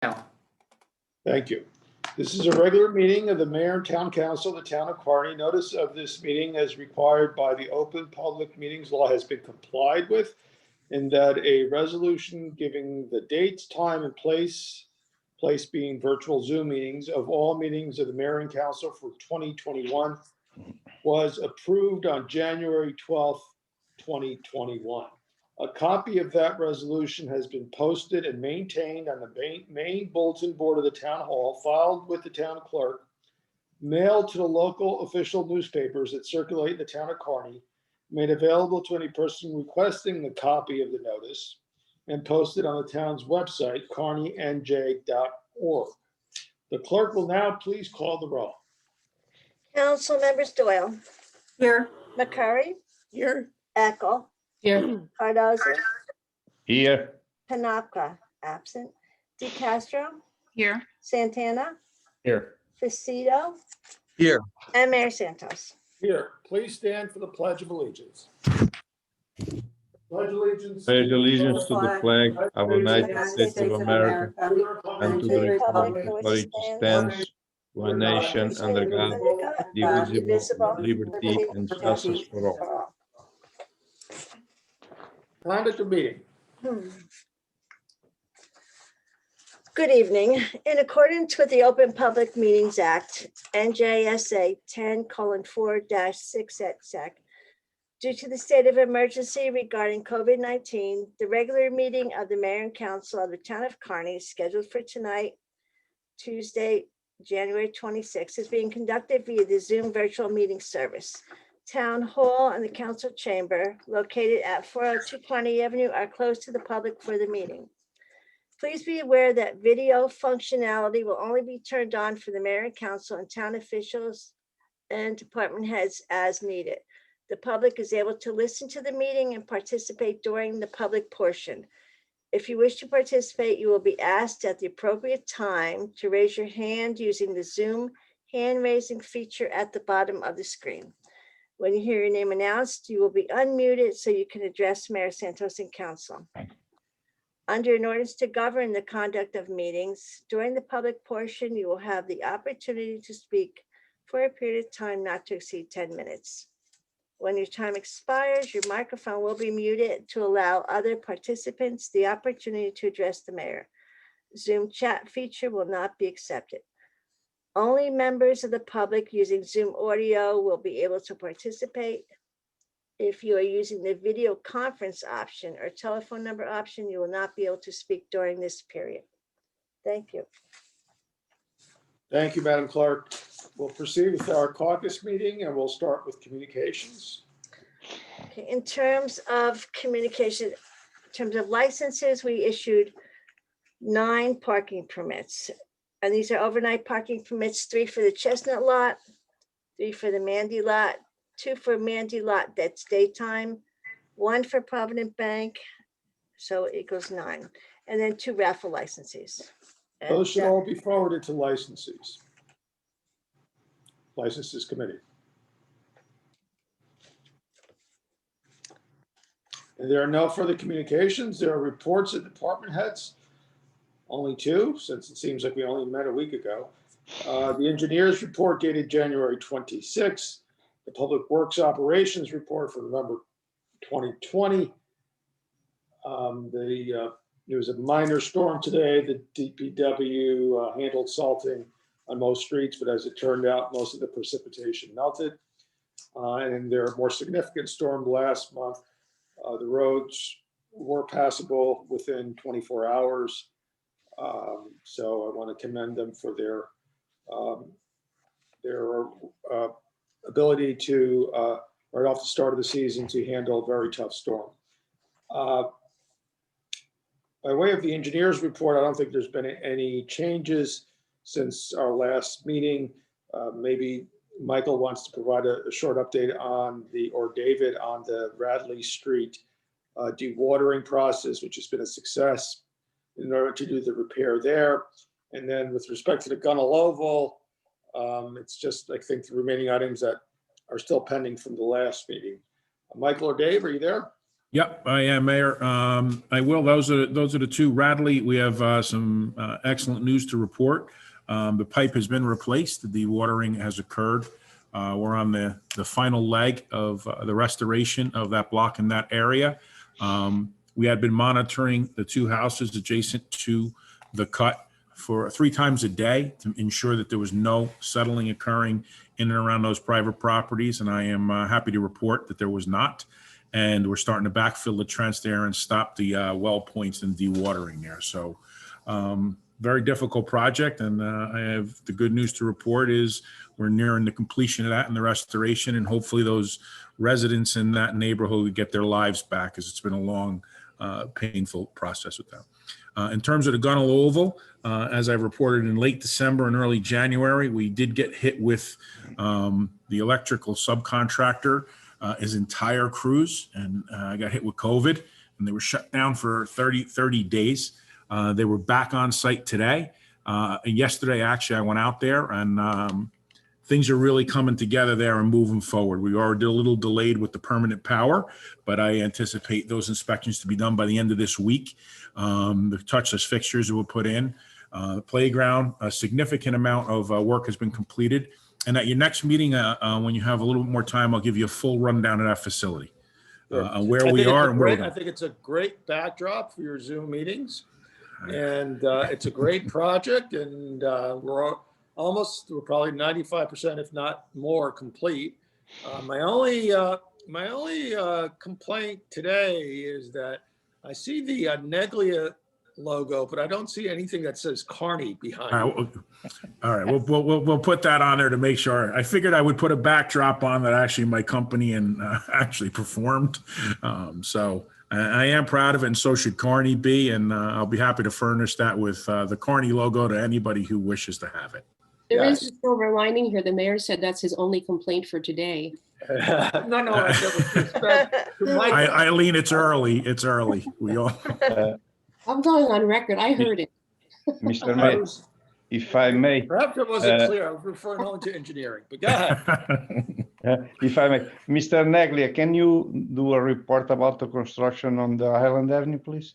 Now, Thank you. This is a regular meeting of the Mayor and Town Council of the Town of Kearny. Notice of this meeting as required by the Open Public Meetings Law has been complied with, and that a resolution giving the dates, time, and place being virtual Zoom meetings of all meetings of the Mayor and Council for 2021 was approved on January 12th, 2021. A copy of that resolution has been posted and maintained on the main bulletin board of the town hall, filed with the town clerk, mailed to the local official newspapers that circulate in the town of Kearny, made available to any person requesting the copy of the notice, and posted on the town's website, kearnynj.org. The clerk will now please call the roll. Council members Doyle, Here. McCurry, Here. Eckel, Here. Cardoza, Here. Panaka, absent, DeCastro, Here. Santana, Here. Facido, Here. and Mayor Santos. Here, please stand for the Pledge of Allegiance. Pledge allegiance. Pledge allegiance to the flag of the United States of America and to the republic for which it stands, one nation under God, indivisible, with liberty and justice for all. Conduct of meeting. Good evening. In accordance with the Open Public Meetings Act, NJSA 10:4-6 et sec, due to the state of emergency regarding COVID-19, the regular meeting of the Mayor and Council of the Town of Kearny is scheduled for tonight, Tuesday, January 26th, is being conducted via the Zoom virtual meeting service. Town Hall and the Council Chamber, located at 402 Kearny Avenue, are closed to the public for the meeting. Please be aware that video functionality will only be turned on for the Mayor and Council and town officials and department heads as needed. The public is able to listen to the meeting and participate during the public portion. If you wish to participate, you will be asked at the appropriate time to raise your hand using the Zoom hand raising feature at the bottom of the screen. When you hear your name announced, you will be unmuted so you can address Mayor Santos and Council. Under an ordinance to govern the conduct of meetings, during the public portion, you will have the opportunity to speak for a period of time not to exceed 10 minutes. When your time expires, your microphone will be muted to allow other participants the opportunity to address the mayor. Zoom chat feature will not be accepted. Only members of the public using Zoom audio will be able to participate. If you are using the video conference option or telephone number option, you will not be able to speak during this period. Thank you. Thank you, Madam Clerk. We'll proceed with our caucus meeting and we'll start with communications. Okay, in terms of communication, in terms of licenses, we issued 9 parking permits. And these are overnight parking permits, 3 for the Chestnut lot, 3 for the Mandy lot, 2 for Mandy lot that's daytime, 1 for Provident Bank, so it equals 9, and then 2 raffle licenses. And Those should all be forwarded to licenses committee. And there are no further communications. There are reports of department heads. Only 2, since it seems like we only met a week ago. The engineers report dated January 26th. The Public Works Operations report for November 2020. There was a minor storm today. The DPW handled salting on most streets, but as it turned out, most of the precipitation melted. And there are more significant storms last month. The roads were passable within 24 hours. So I want to commend them for their ability to, right off the start of the season, to handle a very tough storm. By way of the engineer's report, I don't think there's been any changes since our last meeting. Maybe Michael wants to provide a short update on or David, on the Radley Street dewatering process, which has been a success in order to do the repair there. And then with respect to the Gunnell Oval, it's just, I think, the remaining items that are still pending from the last meeting. Michael or Dave, are you there? Yep, I am, Mayor. I will. Those are the two. Radley, we have some excellent news to report. The pipe has been replaced. The dewatering has occurred. We're on the final leg of the restoration of that block in that area. We had been monitoring the two houses adjacent to the cut for 3 times a day to ensure that there was no settling occurring in and around those private properties. And I am happy to report that there was not. And we're starting to backfill the trench there and stop the well points and dewatering there. So very difficult project. And I have the good news to report is we're nearing the completion of that and the restoration. And hopefully those residents in that neighborhood get their lives back, because it's been a long, painful process with them. In terms of the Gunnell Oval, as I reported in late December and early January, we did get hit with the electrical subcontractor, his entire crews, and got hit with COVID, and they were shut down for 30 days. They were back on site today. And yesterday, actually, I went out there, and things are really coming together there and moving forward. We are a little delayed with the permanent power, but I anticipate those inspections to be done by the end of this week. The touchless fixtures were put in. The playground, a significant amount of work has been completed. And at your next meeting, when you have a little bit more time, I'll give you a full rundown of that facility, where we are and where we're going. I think it's a great backdrop for your Zoom meetings. And it's a great project, and we're probably 95%, if not more, complete. My only complaint today is that I see the Neglia logo, but I don't see anything that says Kearny behind it. All right, we'll put that on there to make sure. I figured I would put a backdrop on that actually my company and actually performed. So I am proud of it, and so should Kearny be. And I'll be happy to furnish that with the Kearny logo to anybody who wishes to have it. There is a silver lining here. The mayor said that's his only complaint for today. No, Eileen, it's early. It's early. We all. I'm going on record. I heard it. Mr. Mayor, if I may. Perhaps it wasn't clear. I was referring only to engineering, but go ahead. If I may, Mr. Neglia, can you do a report about the construction on the Highland Avenue, please?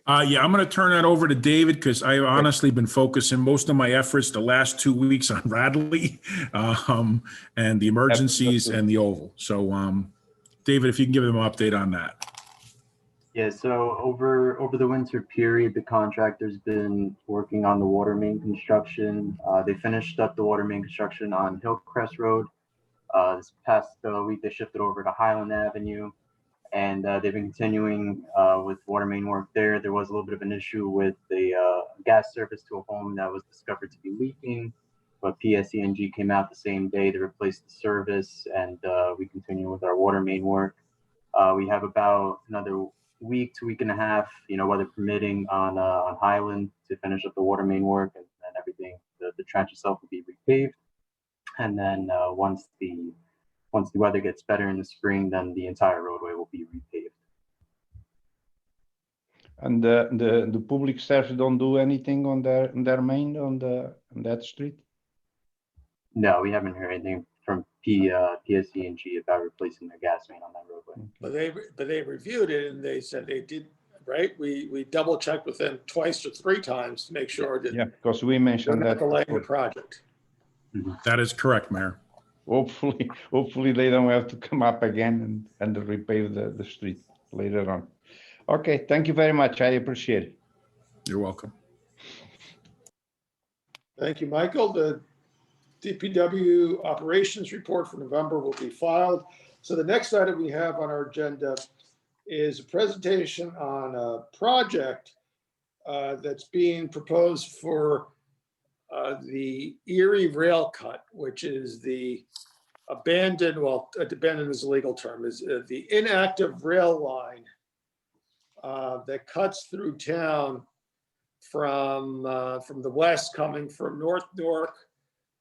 Yeah, I'm going to turn that over to David, because I've honestly been focusing most of my efforts the last 2 weeks on Radley and the emergencies and the Oval. So, David, if you can give them an update on that. Yeah, so over the winter period, the contractor's been working on the water main construction. They finished up the water main construction on Hillcrest Road. This past week, they shifted over to Highland Avenue, and they've been continuing with water main work there. There was a little bit of an issue with the gas service to a home that was discovered to be leaking, but PSE&G came out the same day to replace the service, and we continue with our water main work. We have about another week to week and a half, weather permitting, on Highland to finish up the water main work, and everything. The trench itself will be repaved, and then once the weather gets better in the spring, then the entire roadway will be repaved. And the public staff don't do anything on their main on that street? No, we haven't heard anything from PSE&G about replacing their gas main on that roadway. But they reviewed it, and they said they did, right? We double checked with them twice or 3 times to make sure that. Yeah, because we mentioned they're not that. delaying the project. That is correct, Mayor. Hopefully they don't have to come up again and repave the street later on. Okay, thank you very much. I appreciate it. You're welcome. Thank you, Michael. The DPW operations report for November will be filed. So the next item we have on our agenda is a presentation on a project that's being proposed for the Erie Rail Cut, which is the abandoned is a legal term, is the inactive rail line that cuts through town from the west, coming from North Newark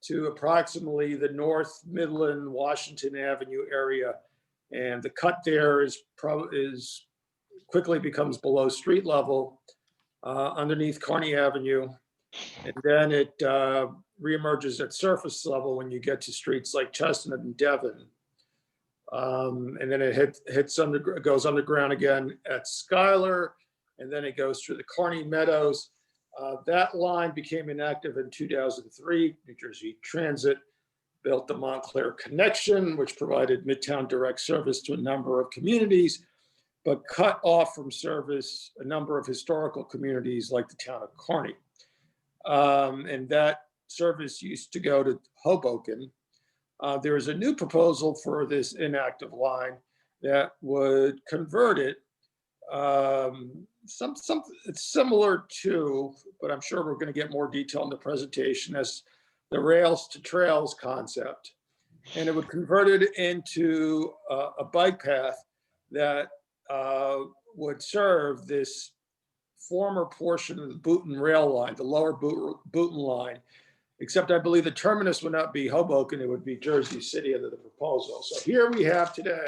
to approximately the North Midland, Washington Avenue area. And the cut there is quickly becomes below street level underneath Kearny Avenue. And then it reemerges at surface level when you get to streets like Chestnut and Devon. And then it goes underground again at Schuyler, and then it goes through the Kearny Meadows. That line became inactive in 2003. New Jersey Transit built the Montclair Connection, which provided Midtown direct service to a number of communities, but cut off from service a number of historical communities like the town of Kearny. And that service used to go to Hoboken. There is a new proposal for this inactive line that would convert it. It's similar to, but I'm sure we're going to get more detail in the presentation, as the rails to trails concept. And it would convert it into a bike path that would serve this former portion of the Boonton rail line, the lower Boonton line, except I believe the terminus would not be Hoboken, it would be Jersey City under the proposal. So here we have today,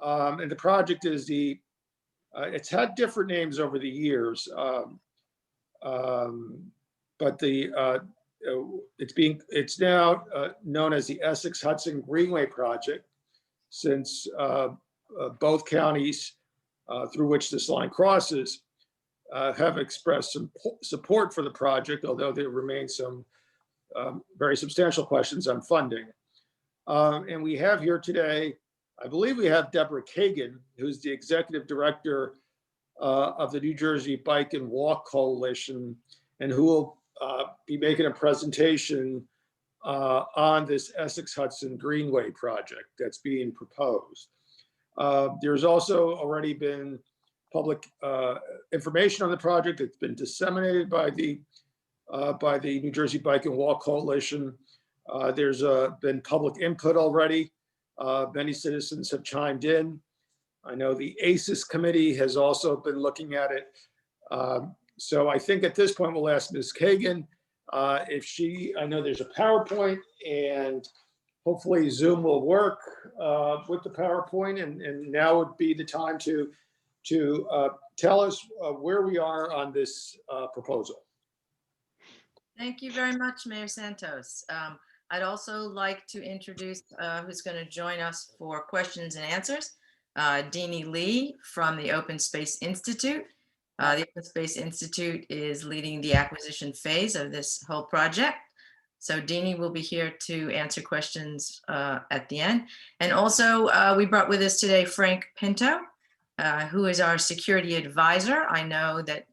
and the project is it's had different names over the years, but it's now known as the Essex Hudson Greenway Project, since both counties through which this line crosses have expressed some support for the project, although there remain some very substantial questions on funding. And we have here today, I believe we have Deborah Kagan, who's the executive director of the New Jersey Bike and Walk Coalition, and who will be making a presentation on this Essex Hudson Greenway project that's being proposed. There's also already been public information on the project. It's been disseminated by the New Jersey Bike and Walk Coalition. There's been public input already. Many citizens have chimed in. I know the ACES committee has also been looking at it. So I think at this point, we'll ask Ms. Kagan if I know there's a PowerPoint, and hopefully Zoom will work with the PowerPoint. And now would be the time to tell us where we are on this proposal. Thank you very much, Mayor Santos. I'd also like to introduce who's going to join us for questions and answers. Deanie Lee from the Open Space Institute. The Open Space Institute is leading the acquisition phase of this whole project. So Deanie will be here to answer questions at the end. And also we brought with us today Frank Pinto, who is our security advisor. I know that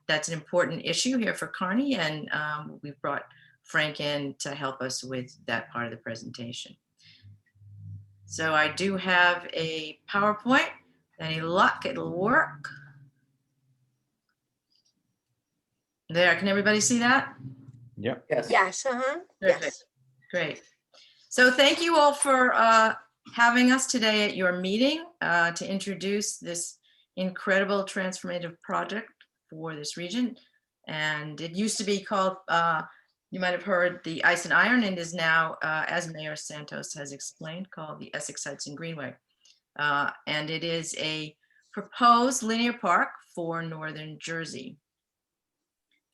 that's an important issue here for Kearny, and we've brought Frank in to help us with that part of the presentation. So I do have a PowerPoint. Any luck, it'll work. There, can everybody see that? Yeah. Yes. Yes, Perfect. yes. Great. So thank you all for having us today at your meeting to introduce this incredible transformative project for this region. And it used to be called, you might have heard, the Ice and Iron, and is now, as Mayor Santos has explained, called the Essex Hudson Greenway. And it is a proposed linear park for Northern Jersey.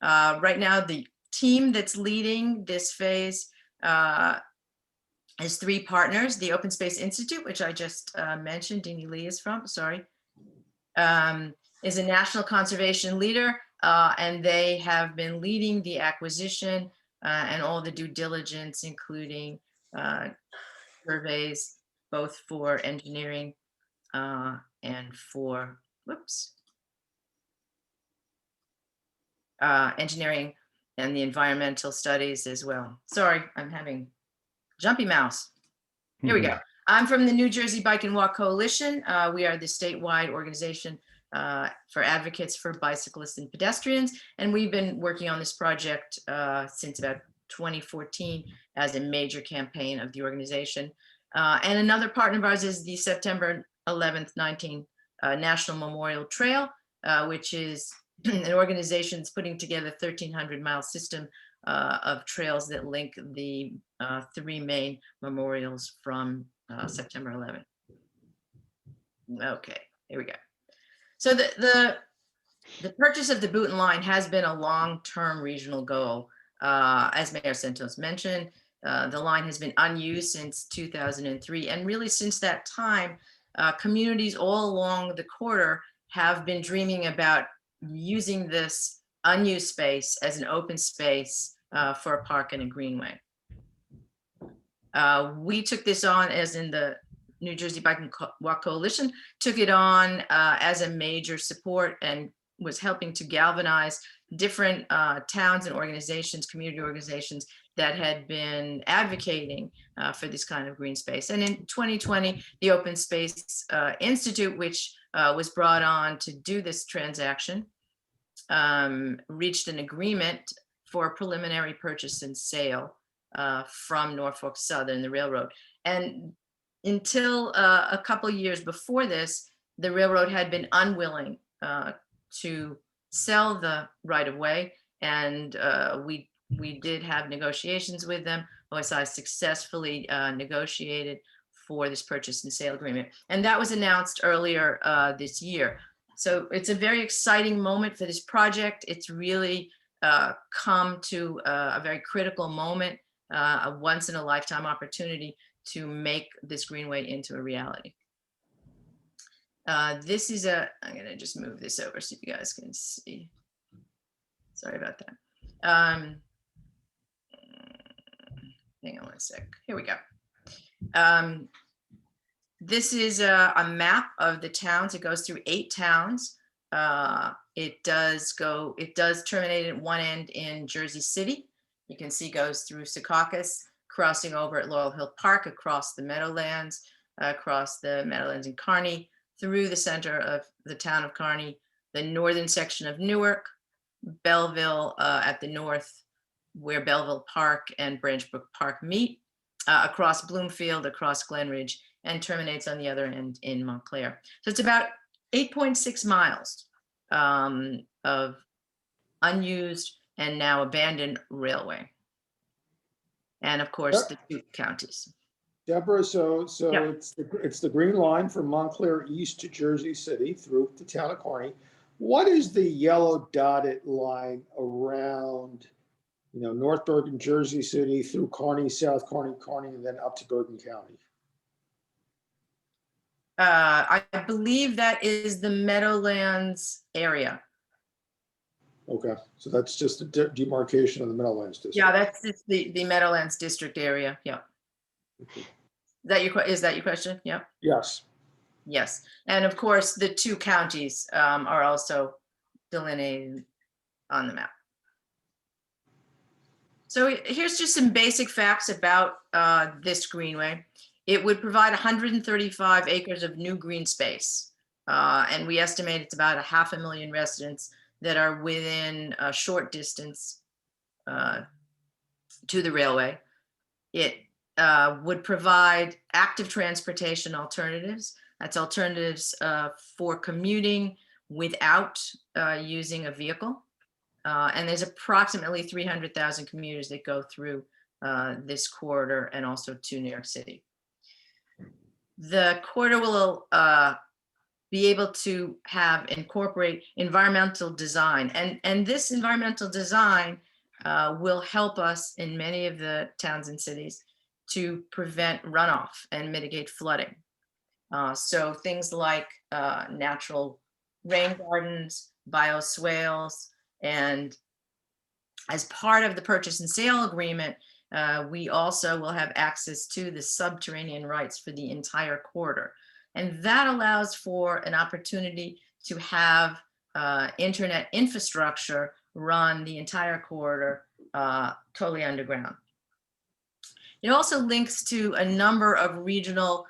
Right now, the team that's leading this phase has three partners. The Open Space Institute, which I just mentioned, Deanie Lee is from, sorry, is a national conservation leader, and they have been leading the acquisition and all the due diligence, including surveys, both for engineering and for, engineering and the environmental studies as well. Sorry, I'm having jumpy mouse. Here we go. I'm from the New Jersey Bike and Walk Coalition. We are the statewide organization for advocates for bicyclists and pedestrians. And we've been working on this project since about 2014 as a major campaign of the organization. And another partner of ours is the September 11th, 19 National Memorial Trail, which is an organization that's putting together a 1,300-mile system of trails that link the three main memorials from September 11th. Okay, here we go. So the purchase of the Boonton line has been a long-term regional goal. As Mayor Santos mentioned, The line has been unused since 2003. And really since that time, communities all along the corridor have been dreaming about using this unused space as an open space for a park and a greenway. We took this on, as in the New Jersey Bike and Walk Coalition, took it on as a major support and was helping to galvanize different towns and organizations, community organizations that had been advocating for this kind of green space. And in 2020, the Open Space Institute, which was brought on to do this transaction, reached an agreement for a preliminary purchase and sale from Norfolk Southern, the railroad. And until a couple years before this, the railroad had been unwilling to sell the right-of-way, and we did have negotiations with them. OSI successfully negotiated for this purchase and sale agreement, and that was announced earlier this year. So it's a very exciting moment for this project. It's really come to a very critical moment, a once-in-a-lifetime opportunity to make this greenway into a reality. This is I'm gonna just move this over so you guys can see. Sorry about that. Hang on one sec. Here we go. This is a map of the towns. It goes through 8 towns. It does terminate at one end in Jersey City. You can see goes through Secaucus, crossing over at Laurel Hill Park, across the Meadowlands, in Kearny, through the center of the town of Kearny, the northern section of Newark, Belleville at the north, where Belleville Park and Branch Brook Park meet, across Bloomfield, across Glen Ridge, and terminates on the other end in Montclair. So it's about 8.6 miles of unused and now abandoned railway. And of course, the 2 counties. Deborah, so Yeah. it's the green line from Montclair east to Jersey City through the town of Kearny. What is the yellow dotted line around, North Bergen, Jersey City, through Kearny, South Kearny, and then up to Bergen County? I believe that is the Meadowlands area. Okay, so that's just a demarcation of the Meadowlands district. Yeah, that's just the Meadowlands district area. Yeah. Okay. Is that your question? Yeah. Yes. Yes. And of course, the 2 counties are also delineated on the map. So here's just some basic facts about this greenway. It would provide 135 acres of new green space. And we estimate it's about 500,000 residents that are within a short distance to the railway. It would provide active transportation alternatives. That's alternatives for commuting without using a vehicle. And there's approximately 300,000 commuters that go through this corridor and also to New York City. The corridor will be able to incorporate environmental design. And this environmental design will help us in many of the towns and cities to prevent runoff and mitigate flooding. So things like natural rain gardens, bioswales, and as part of the purchase and sale agreement, we also will have access to the subterranean rights for the entire corridor. And that allows for an opportunity to have internet infrastructure run the entire corridor totally underground. It also links to a number of regional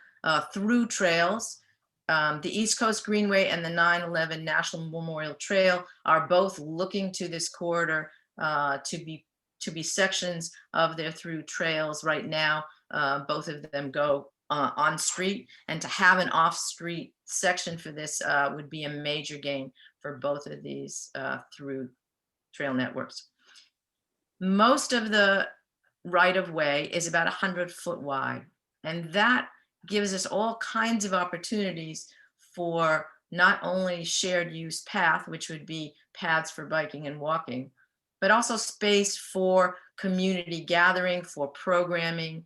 through trails. The East Coast Greenway and the 9/11 National Memorial Trail are both looking to this corridor to be sections of their through trails. Right now, both of them go on street, and to have an off-street section for this would be a major gain for both of these through trail networks. Most of the right-of-way is about 100 foot wide, and that gives us all kinds of opportunities for not only shared use path, which would be paths for biking and walking, but also space for community gathering, for programming,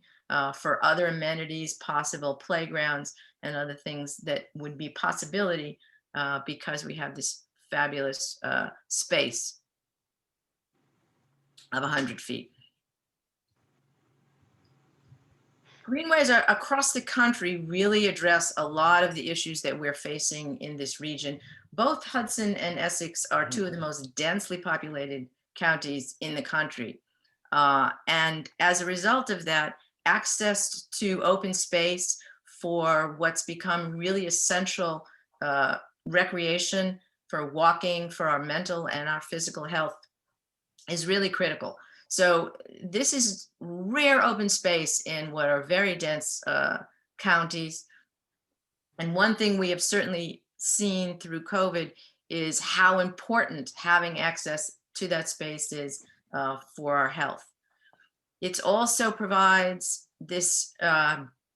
for other amenities, possible playgrounds, and other things that would be possibility because we have this fabulous space of 100 feet. Greenways across the country really address a lot of the issues that we're facing in this region. Both Hudson and Essex are two of the most densely populated counties in the country. And as a result of that, access to open space for what's become really essential recreation, for walking, for our mental and our physical health is really critical. So this is rare open space in what are very dense counties. And one thing we have certainly seen through COVID is how important having access to that space is for our health. It also provides this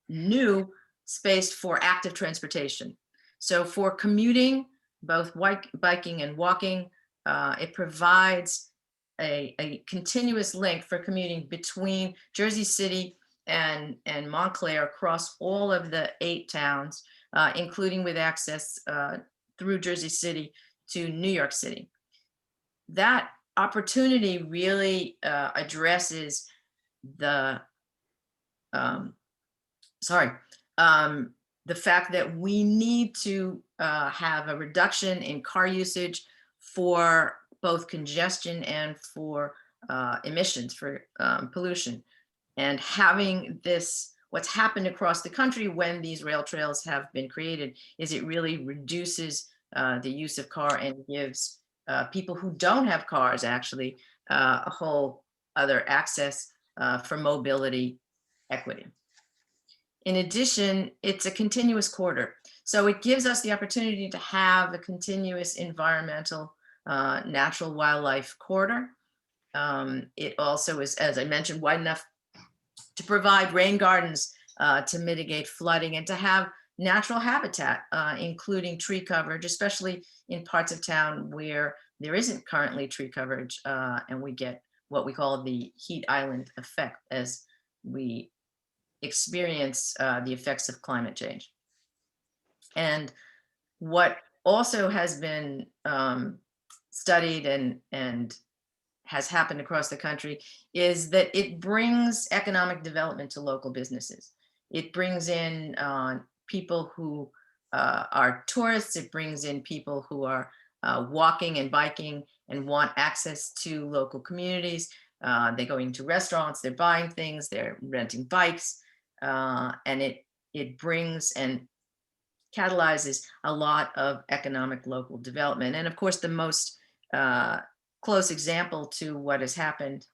new space for active transportation. So for commuting, both biking and walking, it provides a continuous link for commuting between Jersey City and Montclair across all of the 8 towns, including with access through Jersey City to New York City. That opportunity really addresses the fact that we need to have a reduction in car usage for both congestion and for emissions, for pollution. And having this, what's happened across the country when these rail trails have been created is it really reduces the use of car and gives people who don't have cars actually a whole other access for mobility equity. In addition, it's a continuous corridor. So it gives us the opportunity to have a continuous environmental natural wildlife corridor. It also is, as I mentioned, wide enough to provide rain gardens to mitigate flooding and to have natural habitat, including tree coverage, especially in parts of town where there isn't currently tree coverage, and we get what we call the heat island effect as we experience the effects of climate change. And what also has been studied and has happened across the country is that it brings economic development to local businesses. It brings in people who are tourists. It brings in people who are walking and biking and want access to local communities. They're going to restaurants, they're buying things, they're renting bikes, and it brings and catalyzes a lot of economic local development. And of course, the most close example to what has happened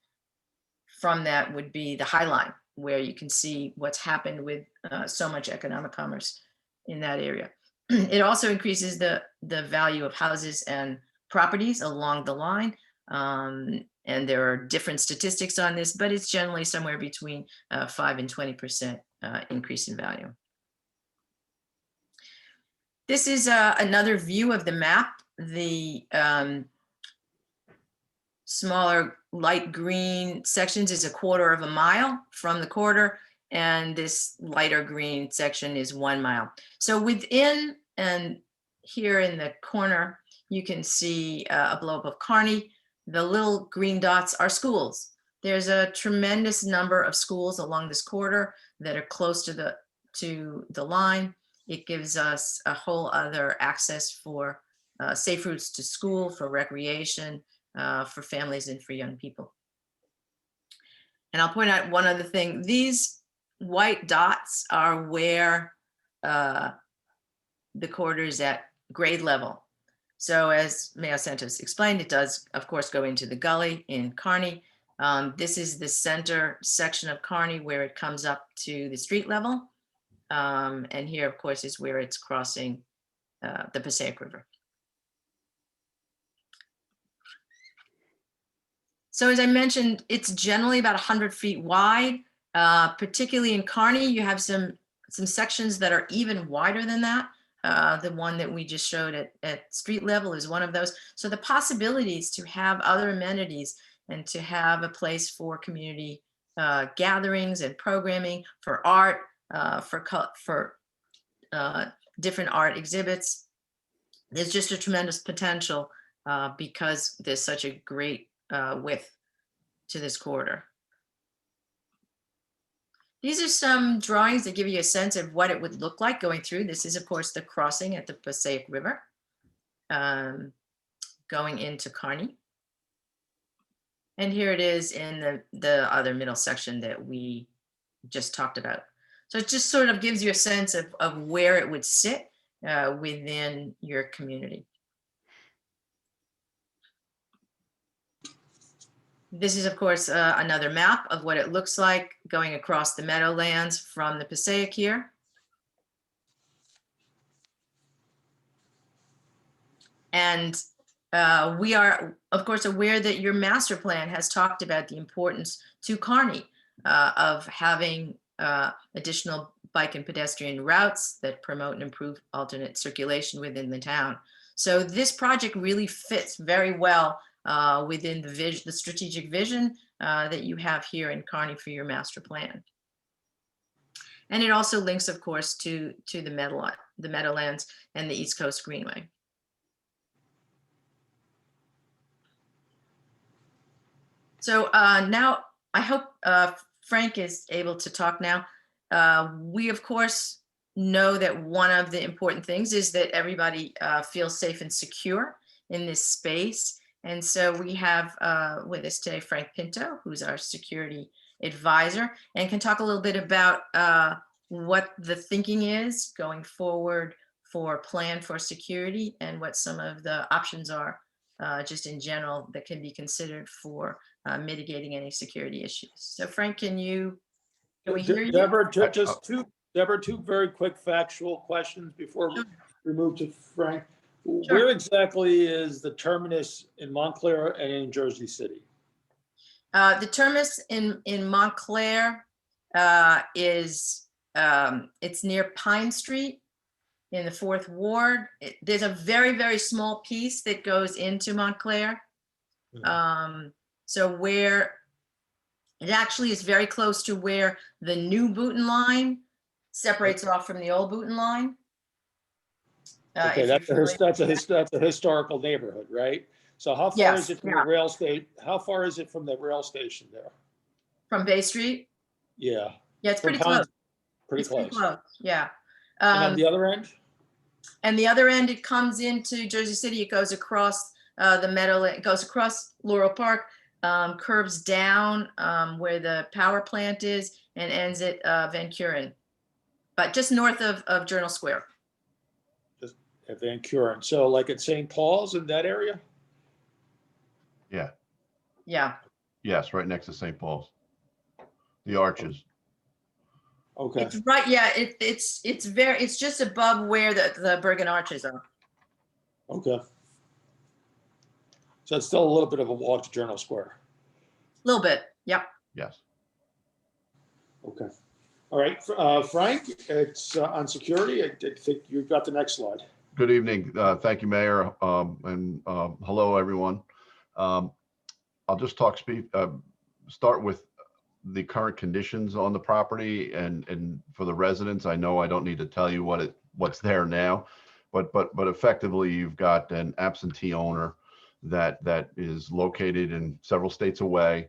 from that would be the High Line, where you can see what's happened with so much economic commerce in that area. It also increases the value of houses and properties along the line. And there are different statistics on this, but it's generally somewhere between 5 and 20% increase in value. This is another view of the map. The smaller light green sections is 1/4 mile from the corridor, and this lighter green section is 1 mile. So within, and here in the corner, you can see a blow up of Kearny. The little green dots are schools. There's a tremendous number of schools along this corridor that are close to the line. It gives us a whole other access for safe routes to school, for recreation, for families and for young people. And I'll point out one other thing. These white dots are where the corridor is at grade level. So as Mayor Santos explained, it does, of course, go into the gully in Kearny. This is the center section of Kearny where it comes up to the street level. And here, of course, is where it's crossing the Passaic River. So as I mentioned, it's generally about 100 feet wide, particularly in Kearny. You have some sections that are even wider than that. The one that we just showed at street level is one of those. So the possibilities to have other amenities and to have a place for community gatherings and programming, for art, for different art exhibits. There's just a tremendous potential because there's such a great width to this corridor. These are some drawings that give you a sense of what it would look like going through. This is, of course, the crossing at the Passaic River going into Kearny. And here it is in the other middle section that we just talked about. So it just sort of gives you a sense of where it would sit within your community. This is, of course, another map of what it looks like going across the Meadowlands from the Passaic here. And we are, of course, aware that your master plan has talked about the importance to Kearny of having additional bike and pedestrian routes that promote and improve alternate circulation within the town. So this project really fits very well within the strategic vision that you have here in Kearny for your master plan. And it also links, of course, to the Meadowlands and the East Coast Greenway. So now I hope Frank is able to talk now. We, of course, know that one of the important things is that everybody feels safe and secure in this space. And so we have with us today Frank Pinto, who's our security advisor, and can talk a little bit about what the thinking is going forward for plan for security and what some of the options are just in general that can be considered for mitigating any security issues. So Frank, can we hear you? Deborah, two very quick factual questions before we move to Frank. Sure. Where exactly is the terminus in Montclair and in Jersey City? The terminus in Montclair is it's near Pine Street in the 4th Ward. There's a very, very small piece that goes into Montclair. So where it actually is very close to where the new Booton line separates off from the old Booton line. Okay, that's a historical neighborhood, right? So how far Yes, is it from the rail station? How far is it from the rail station there? From Bay Street? Yeah. Yeah, it's pretty From close. Pretty It's close. pretty close, yeah. And on the other end? And the other end, it comes into Jersey City. It goes across the Meadowlands, it goes across Laurel Park, curves down where the power plant is and ends at Van Kuren, but just north of Journal Square. Just at Van Kuren. So like at St. Paul's in that area? Yeah, Yeah, yes, right next to St. Paul's. The arches. Okay. it's right. Yeah, it's just above where the Bergen Arches are. Okay. So it's still a little bit of a walk to Journal Square. A little bit. Yep. Yes. Okay. All right, Frank, it's on security. I think you've got the next slide. Good evening. Thank you, Mayor. And hello, everyone. I'll just start with the current conditions on the property and for the residents. I know I don't need to tell you what's there now, but effectively you've got an absentee owner that is located in several states away.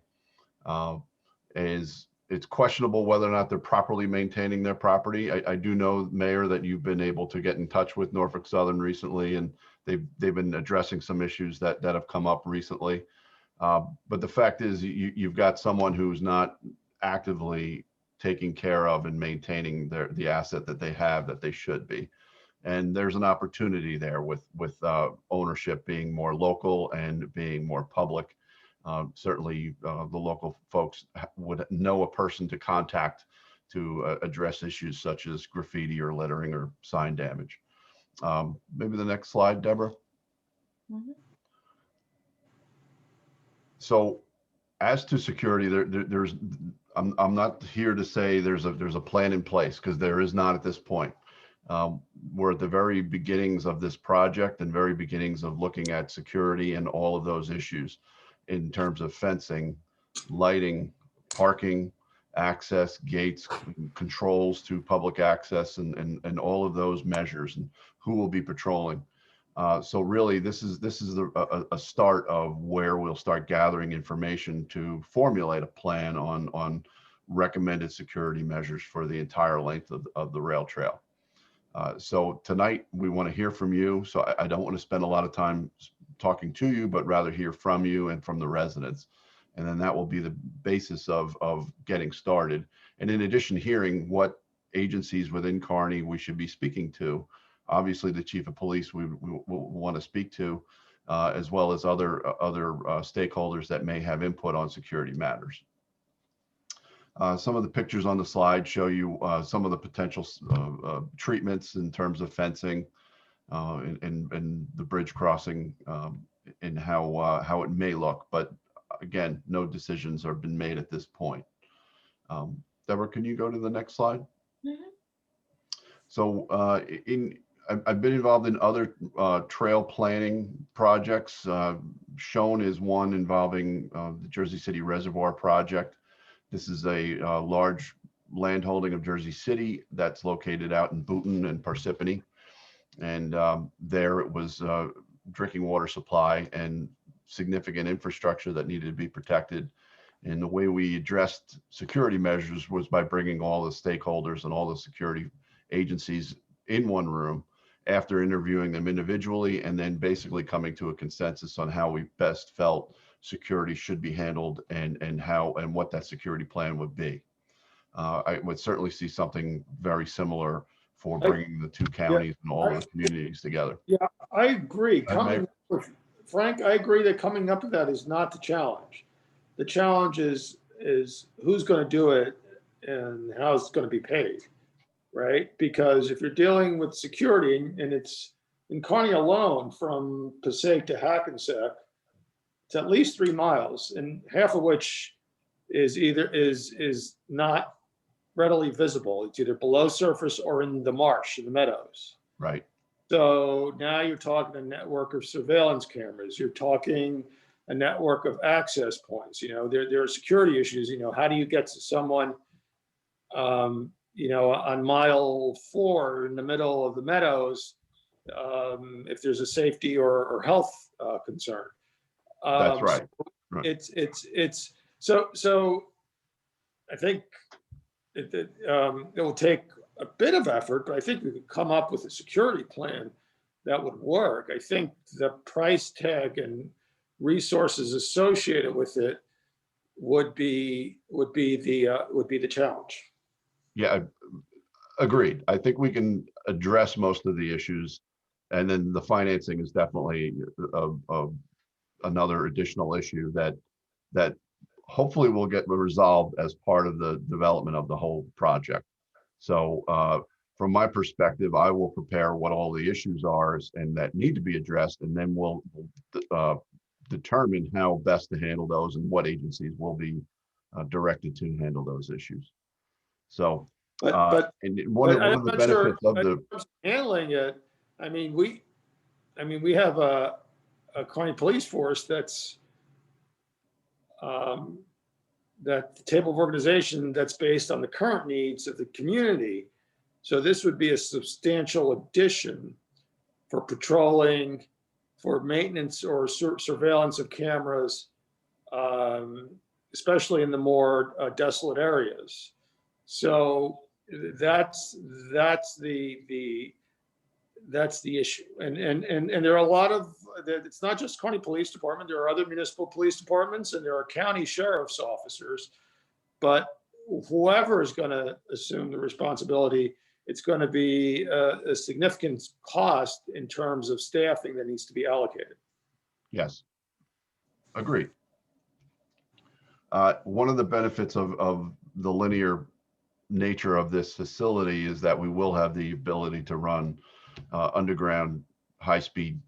It's questionable whether or not they're properly maintaining their property. I do know, Mayor, that you've been able to get in touch with Norfolk Southern recently, and they've been addressing some issues that have come up recently. But the fact is, you've got someone who's not actively taking care of and maintaining the asset that they have that they should be. And there's an opportunity there with ownership being more local and being more public. Certainly, the local folks would know a person to contact to address issues such as graffiti or littering or sign damage. Maybe the next slide, Deborah. Mm-hmm. So, as to security, I'm not here to say there's a plan in place, because there is not at this point. We're at the very beginnings of this project and very beginnings of looking at security and all of those issues. in terms of fencing, lighting, parking, access, gates, controls to public access, and all of those measures, and who will be patrolling. So really, this is a start of where we'll start gathering information to formulate a plan on recommended security measures for the entire length of the rail trail. So tonight we want to hear from you. So I don't want to spend a lot of time talking to you, but rather hear from you and from the residents. And then that will be the basis of getting started. And in addition, hearing what agencies within Kearny we should be speaking to. Obviously, the chief of police we will want to speak to, as well as other stakeholders that may have input on security matters. Some of the pictures on the slide show you some of the potential treatments in terms of fencing and the bridge crossing and how it may look. But again, no decisions have been made at this point. Deborah, can you go to the next slide? Mhm. So I've been involved in other trail planning projects. Shown is one involving the Jersey City Reservoir Project. This is a large landholding of Jersey City that's located out in Boonton and Parsippany. And there it was drinking water supply and significant infrastructure that needed to be protected. And the way we addressed security measures was by bringing all the stakeholders and all the security agencies in one room after interviewing them individually, and then basically coming to a consensus on how we best felt security should be handled and what that security plan would be. I would certainly see something very similar for bringing the two counties and all the communities together. Yeah, I agree. Mayor. Frank, I agree that coming up with that is not the challenge. The challenge is who's going to do it and how it's going to be paid, right? Because if you're dealing with security, and it's in Kearny alone from Passaic to Hackensack, it's at least 3 miles, and half of which is not readily visible. It's either below surface or in the marsh, in the meadows. Right. So now you're talking a network of surveillance cameras. You're talking a network of access points. You know, there are security issues. You know, how do you get to someone, you know, on mile 4 in the middle of the meadows, if there's a safety or health concern? That's right. Right. It's so I think it will take a bit of effort, but I think we could come up with a security plan that would work. I think the price tag and resources associated with it would be the challenge. Yeah, agreed. I think we can address most of the issues, and then the financing is definitely another additional issue that hopefully will get resolved as part of the development of the whole project. So from my perspective, I will prepare what all the issues are and that need to be addressed, and then we'll determine how best to handle those and what agencies will be directed to handle those issues. So, But and one of the benefits of the handling it, I mean, we have a Kearny police force that's that table of organization that's based on the current needs of the community. So this would be a substantial addition for patrolling, for maintenance or surveillance of cameras, especially in the more desolate areas. So that's the issue. And there are a lot of, it's not just Kearny Police Department, there are other municipal police departments and there are county sheriff's officers, but whoever is going to assume the responsibility, it's going to be a significant cost in terms of staffing that needs to be allocated. Yes, agreed. One of the benefits of the linear nature of this facility is that we will have the ability to run underground high-speed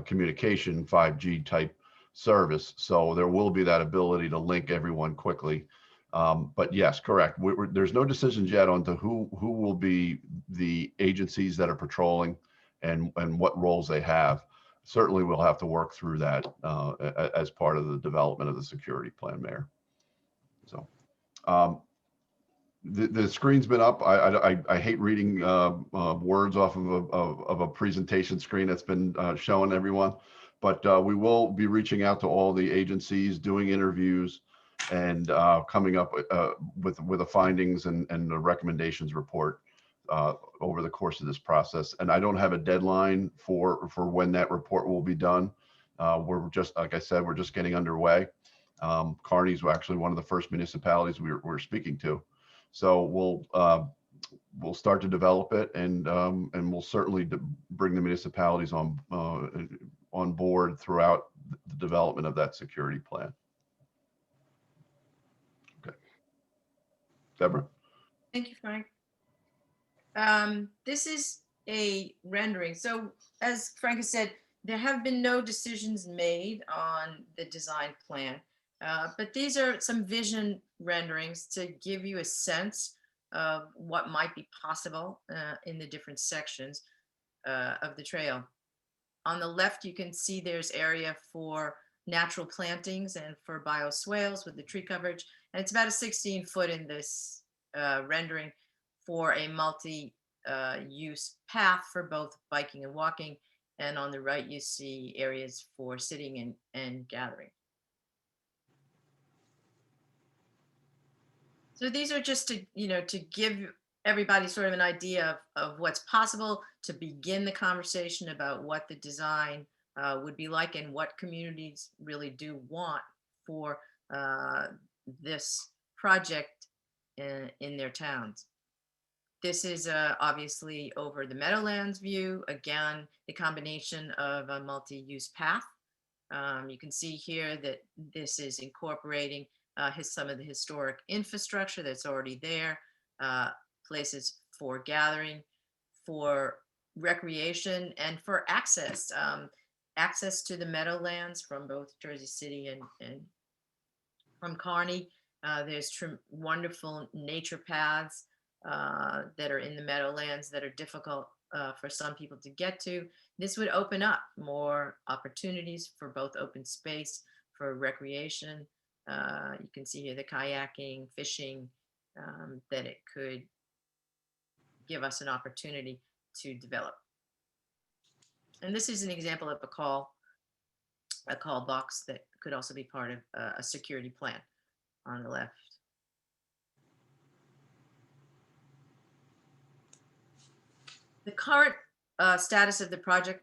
communication, 5G type service. So there will be that ability to link everyone quickly. But yes, correct. There's no decisions yet on to who will be the agencies that are patrolling and what roles they have. certainly we'll have to work through that as part of the development of the security plan, Mayor. So the screen's been up. I hate reading words off of a presentation screen that's been shown everyone, but we will be reaching out to all the agencies, doing interviews, and coming up with the findings and the recommendations report over the course of this process. And I don't have a deadline for when that report will be done. We're just, like I said, we're just getting underway. Kearny's actually one of the first municipalities we're speaking to. So we'll start to develop it, and we'll certainly bring the municipalities on board throughout the development of that security plan. Okay, Deborah. Thank you, Frank. This is a rendering. So as Frank has said, there have been no decisions made on the design plan, but these are some vision renderings to give you a sense of what might be possible in the different sections of the trail. On the left, you can see there's area for natural plantings and for bioswales with the tree coverage. And it's about a 16-foot in this rendering for a multi-use path for both biking and walking. And on the right, you see areas for sitting and gathering. So these are just to, to give everybody sort of an idea of what's possible, to begin the conversation about what the design would be like and what communities really do want for this project in their towns. This is obviously over the Meadowlands View. Again, the combination of a multi-use path. You can see here that this is incorporating some of the historic infrastructure that's already there, places for gathering, for recreation, and for access. Access to the Meadowlands from both Jersey City and from Kearny. There's wonderful nature paths that are in the Meadowlands that are difficult for some people to get to. This would open up more opportunities for both open space, for recreation. You can see here the kayaking, fishing, that it could give us an opportunity to develop. And this is an example of a call box that could also be part of a security plan on the left. The current status of the project,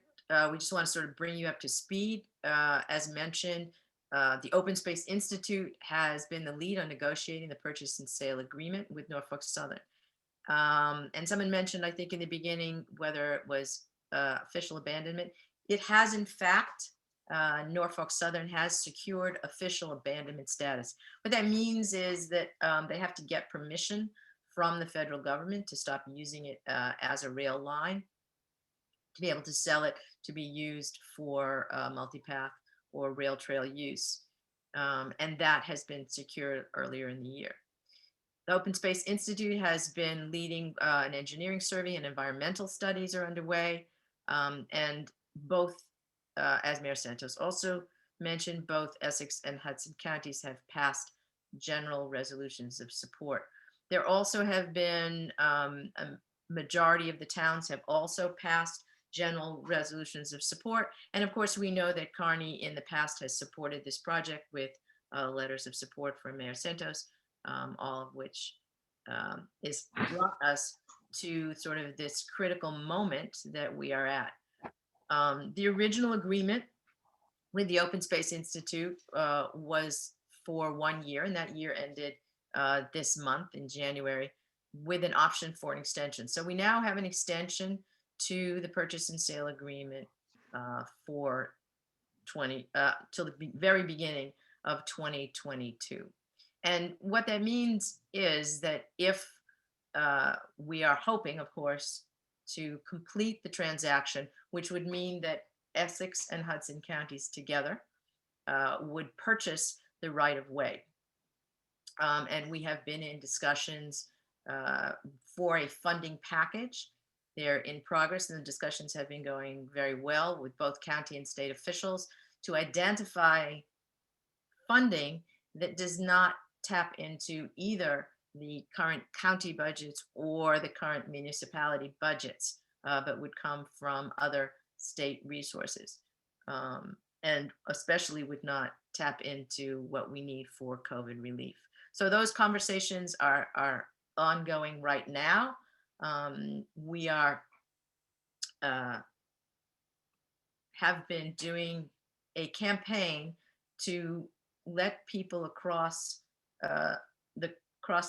we just want to sort of bring you up to speed. As mentioned, the Open Space Institute has been the lead on negotiating the purchase and sale agreement with Norfolk Southern. And someone mentioned, I think in the beginning, whether it was official abandonment. It has, in fact, Norfolk Southern has secured official abandonment status. What that means is that they have to get permission from the federal government to stop using it as a rail line, to be able to sell it, to be used for multipath or rail trail use. And that has been secured earlier in the year. The Open Space Institute has been leading an engineering survey, and environmental studies are underway. And both, as Mayor Santos also mentioned, both Essex and Hudson counties have passed general resolutions of support. There also have been a majority of the towns have also passed general resolutions of support. And of course, we know that Kearny in the past has supported this project with letters of support from Mayor Santos, all of which is brought us to sort of this critical moment that we are at. The original agreement with the Open Space Institute was for 1 year, and that year ended this month in January, with an option for an extension. So we now have an extension to the purchase and sale agreement for till the very beginning of 2022. And what that means is that if we are hoping, of course, to complete the transaction, which would mean that Essex and Hudson counties together would purchase the right of way. And we have been in discussions for a funding package They're in progress and the discussions have been going very well with both county and state officials to identify funding that does not tap into either the current county budgets or the current municipality budgets, but would come from other state resources. And especially would not tap into what we need for COVID relief. So those conversations are ongoing right now. We are have been doing a campaign to let people across the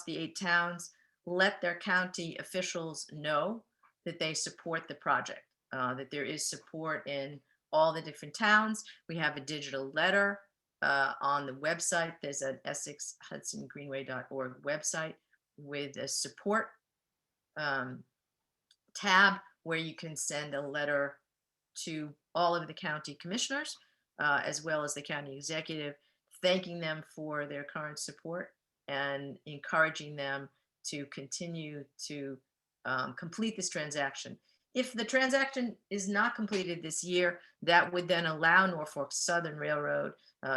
8 towns let their county officials know that they support the project, that there is support in all the different towns. We have a digital letter on the website. There's an Essex Hudson Greenway.org website with a support tab where you can send a letter to all of the county commissioners as well as the county executive, thanking them for their current support and encouraging them to continue to complete this transaction. If the transaction is not completed this year, that would then allow Norfolk Southern Railroad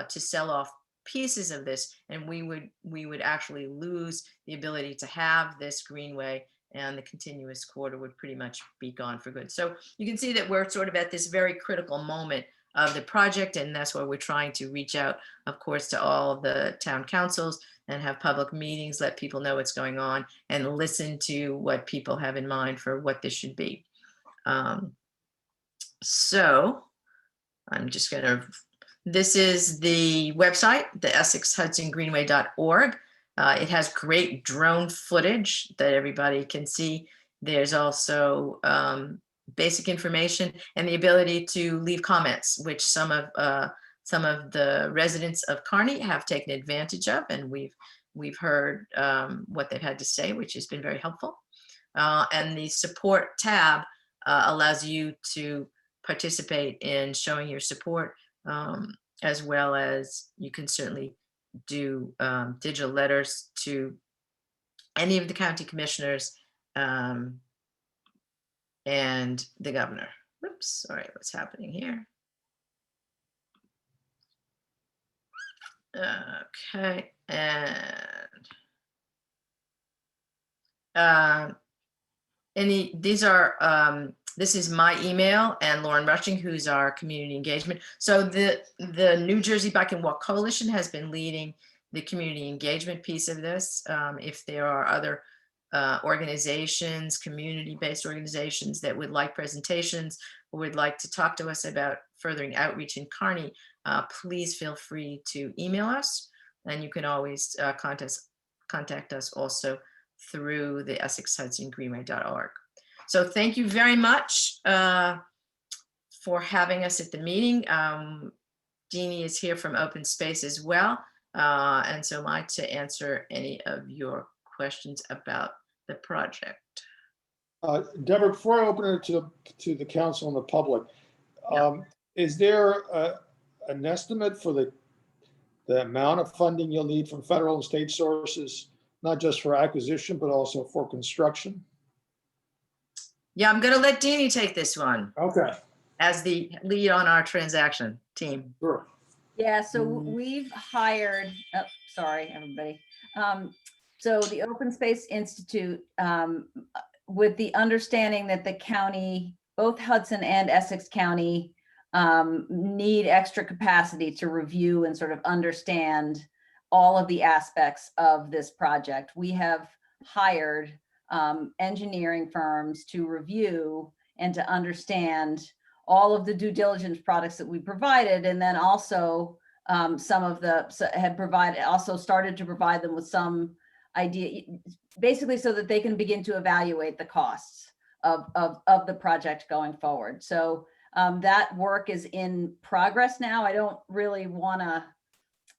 to sell off pieces of this, and we would actually lose the ability to have this greenway, and the continuous corridor would pretty much be gone for good. So you can see that we're sort of at this very critical moment of the project, and that's why we're trying to reach out, of course, to all of the town councils and have public meetings, let people know what's going on, and listen to what people have in mind for what this should be. So I'm just this is the website, the EssexHudsonGreenway.org. It has great drone footage that everybody can see. There's also basic information and the ability to leave comments, which some of the residents of Kearny have taken advantage of, and we've heard what they've had to say, which has been very helpful. And the support tab allows you to participate in showing your support, as well as you can certainly do digital letters to any of the county commissioners and the governor. Whoops, sorry, what's happening here? Okay, and this is my email and Lauren Rushing, who's our community engagement. So the New Jersey Bike and Walk Coalition has been leading the community engagement piece of this. If there are other organizations, community-based organizations that would like presentations or would like to talk to us about furthering outreach in Kearny, please feel free to email us, and you can always contact us also through the EssexHudsonGreenway.org. So thank you very much for having us at the meeting. Deanie is here from Open Space as well, and so am I to answer any of your questions about the project. Deborah, before I open it to the council and the public, is there an estimate for the amount of funding you'll need from federal and state sources, not just for acquisition, but also for construction? Yeah, I'm going to let Deanie take this one. Okay. As the lead on our transaction team. Sure. Yeah, so we've hired, sorry, everybody. So the Open Space Institute, with the understanding that the county, both Hudson and Essex County, need extra capacity to review and sort of understand all of the aspects of this project. We have hired engineering firms to review and to understand all of the due diligence products that we provided, and then also some of the also started to provide them with some idea, basically so that they can begin to evaluate the costs of the project going forward. So that work is in progress now. I don't really want to,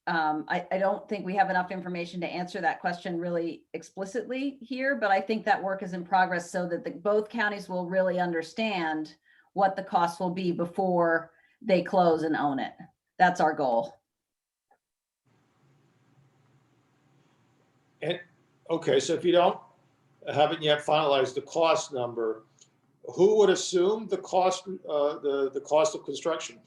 I don't think we have enough information to answer that question really explicitly here, but I think that work is in progress so that both counties will really understand what the costs will be before they close and own it. That's our goal. And okay, so if you haven't yet finalized the cost number, who would assume the cost, the cost of construction?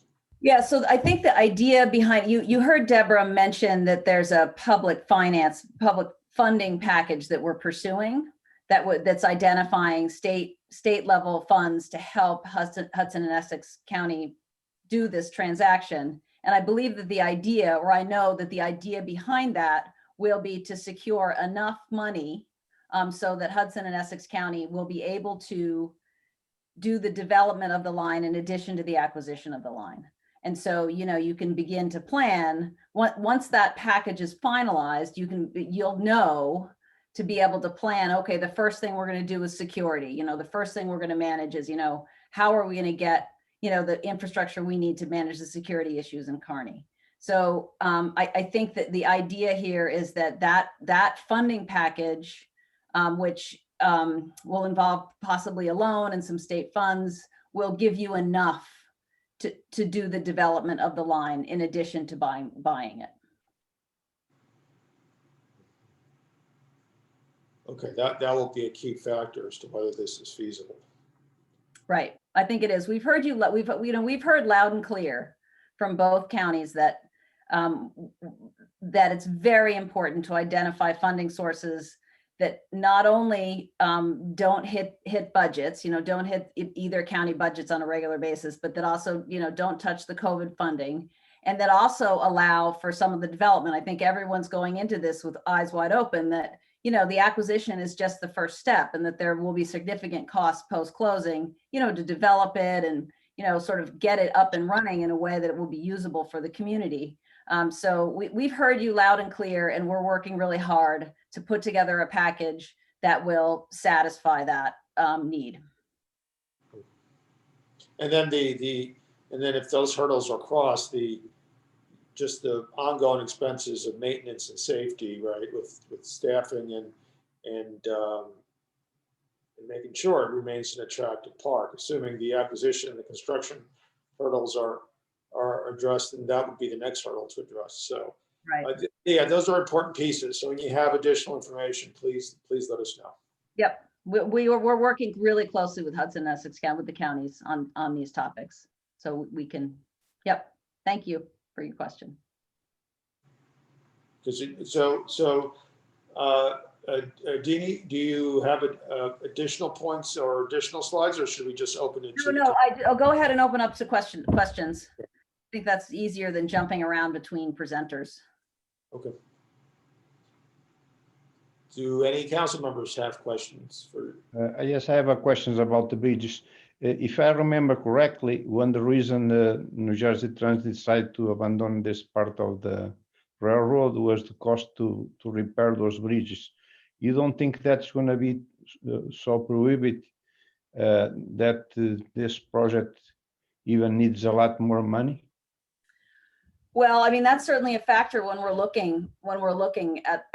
Yeah, so I think the idea behind you heard Deborah mention that there's a public funding package that we're pursuing that's identifying state level funds to help Hudson and Essex County do this transaction. And I believe that the idea, or I know that the idea behind that will be to secure enough money so that Hudson and Essex County will be able to do the development of the line in addition to the acquisition of the line. And so, you can begin to plan once that package is finalized, you'll know to be able to plan, okay, the first thing we're going to do is security. The first thing we're going to manage is, how are we going to get, the infrastructure we need to manage the security issues in Kearny. So I think that the idea here is that funding package, which will involve possibly a loan and some state funds, will give you enough to do the development of the line in addition to buying it. Okay, that will be a key factor as to whether this is feasible. Right, I think it is. We've heard we've heard loud and clear from both counties that that it's very important to identify funding sources that not only don't hit budgets, don't hit either county budgets on a regular basis, but that also, don't touch the COVID funding, and that also allow for some of the development. I think everyone's going into this with eyes wide open that, the acquisition is just the first step, and that there will be significant costs post-closing, to develop it and, sort of get it up and running in a way that it will be usable for the community. So we've heard you loud and clear, and we're working really hard to put together a package that will satisfy that need. And then and then if those hurdles are crossed, just the ongoing expenses of maintenance and safety, right, with staffing and making sure it remains an attractive park, assuming the acquisition and the construction hurdles are addressed, and that would be the next hurdle to address. So, right. Yeah, those are important pieces. So when you have additional information, please let us know. Yep, we're working really closely with Hudson and Essex County, with the counties on these topics, so we can. Yep, thank you for your question. Deanie, do you have additional points or additional slides, or should we just open it? No, I'll go ahead and open up to questions. I think that's easier than jumping around between presenters. Okay. Do any council members have questions for? Yes, I have a questions about the bridges. If I remember correctly, one the reason New Jersey Transit decided to abandon this part of the railroad was the cost to repair those bridges. You don't think that's going to be so prohibitive that this project even needs a lot more money? Well, I mean, that's certainly a factor when we're looking at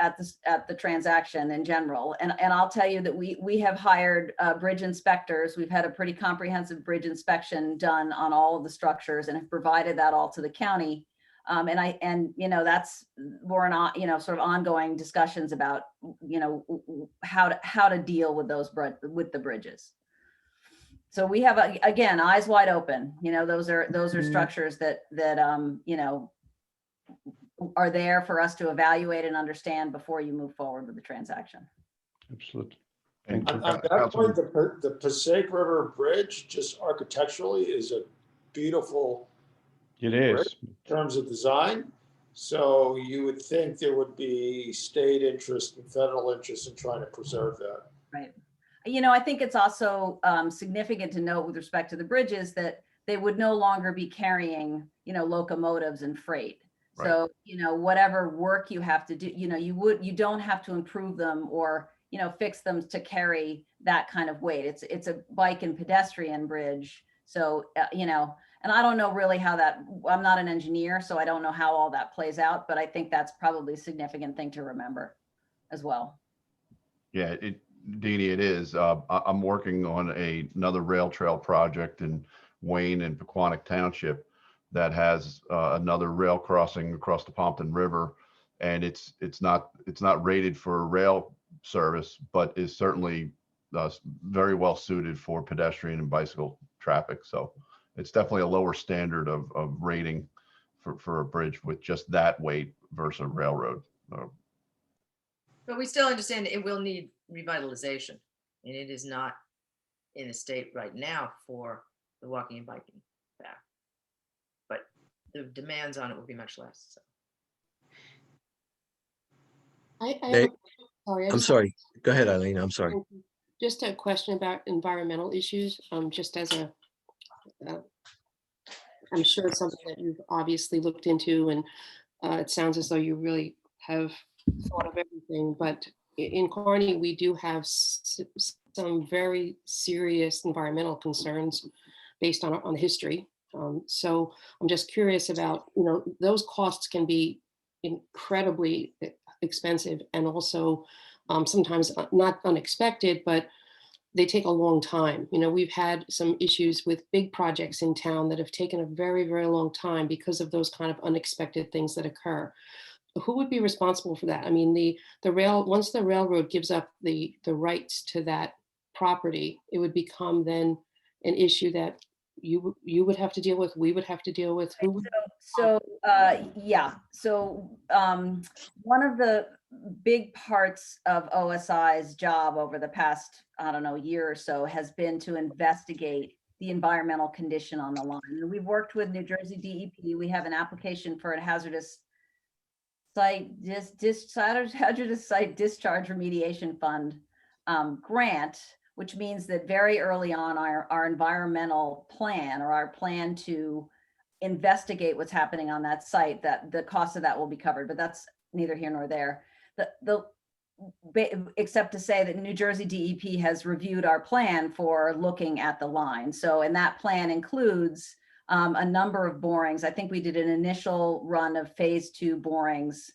the transaction in general. And I'll tell you that we have hired bridge inspectors. We've had a pretty comprehensive bridge inspection done on all of the structures and have provided that all to the county. That's we're in sort of ongoing discussions about how to deal with the bridges. So we have again eyes wide open. Those are structures that are there for us to evaluate and understand before you move forward with the transaction. Absolutely. At that point, the Passaic River Bridge, just architecturally, is a beautiful. It is. In terms of design. So you would think there would be state interest and federal interest in trying to preserve that. Right. I think it's also significant to note with respect to the bridges that they would no longer be carrying, locomotives and freight. Right. So, whatever work you have to do, you don't have to improve them or, fix them to carry that kind of weight. It's a bike and pedestrian bridge. So, and I don't know really how I'm not an engineer, so I don't know how all that plays out, but I think that's probably a significant thing to remember as well. Yeah, Deanie, it is. I'm working on another rail trail project in Wayne and Pequannock Township that has another rail crossing across the Pompton River, and it's not rated for rail service, but is certainly very well suited for pedestrian and bicycle traffic. So it's definitely a lower standard of rating for a bridge with just that weight versus a railroad. But we still understand it will need revitalization, and it is not in a state right now for the walking and biking path. But the demands on it will be much less. So. I'm sorry. Go ahead, Eileen. I'm sorry. Just a question about environmental issues, just as a, I'm sure it's something that you've obviously looked into, and it sounds as though you really have thought of everything, but in Kearny, we do have some very serious environmental concerns based on history. So I'm just curious about, those costs can be incredibly expensive and also sometimes not unexpected, but they take a long time. We've had some issues with big projects in town that have taken a very, very long time because of those kind of unexpected things that occur. Who would be responsible for that? I mean, once the railroad gives up the rights to that property, it would become then an issue that you would have to deal with, we would have to deal with. Who would... Yeah. So one of the big parts of OSI's job over the past, I don't know, year or so has been to investigate the environmental condition on the line. And we've worked with New Jersey DEP. We have an application for a hazardous site hazardous site discharge remediation fund grant, which means that very early on our environmental plan, or our plan to investigate what's happening on that site, that the cost of that will be covered, but that's neither here nor there. Except to say that New Jersey DEP has reviewed our plan for looking at the line. So, and that plan includes a number of borings. I think we did an initial run of phase 2 borings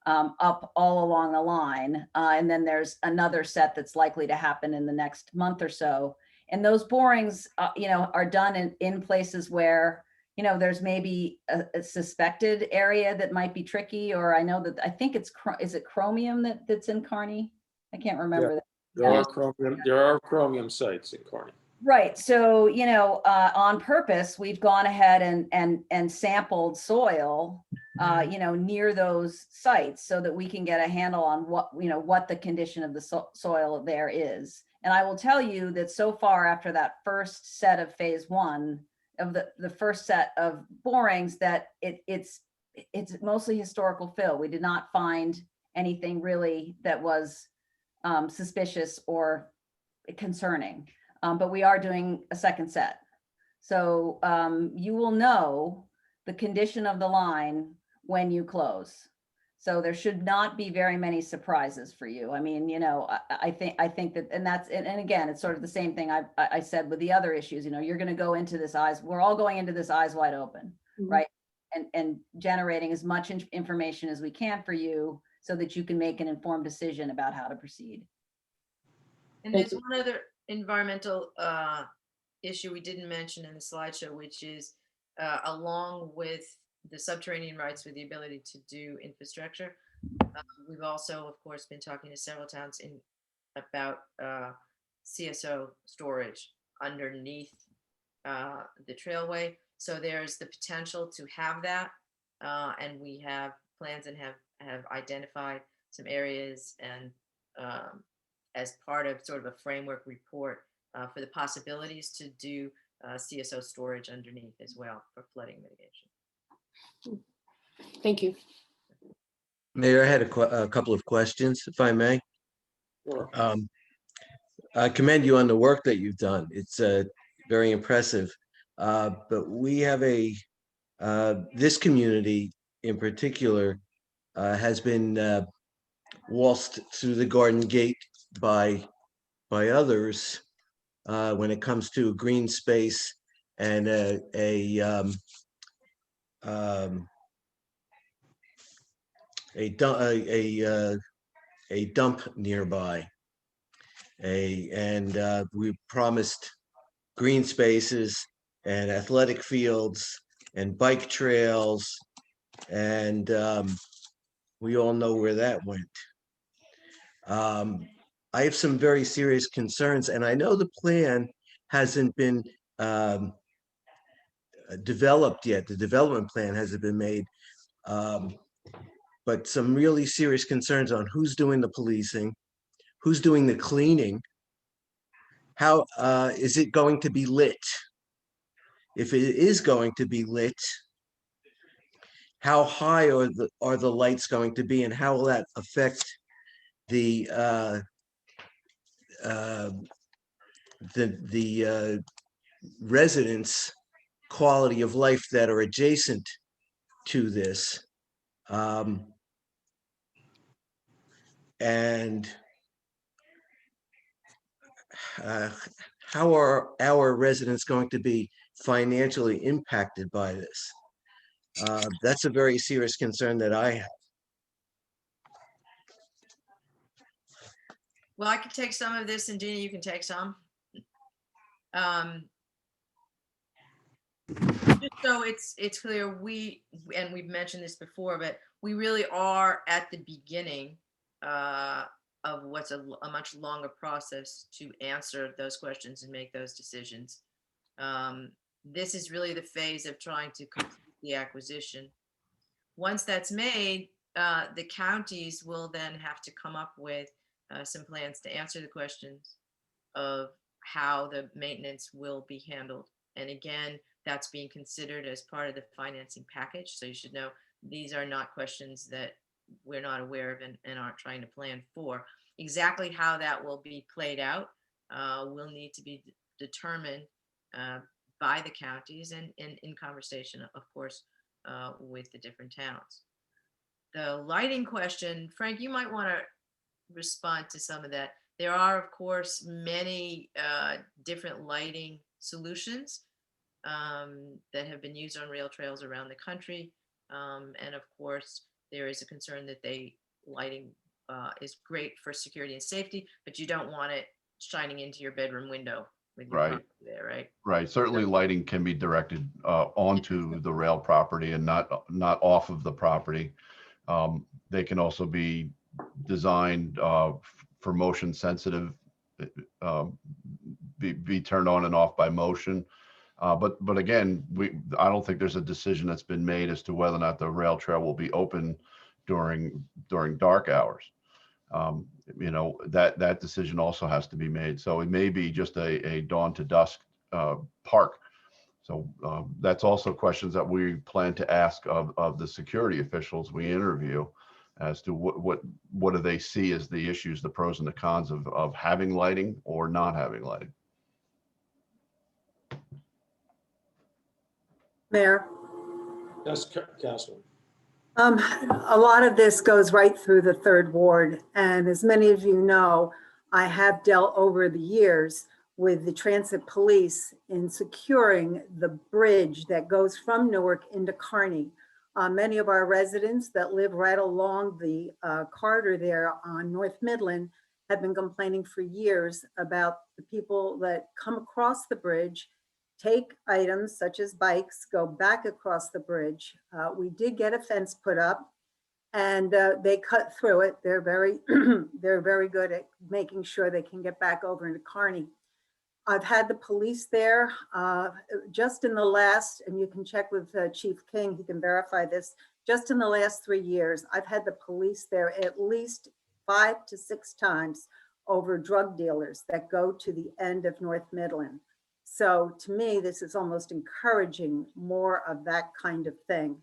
up all along the line. And then there's another set that's likely to happen in the next month or so. And those borings, are done in places where, there's maybe a suspected area that might be tricky, or I know that, I think is it chromium that's in Kearny? I can't remember. Yeah, there are chromium sites in Kearny. Right. So, on purpose, we've gone ahead and sampled soil, near those sites so that we can get a handle on what the condition of the soil there is. And I will tell you that so far, after that first set of phase 1 of the first set of borings, that it's mostly historical fill. We did not find anything really that was suspicious or concerning. But we are doing a second set. So you will know the condition of the line when you close. So there should not be very many surprises for you. I mean, I think that, and again, it's sort of the same thing I said with the other issues. You're going to go into this we're all going into this eyes wide open, right? And generating as much information as we can for you so that you can make an informed decision about how to proceed. And there's one other environmental issue we didn't mention in the slideshow, which is along with the subterranean rights with the ability to do infrastructure. We've also, of course, been talking to several towns about CSO storage underneath the trailway. So there's the potential to have that. And we have plans and have identified some areas and as part of sort of a framework report for the possibilities to do CSO storage underneath as well for flooding mitigation. Thank you. Mayor, I had a couple of questions, if I may. Sure. I commend you on the work that you've done. It's very impressive. But we have this community in particular has been waltzed through the garden gate by others when it comes to green space and a dump nearby. We promised green spaces and athletic fields and bike trails, and we all know where that went. I have some very serious concerns, and I know the plan hasn't been developed yet. The development plan hasn't been made, but some really serious concerns on who's doing the policing, who's doing the cleaning, how is it going to be lit? If it is going to be lit, how high are the lights going to be, and how will that affect the residents' quality of life that are adjacent to this? And how are our residents going to be financially impacted by this? That's a very serious concern that I have. Well, I can take some of this, and Gina, you can take some. Just so it's clear, and we've mentioned this before, but we really are at the beginning of what's a much longer process to answer those questions and make those decisions. This is really the phase of trying to complete the acquisition. Once that's made, the counties will then have to come up with some plans to answer the questions of how the maintenance will be handled. And again, that's being considered as part of the financing package. So you should know these are not questions that we're not aware of and aren't trying to plan for. Exactly how that will be played out will need to be determined by the counties and in conversation, of course, with the different towns. The lighting question, Frank, you might want to respond to some of that. There are, of course, many different lighting solutions that have been used on rail trails around the country. And of course, there is a concern that lighting is great for security and safety, but you don't want it shining into your bedroom window with your Right. property there, right? Right. Certainly lighting can be directed onto the rail property and not off of the property. They can also be designed for motion sensitive, be turned on and off by motion. But again, I don't think there's a decision that's been made as to whether or not the rail trail will be open during dark hours. You know, that decision also has to be made. So it may be just a dawn to dusk park. So that's also questions that we plan to ask of the security officials we interview as to what do they see as the issues, the pros and the cons of having lighting or not having lighting. Mayor, Yes, Councilman. a lot of this goes right through the third ward. And as many of you know, I have dealt over the years with the transit police in securing the bridge that goes from Newark into Kearny. Many of our residents that live right along the corridor there on North Midland have been complaining for years about the people that come across the bridge, take items such as bikes, go back across the bridge. We did get a fence put up and they cut through it. They're very, they're very good at making sure they can get back over into Kearny. I've had the police there just in the last, and you can check with Chief King, he can verify this, just in the last 3 years, I've had the police there at least 5 to 6 times over drug dealers that go to the end of North Midland. So to me, this is almost encouraging more of that kind of thing.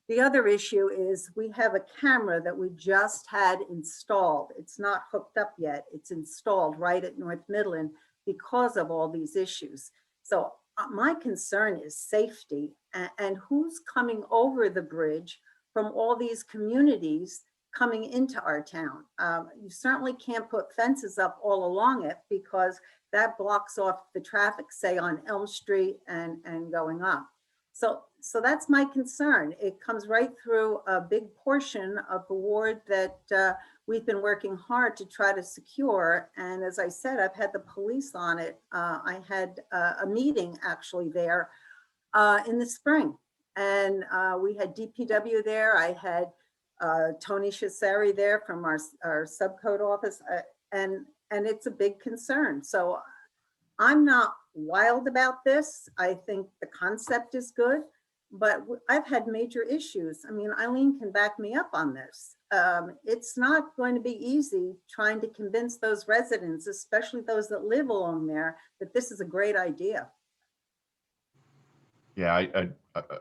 The other issue is we have a camera that we just had installed. It's not hooked up yet. It's installed right at North Midland because of all these issues. So my concern is safety and who's coming over the bridge from all these communities coming into our town. You certainly can't put fences up all along it because that blocks off the traffic, say on Elm Street and going up. So that's my concern. It comes right through a big portion of the ward that we've been working hard to try to secure. And as I said, I've had the police on it. I had a meeting actually there in the spring, and we had DPW there. I had Tony Cesari there from our subcode office. And and it's a big concern. So I'm not wild about this. I think the concept is good, but I've had major issues. I mean, Eileen can back me up on this. It's not going to be easy trying to convince those residents, especially those that live along there, that this is a great idea. Yeah, That's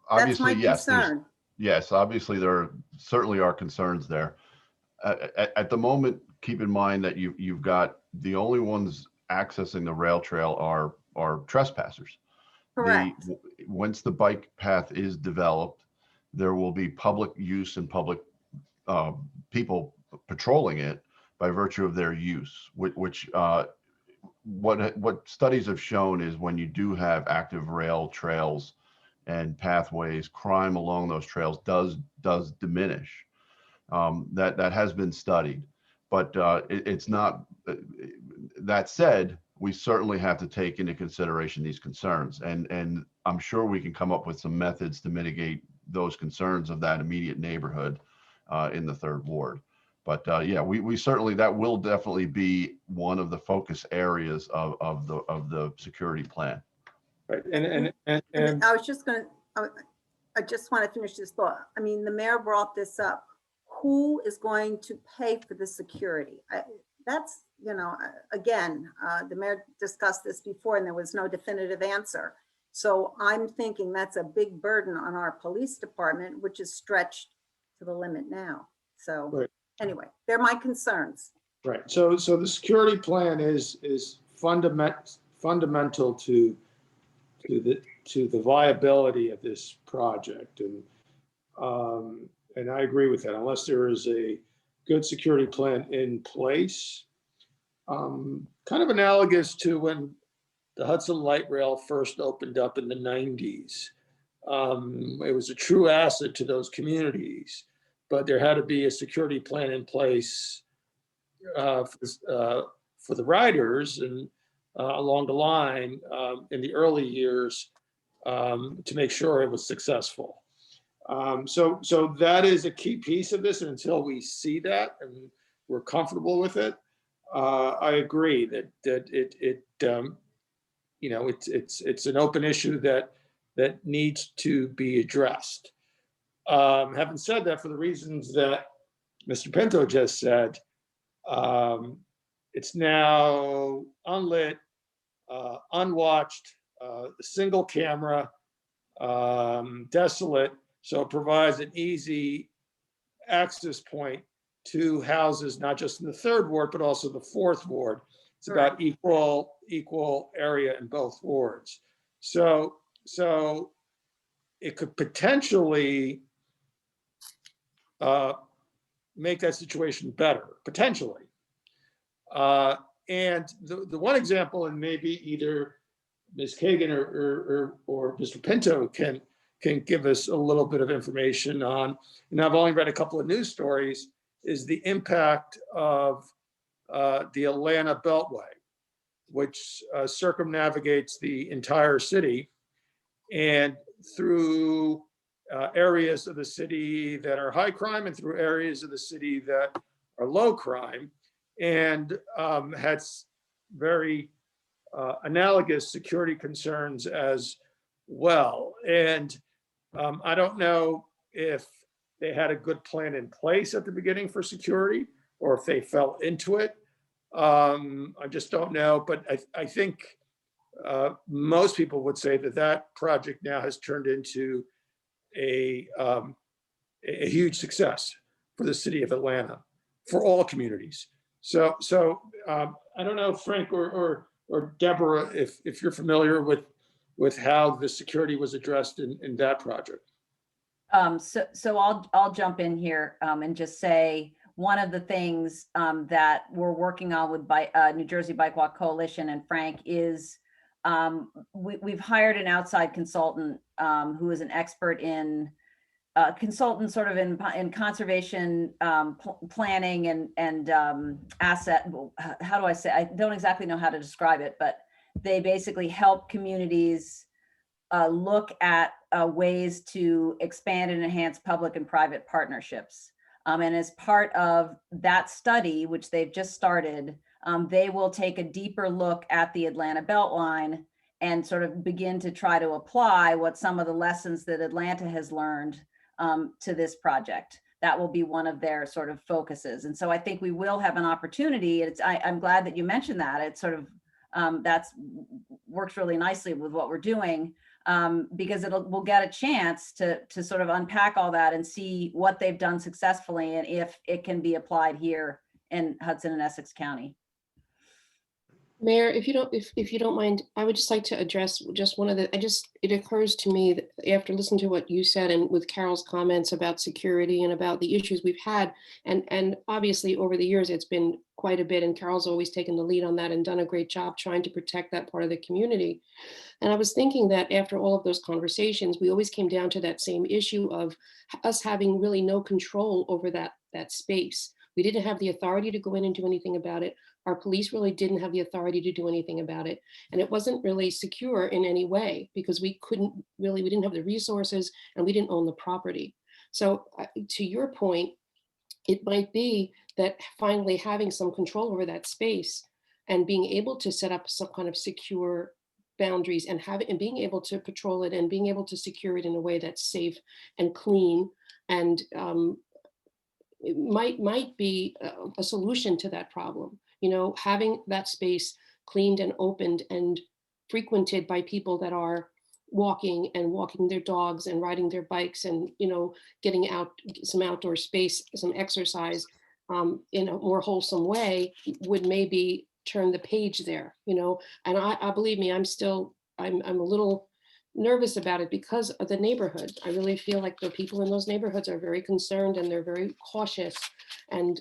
obviously, my yes. concern. Yes, obviously there certainly are concerns there. At the moment, keep in mind that you've got the only ones accessing the rail trail are trespassers. Correct. Once the bike path is developed, there will be public use and public people patrolling it by virtue of their use, which what studies have shown is when you do have active rail trails and pathways, crime along those trails does diminish. That has been studied, but it's not. That said, we certainly have to take into consideration these concerns, and I'm sure we can come up with some methods to mitigate those concerns of that immediate neighborhood in the third ward. But yeah, we certainly, that will definitely be one of the focus areas of the security plan. Right, And I was just going to, I just want to finish this thought. I mean, the mayor brought this up. Who is going to pay for the security? That's, you know, again, the mayor discussed this before and there was no definitive answer. So I'm thinking that's a big burden on our police department, which is stretched to the limit now. So right. Anyway, they're my concerns. Right. So the security plan is fundamental to the viability of this project, and I agree with that. Unless there is a good security plan in place, kind of analogous to when the Hudson Light Rail first opened up in the 90s. It was a true asset to those communities, but there had to be a security plan in place for the riders and along the line in the early years to make sure it was successful. So that is a key piece of this, and until we see that and we're comfortable with it, I agree that it's an open issue that needs to be addressed. Having said that, for the reasons that Mr. Pinto just said, it's now unlit, unwatched, single camera, desolate, so it provides an easy access point to houses, not just in the third ward, but also the fourth ward. It's about equal area in both wards. So it could potentially make that situation better, potentially. And the one example, and maybe either Ms. Kagan or Mr. Pinto can give us a little bit of information on, and I've only read a couple of news stories, is the impact of the Atlanta Beltway, which circumnavigates the entire city and through areas of the city that are high crime and through areas of the city that are low crime, and has very analogous security concerns as well. And I don't know if they had a good plan in place at the beginning for security or if they fell into it. I just don't know, but I think most people would say that project now has turned into a huge success for the city of Atlanta, for all communities. So I don't know, Frank or Deborah, if you're familiar with how the security was addressed in that project. So I'll jump in here and just say one of the things that we're working on with New Jersey Bike Walk Coalition and Frank is we've hired an outside consultant who is an expert in consultant sort of in conservation planning and asset. How do I say? I don't exactly know how to describe it, but they basically help communities look at ways to expand and enhance public and private partnerships. And as part of that study, which they've just started, they will take a deeper look at the Atlanta Beltline and sort of begin to try to apply what some of the lessons that Atlanta has learned to this project. That will be one of their sort of focuses. And so I think we will have an opportunity. I'm glad that you mentioned that. It's sort of, that's works really nicely with what we're doing, because we'll get a chance to sort of unpack all that and see what they've done successfully and if it can be applied here in Hudson and Essex County. Mayor, if you don't mind, I would just like to address just one of the, it occurs to me that after listening to what you said and with Carol's comments about security and about the issues we've had, and obviously over the years, it's been quite a bit, and Carol's always taken the lead on that and done a great job trying to protect that part of the community. And I was thinking that after all of those conversations, we always came down to that same issue of us having really no control over that space. We didn't have the authority to go in and do anything about it. Our police really didn't have the authority to do anything about it. And it wasn't really secure in any way because we didn't have the resources and we didn't own the property. So to your point, it might be that finally having some control over that space and being able to set up some kind of secure boundaries and being able to patrol it and being able to secure it in a way that's safe and clean and it might be a solution to that problem. You know, having that space cleaned and opened and frequented by people that are walking their dogs and riding their bikes and, you know, getting out some outdoor space, some exercise in a more wholesome way would maybe turn the page there, you know. And I believe me, I'm a little nervous about it because of the neighborhood. I really feel like the people in those neighborhoods are very concerned and they're very cautious and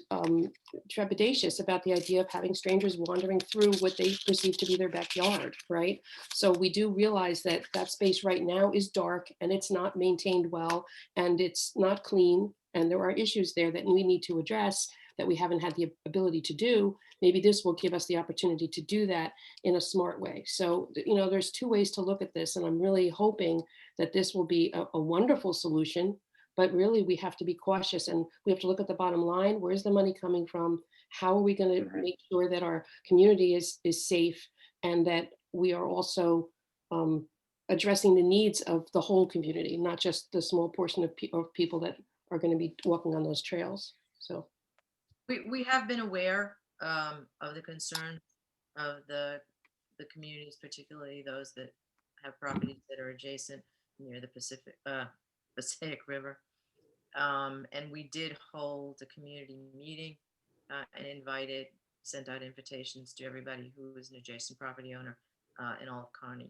trepidatious about the idea of having strangers wandering through what they perceive to be their backyard, right? So we do realize that that space right now is dark and it's not maintained well and it's not clean and there are issues there that we need to address that we haven't had the ability to do. Maybe this will give us the opportunity to do that in a smart way. So, you know, there's two ways to look at this, and I'm really hoping that this will be a wonderful solution, but really we have to be cautious and we have to look at the bottom line. Where's the money coming from? How are we going to make sure that our community is safe and that we are also addressing the needs of the whole community, not just the small portion of people that are going to be walking on those trails. So. We have been aware of the concern of the communities, particularly those that have properties that are adjacent near the Passaic River. And we did hold a community meeting and sent out invitations to everybody who was an adjacent property owner in all of Kearny,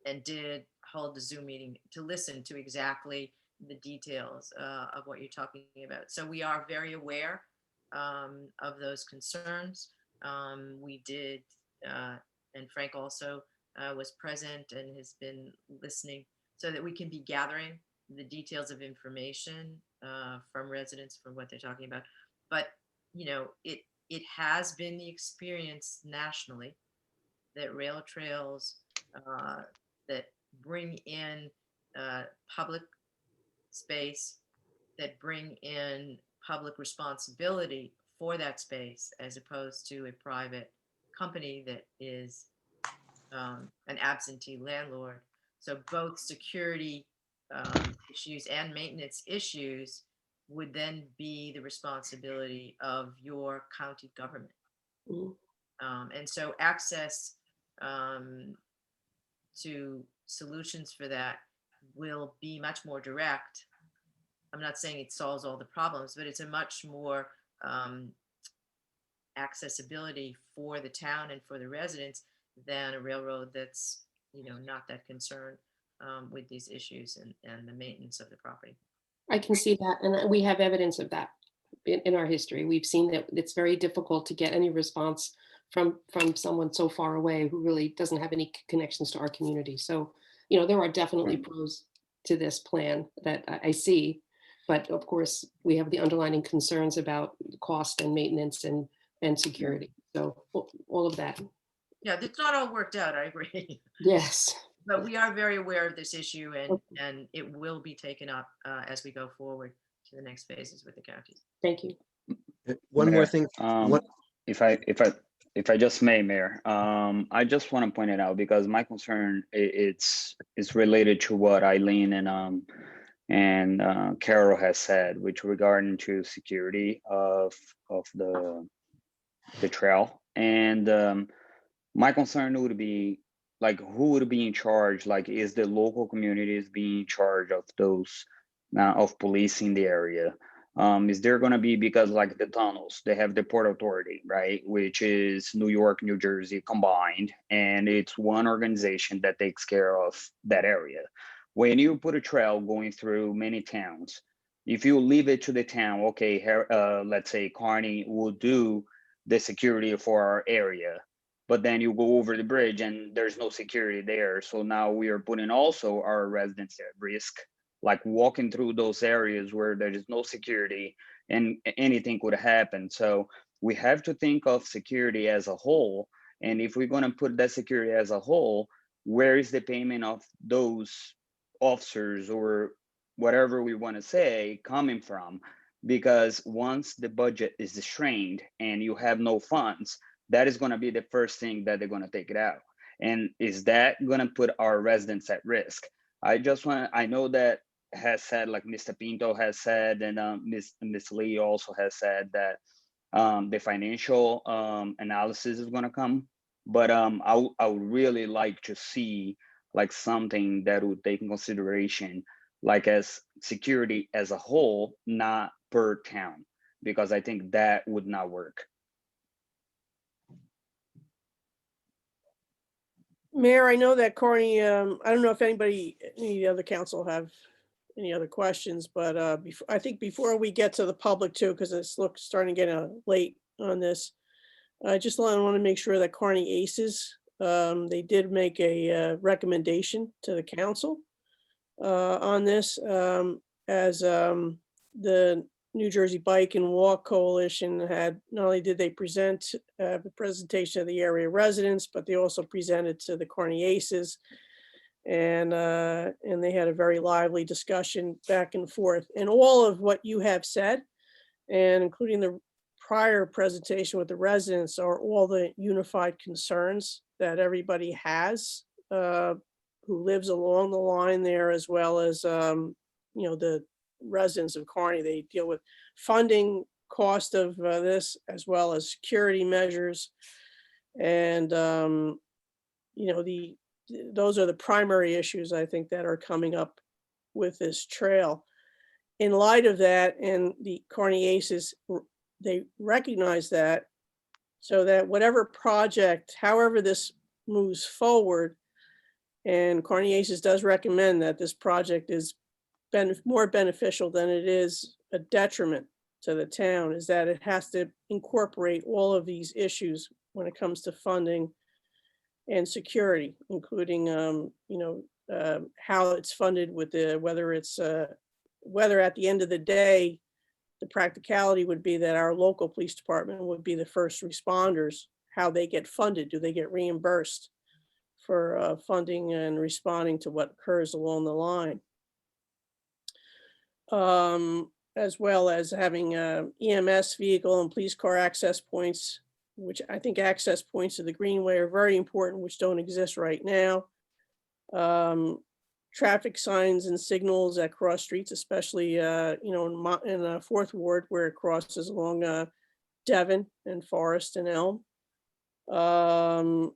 and did hold a Zoom meeting to listen to exactly the details of what you're talking about. So we are very aware of those concerns. We did, and Frank also was present and has been listening so that we can be gathering the details of information from residents for what they're talking about. But, you know, it has been the experience nationally that rail trails that bring in public space, that bring in public responsibility for that space, as opposed to a private company that is an absentee landlord. So both security issues and maintenance issues would then be the responsibility of your county government. And so access to solutions for that will be much more direct. I'm not saying it solves all the problems, but it's a much more accessibility for the town and for the residents than a railroad that's, you know, not that concerned with these issues and the maintenance of the property. I can see that, and we have evidence of that in our history. We've seen that it's very difficult to get any response from someone so far away who really doesn't have any connections to our community. So, you know, there are definitely pros to this plan that I see, but of course we have the underlying concerns about cost and maintenance and security. So all of that. Yeah, it's not all worked out, I agree. Yes. But we are very aware of this issue and it will be taken up as we go forward to the next phases with the counties. Thank you. One more thing. If I just may, Mayor, I just want to point it out because my concern it's related to what Eileen and Carol has said, which regarding to security of the trail. And my concern would be like, who would be in charge? Like, is the local communities being in charge of those of policing the area? Is there going to be, because like the tunnels, they have the Port Authority, right, which is New York, New Jersey combined, and it's one organization that takes care of that area. When you put a trail going through many towns, if you leave it to the town, okay, let's say Kearny will do the security for our area, but then you go over the bridge and there's no security there. So now we are putting also our residents at risk, like walking through those areas where there is no security and anything could happen. So we have to think of security as a whole. And if we're going to put that security as a whole, where is the payment of those officers or whatever we want to say coming from? Because once the budget is strained and you have no funds, that is going to be the first thing that they're going to take it out. And is that going to put our residents at risk? I know that has said, like Mr. Pinto has said, and Ms. Lee also has said that the financial analysis is going to come. But I would really like to see like something that would take in consideration, like as security as a whole, not per town, because I think that would not work. Mayor, I know that Kearny, I don't know if any other council have any other questions, but I think before we get to the public too, because it's starting to get late on this, I just want to make sure that Kearny Aces, they did make a recommendation to the council on this, as the New Jersey Bike and Walk Coalition had, not only did they present the presentation of the area residents, but they also presented to the Kearny Aces. And they had a very lively discussion back and forth. And all of what you have said, and including the prior presentation with the residents, are all the unified concerns that everybody has who lives along the line there, as well as the residents of Kearny. They deal with funding, cost of this, as well as security measures. And, those are the primary issues, I think, that are coming up with this trail. In light of that, and the Kearny Aces, they recognize that, so that whatever project, however this moves forward, and Kearny Aces does recommend that this project is more beneficial than it is a detriment to the town, is that it has to incorporate all of these issues when it comes to funding and security, including how it's funded, with whether at the end of the day, the practicality would be that our local police department would be the first responders, how they get funded. Do they get reimbursed for funding and responding to what occurs along the line? As well as having EMS vehicle and police car access points, which I think access points to the Greenway are very important, which don't exist right now. Traffic signs and signals at cross streets, especially in Fourth Ward, where it crosses along Devon and Forest and Elm. Those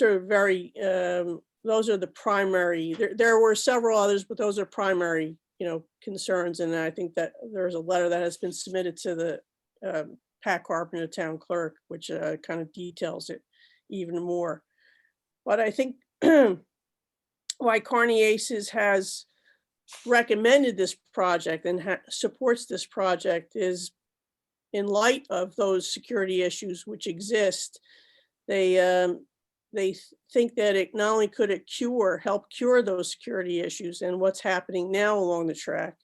are the primary. There were several others, but those are primary, concerns. And I think that there's a letter that has been submitted to the Pat Carpenter, town clerk, which kind of details it even more. But I think why Kearny Aces has recommended this project and supports this project is, in light of those security issues which exist, they think that it not only could it help cure those security issues and what's happening now along the track,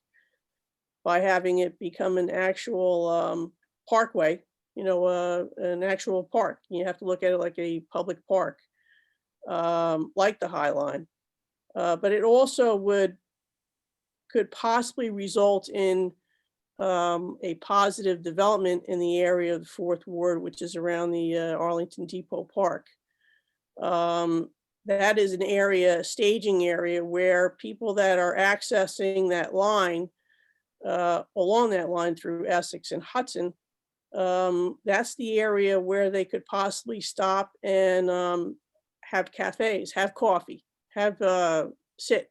by having it become an actual parkway, an actual park. You have to look at it like a public park, like the High Line. But it also could possibly result in a positive development in the area of the Fourth Ward, which is around the Arlington Depot Park. That is an area, a staging area, where people that are accessing that line, along that line through Essex and Hudson, that's the area where they could possibly stop and have cafes, have coffee, have sit,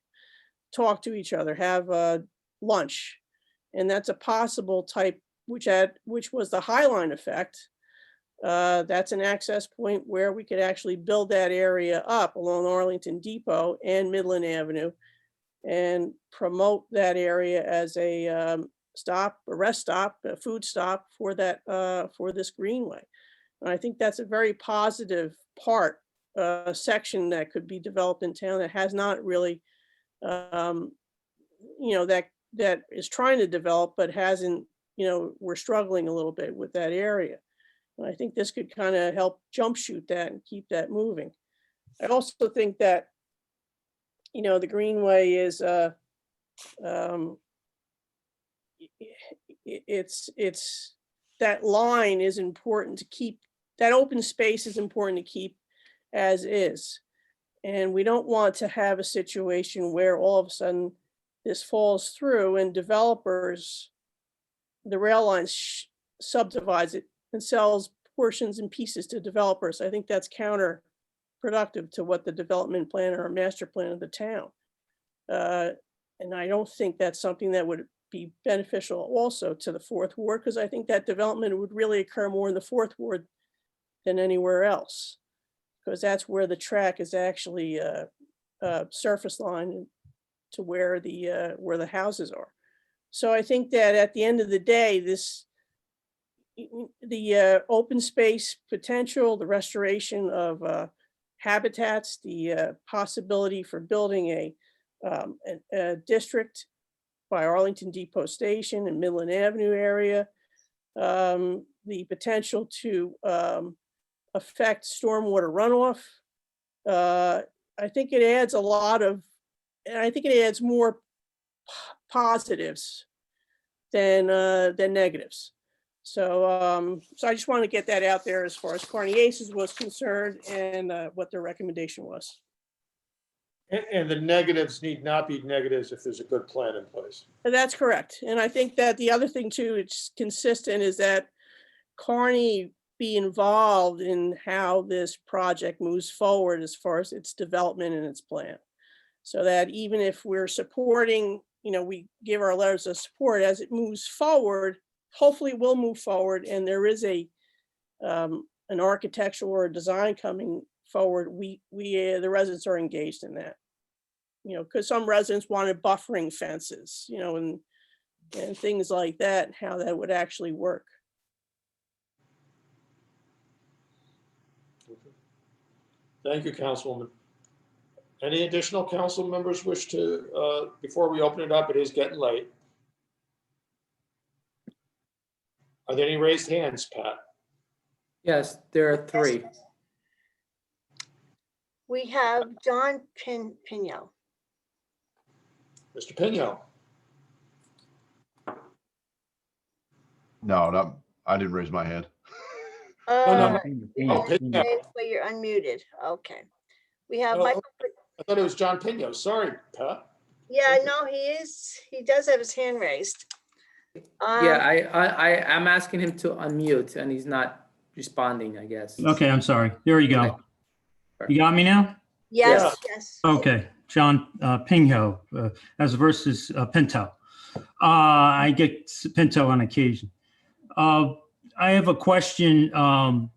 talk to each other, have lunch. And that's a possible type, which was the High Line effect. That's an access point where we could actually build that area up along Arlington Depot and Midland Avenue and promote that area as a stop, a rest stop, a food stop for that, for this greenway. And I think that's a very positive part, section that could be developed in town that has not really, that is trying to develop, but hasn't, we're struggling a little bit with that area. And I think this could kind of help jumpshoot that and keep that moving. I also think that, the greenway is, it's that line is important to keep, that open space is important to keep as is. And we don't want to have a situation where all of a sudden this falls through and developers, the rail lines subdivides it and sells portions and pieces to developers. I think that's counterproductive to what the development plan or master plan of the town. And I don't think that's something that would be beneficial also to the Fourth Ward, because I think that development would really occur more in the Fourth Ward than anywhere else, because that's where the track is actually surface line to where the houses are. So I think that at the end of the day, the open space potential, the restoration of habitats, the possibility for building a district by Arlington Depot Station and Midland Avenue area, the potential to affect stormwater runoff. I think it adds a lot of, and I think it adds more positives than negatives. So, so I just want to get that out there as far as Kearny Aces was concerned and what their recommendation was. And the negatives need not be negatives if there's a good plan in place. That's correct. And I think that the other thing too, it's consistent, is that Kearny be involved in how this project moves forward as far as its development and its plan. So that even if we're supporting, we give our letters of support as it moves forward, hopefully it will move forward, and there is an architectural or design coming forward. The residents are engaged in that, because some residents wanted buffering fences, and things like that, and how that would actually work. Thank you, Councilwoman. Any additional council members wish to, before we open it up, it is getting late. Are there any raised hands, Pat? Yes, there are three. We have John Pino. Mr. Pino? No, I didn't raise my hand. no. Okay, but you're unmuted. Okay. We have No, Michael. I thought it was John Pino. Sorry, Pat. Yeah, no, he does have his hand raised. Yeah, I'm asking him to unmute and he's not responding, I guess. Okay, I'm sorry. There you go. You got me now? Yes. Okay, John Pingho, as versus Pinto. I get Pinto on occasion. I have a question to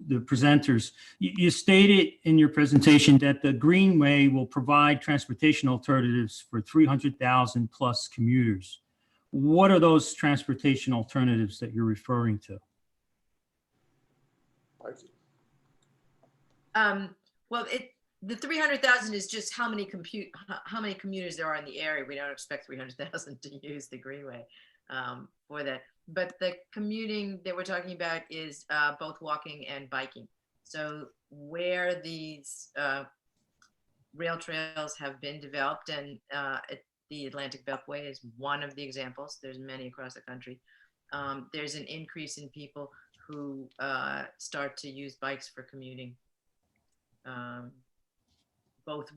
the presenters. You stated in your presentation that the Greenway will provide transportation alternatives for 300,000 plus commuters. What are those transportation alternatives that you're referring to? Well, the 300,000 is just how many commuters there are in the area. We don't expect 300,000 to use the Greenway for that. But the commuting that we're talking about is both walking and biking. So where these rail trails have been developed, and the Atlantic Beltway is one of the examples. There's many across the country. There's an increase in people who start to use bikes for commuting, both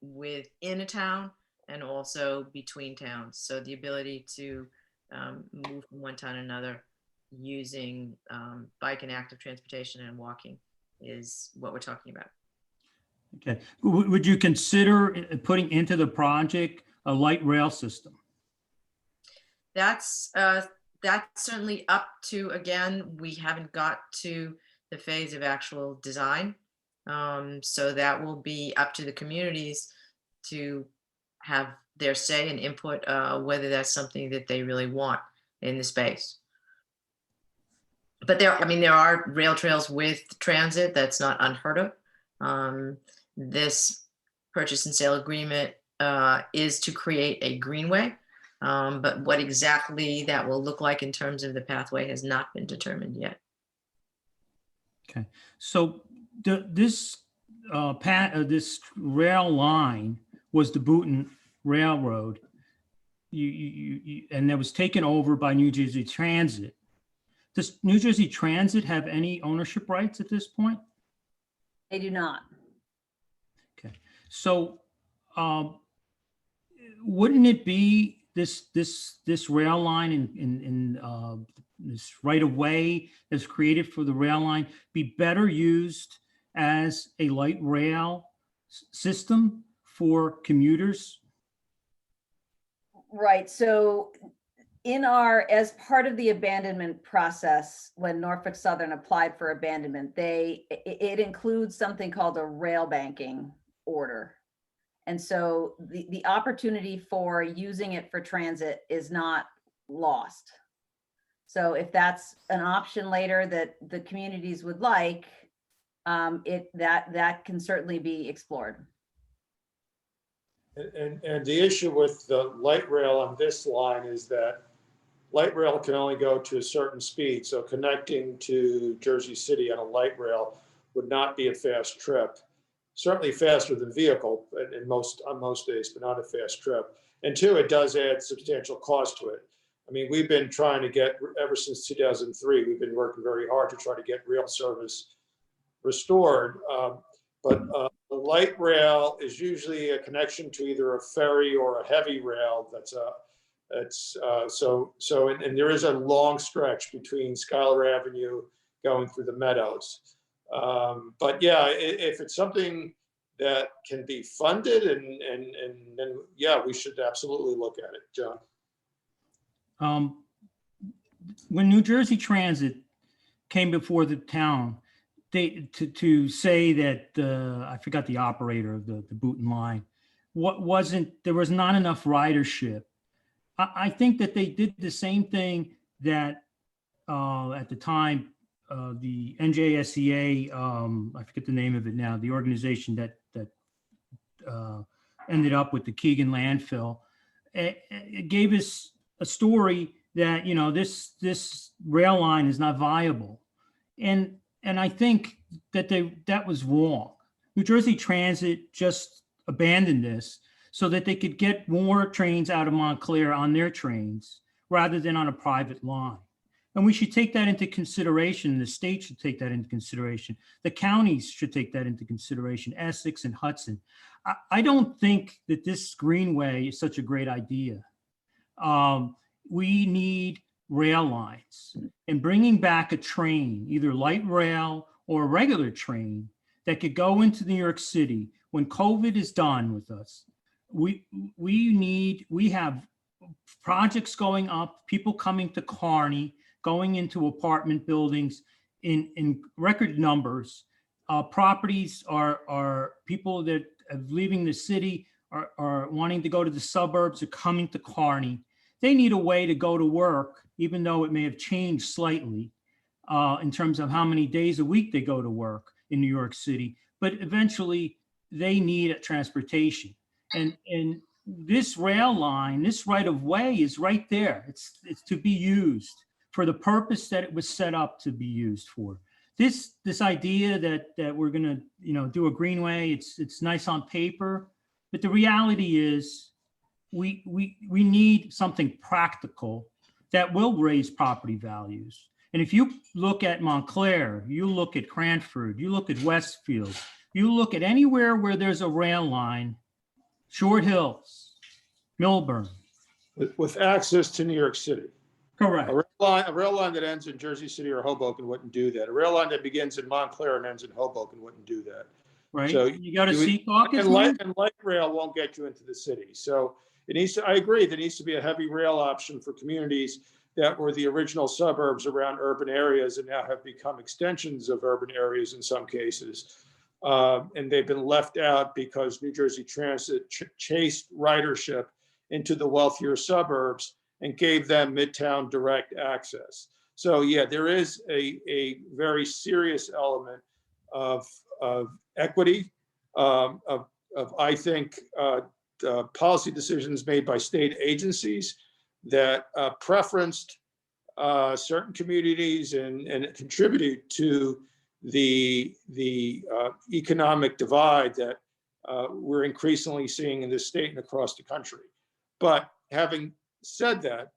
within a town and also between towns. So the ability to move from one town to another using bike and active transportation and walking is what we're talking about. Okay. Would you consider putting into the project a light rail system? That's certainly up to, again, we haven't got to the phase of actual design. So that will be up to the communities to have their say and input, whether that's something that they really want in the space. But there are rail trails with transit. That's not unheard of. This purchase and sale agreement is to create a greenway, but what exactly that will look like in terms of the pathway has not been determined yet. Okay, so this rail line was the Boonton Railroad, and that was taken over by New Jersey Transit. Does New Jersey Transit have any ownership rights at this point? They do not. Okay, so wouldn't it be this rail line in this right of way that's created for the rail line be better used as a light rail system for commuters? Right. So as part of the abandonment process, when Norfolk Southern applied for abandonment, it includes something called a rail banking order. And so the opportunity for using it for transit is not lost. So if that's an option later that the communities would like, that can certainly be explored. And the issue with the light rail on this line is that light rail can only go to a certain speed. So connecting to Jersey City on a light rail would not be a fast trip. Certainly faster than vehicle on most days, but not a fast trip. And two, it does add substantial cost to it. I mean, we've been trying to get, ever since 2003, we've been working very hard to try to get rail service restored. But the light rail is usually a connection to either a ferry or a heavy rail. And there is a long stretch between Schuyler Avenue going through the meadows. But yeah, if it's something that can be funded, and then yeah, we should absolutely look at it, John. When New Jersey Transit came before the town, to say that I forgot the operator of the Boonton line, there was not enough ridership. I think that they did the same thing that at the time the NJSEA, I forget the name of it now, the organization that ended up with the Keegan landfill. It gave us a story that this rail line is not viable, and I think that was wrong. New Jersey Transit just abandoned this so that they could get more trains out of Montclair on their trains rather than on a private line. And we should take that into consideration. The state should take that into consideration. The counties should take that into consideration, Essex and Hudson. I don't think that this Greenway is such a great idea. We need rail lines, and bringing back a train, either light rail or a regular train that could go into New York City when COVID is done with us. We have projects going up, people coming to Kearny, going into apartment buildings in record numbers. Properties are people that are leaving the city are wanting to go to the suburbs or coming to Kearny. They need a way to go to work, even though it may have changed slightly in terms of how many days a week they go to work in New York City. But eventually they need a transportation. And this rail line, this right of way is right there. It's to be used for the purpose that it was set up to be used for. This idea that we're gonna do a greenway, it's nice on paper, but the reality is we need something practical that will raise property values. And if you look at Montclair, you look at Cranford, you look at Westfield, you look at anywhere where there's a rail line, Short Hills, Milburn. With access to New York City. Correct. A rail line that ends in Jersey City or Hoboken wouldn't do that. A rail line that begins in Montclair and ends in Hoboken wouldn't do that. Right. So you got a you would- Seahawk and light rail won't get you into the city. So it needs to, I agree, there needs to be a heavy rail option for communities that were the original suburbs around urban areas and now have become extensions of urban areas in some cases. And they've been left out because New Jersey Transit chased ridership into the wealthier suburbs and gave them Midtown direct access. So yeah, there is a very serious element of equity, of I think, policy decisions made by state agencies that preferenced certain communities and contributed to the economic divide that we're increasingly seeing in this state and across the country. But having said that,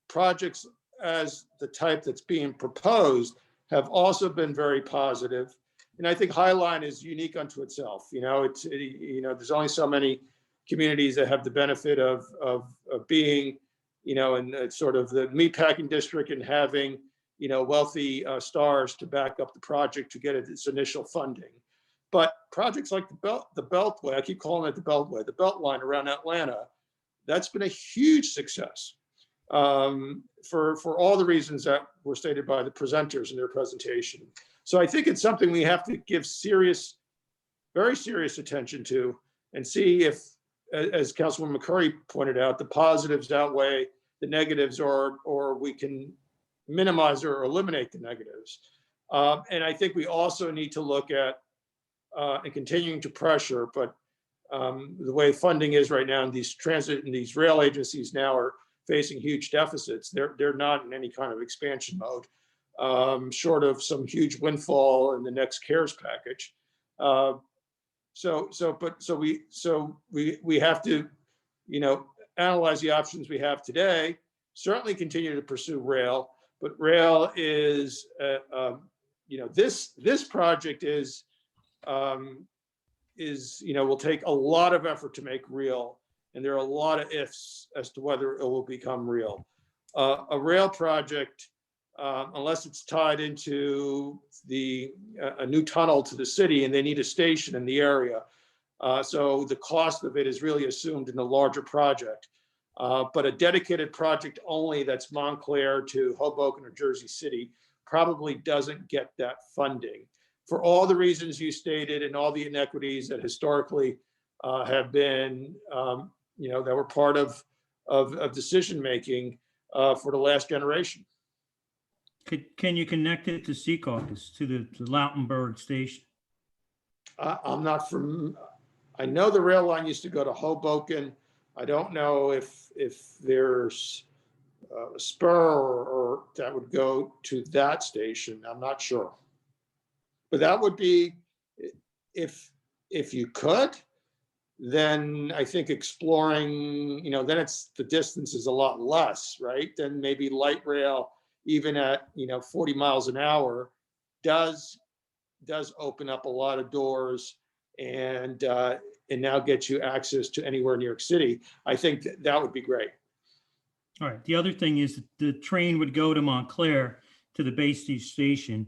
projects as the type that's being proposed have also been very positive. And I think Highline is unique unto itself. There's only so many communities that have the benefit of being, in sort of the meatpacking district and having, wealthy stars to back up the project to get its initial funding. But projects like the Beltway, I keep calling it the Beltway, the Beltline around Atlanta, that's been a huge success for all the reasons that were stated by the presenters in their presentation. So I think it's something we have to give very serious attention to and see if, as Councilwoman McCurry pointed out, the positives outweigh the negatives or we can minimize or eliminate the negatives. And I think we also need to look at and continuing to pressure, but the way funding is right now, and these transit and these rail agencies now are facing huge deficits. They're not in any kind of expansion mode, short of some huge windfall in the next CARES package. So we have to, analyze the options we have today. Certainly continue to pursue rail, but rail is, this project is will take a lot of effort to make real, and there are a lot of ifs as to whether it will become real. A rail project, unless it's tied into a new tunnel to the city, and they need a station in the area, so the cost of it is really assumed in a larger project. But a dedicated project only that's Montclair to Hoboken or Jersey City probably doesn't get that funding. For all the reasons you stated and all the inequities that historically have been, that were part of decision-making for the last generation. Can you connect it to Secaucus, to the Lautenberg station? I'm not from, I know the rail line used to go to Hoboken. I don't know if there's a spur or that would go to that station. I'm not sure. But that would be, if you could, then I think exploring, then it's, the distance is a lot less, right? Then maybe light rail, even at, 40 miles an hour, does open up a lot of doors and now get you access to anywhere in New York City. I think that would be great. All right. The other thing is the train would go to Montclair to the Bay Street station,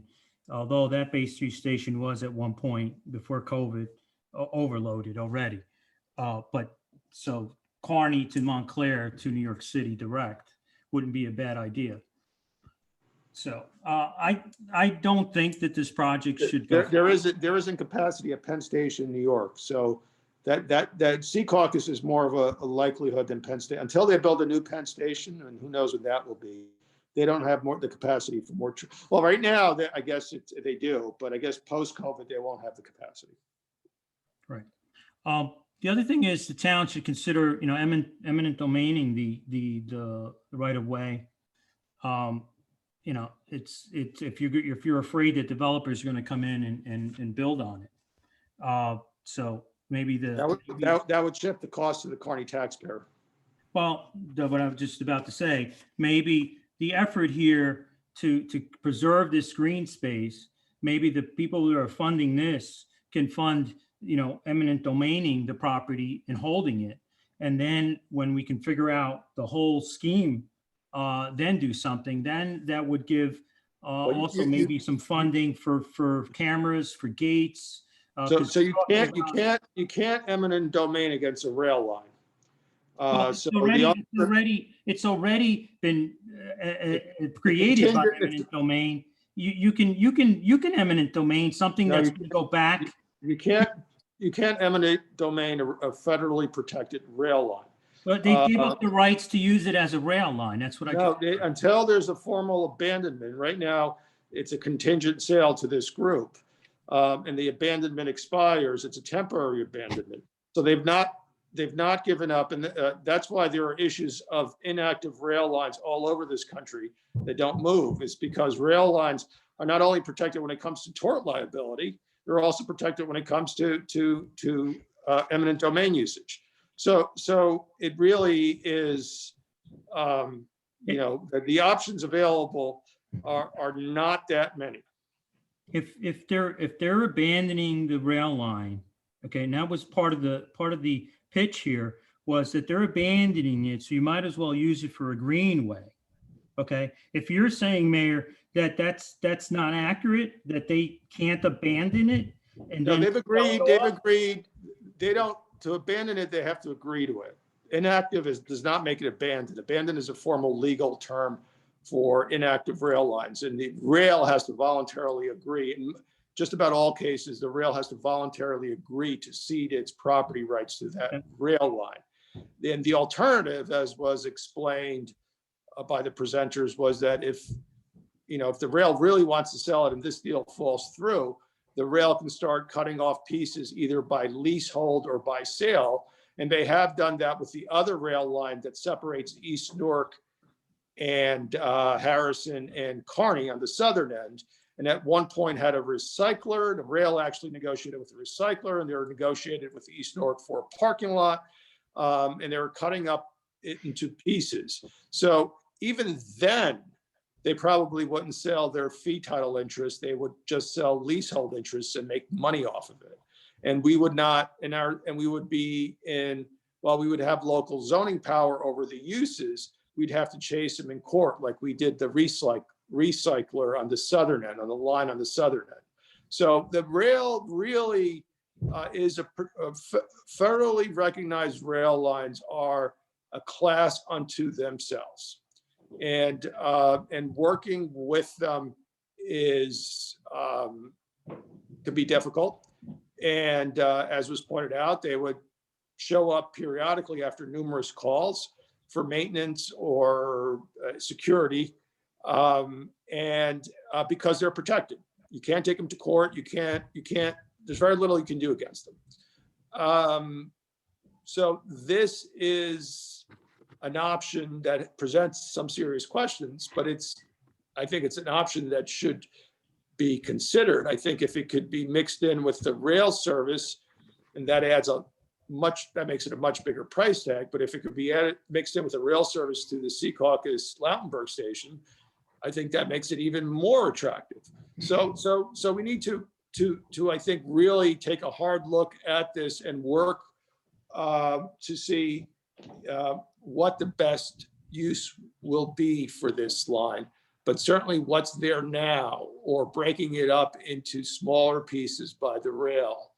although that Bay Street station was at one point before COVID overloaded already. But so Kearny to Montclair to New York City direct wouldn't be a bad idea. So I don't think that this project should go. There isn't capacity at Penn Station in New York. So that Secaucus is more of a likelihood than Penn Station. Until they build a new Penn Station, and who knows what that will be, they don't have the capacity for more. Well, right now, I guess they do, but I guess post-COVID, they won't have the capacity. Right. The other thing is the town should consider, eminent domaining the right of way. It's if you're afraid that developers are going to come in and build on it. So maybe That would shift the cost to the Kearny taxpayer. well, what I was just about to say, maybe the effort here to preserve this green space, maybe the people who are funding this can fund, eminent domaining the property and holding it. And then when we can figure out the whole scheme, then do something, then that would give also maybe some funding for cameras, for gates. So you can't eminent domain against a rail line. Well, it's already been created by eminent domain. You can eminent domain something that's going to go back. You can't eminent domain a federally protected rail line. But they gave up the rights to use it as a rail line. That's what until there's a formal abandonment. Right now, it's a contingent sale to this group, and the abandonment expires. It's a temporary abandonment. So they've not given up, and that's why there are issues of inactive rail lines all over this country that don't move. It's because rail lines are not only protected when it comes to tort liability, they're also protected when it comes to eminent domain usage. So it really is, the options available are not that many. If they're abandoning the rail line, okay, and that was part of the pitch here, was that they're abandoning it, so you might as well use it for a greenway. Okay, if you're saying, Mayor, that's not accurate, that they can't abandon it, and no, they've agreed. They don't, to abandon it, they have to agree to it. Inactive does not make it abandoned. Abandoned is a formal legal term for inactive rail lines, and the rail has to voluntarily agree. In just about all cases, the rail has to voluntarily agree to cede its property rights to that rail line. Then the alternative, as was explained by the presenters, was that if the rail really wants to sell it and this deal falls through, the rail can start cutting off pieces either by leasehold or by sale. And they have done that with the other rail line that separates East Newark and Harrison and Kearny on the southern end. And at one point had a recycler. The rail actually negotiated with the recycler, and they were negotiated with East Newark for a parking lot. And they were cutting up it into pieces. So even then, they probably wouldn't sell their fee title interest. They would just sell leasehold interests and make money off of it. And we would not, we would be in, while we would have local zoning power over the uses, we'd have to chase them in court like we did the recycler on the southern end, on the line on the southern end. So the rail really is a federally recognized rail lines are a class unto themselves. And working with them can be difficult. And as was pointed out, they would show up periodically after numerous calls for maintenance or security, because they're protected. You can't take them to court. You can't, there's very little you can do against them. So this is an option that presents some serious questions, but I think it's an option that should be considered. I think if it could be mixed in with the rail service, and that makes it a much bigger price tag, but if it could be mixed in with the rail service to the Secaucus Lautenberg station, I think that makes it even more attractive. So we need to I think really take a hard look at this and work to see what the best use will be for this line. But certainly what's there now, or breaking it up into smaller pieces by the rail,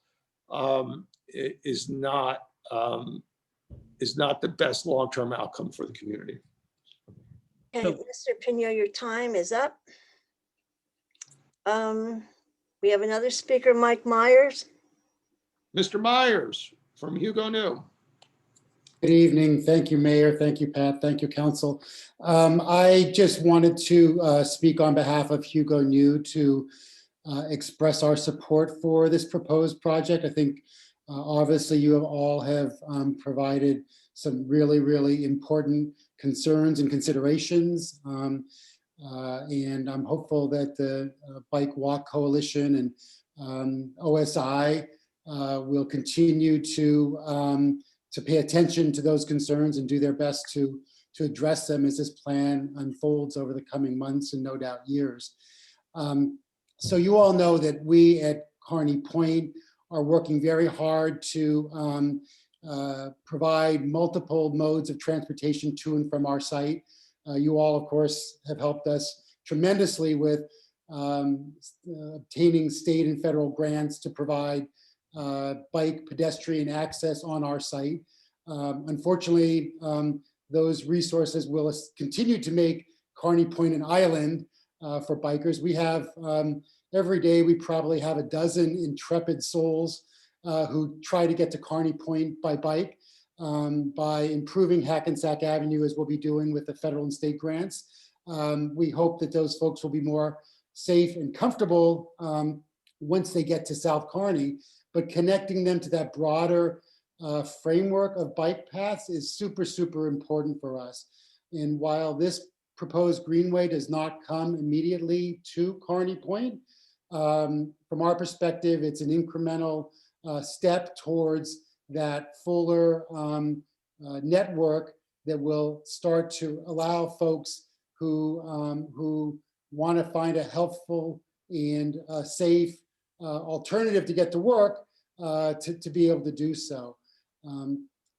is not the best long-term outcome for the community. Okay, Mr. Pino, your time is up. We have another speaker, Mike Myers. Mr. Myers from Hugo New. Good evening. Thank you, Mayor. Thank you, Pat. Thank you, Council. I just wanted to speak on behalf of Hugo New to express our support for this proposed project. I think obviously you all have provided some really, really important concerns and considerations. And I'm hopeful that the Bike Walk Coalition and OSI will continue to pay attention to those concerns and do their best to address them as this plan unfolds over the coming months and no doubt years. So you all know that we at Kearny Point are working very hard to provide multiple modes of transportation to and from our site. You all, of course, have helped us tremendously with obtaining state and federal grants to provide bike pedestrian access on our site. Unfortunately, those resources will continue to make Kearny Point an island for bikers. We have, every day, we probably have a dozen intrepid souls who try to get to Kearny Point by bike. By improving Hackensack Avenue, as we'll be doing with the federal and state grants. We hope that those folks will be more safe and comfortable once they get to South Kearny, but connecting them to that broader framework of bike paths is super, super important for us. And while this proposed greenway does not come immediately to Kearny Point, from our perspective, it's an incremental step towards that fuller network that will start to allow folks who want to find a helpful and safe alternative to get to work to be able to do so.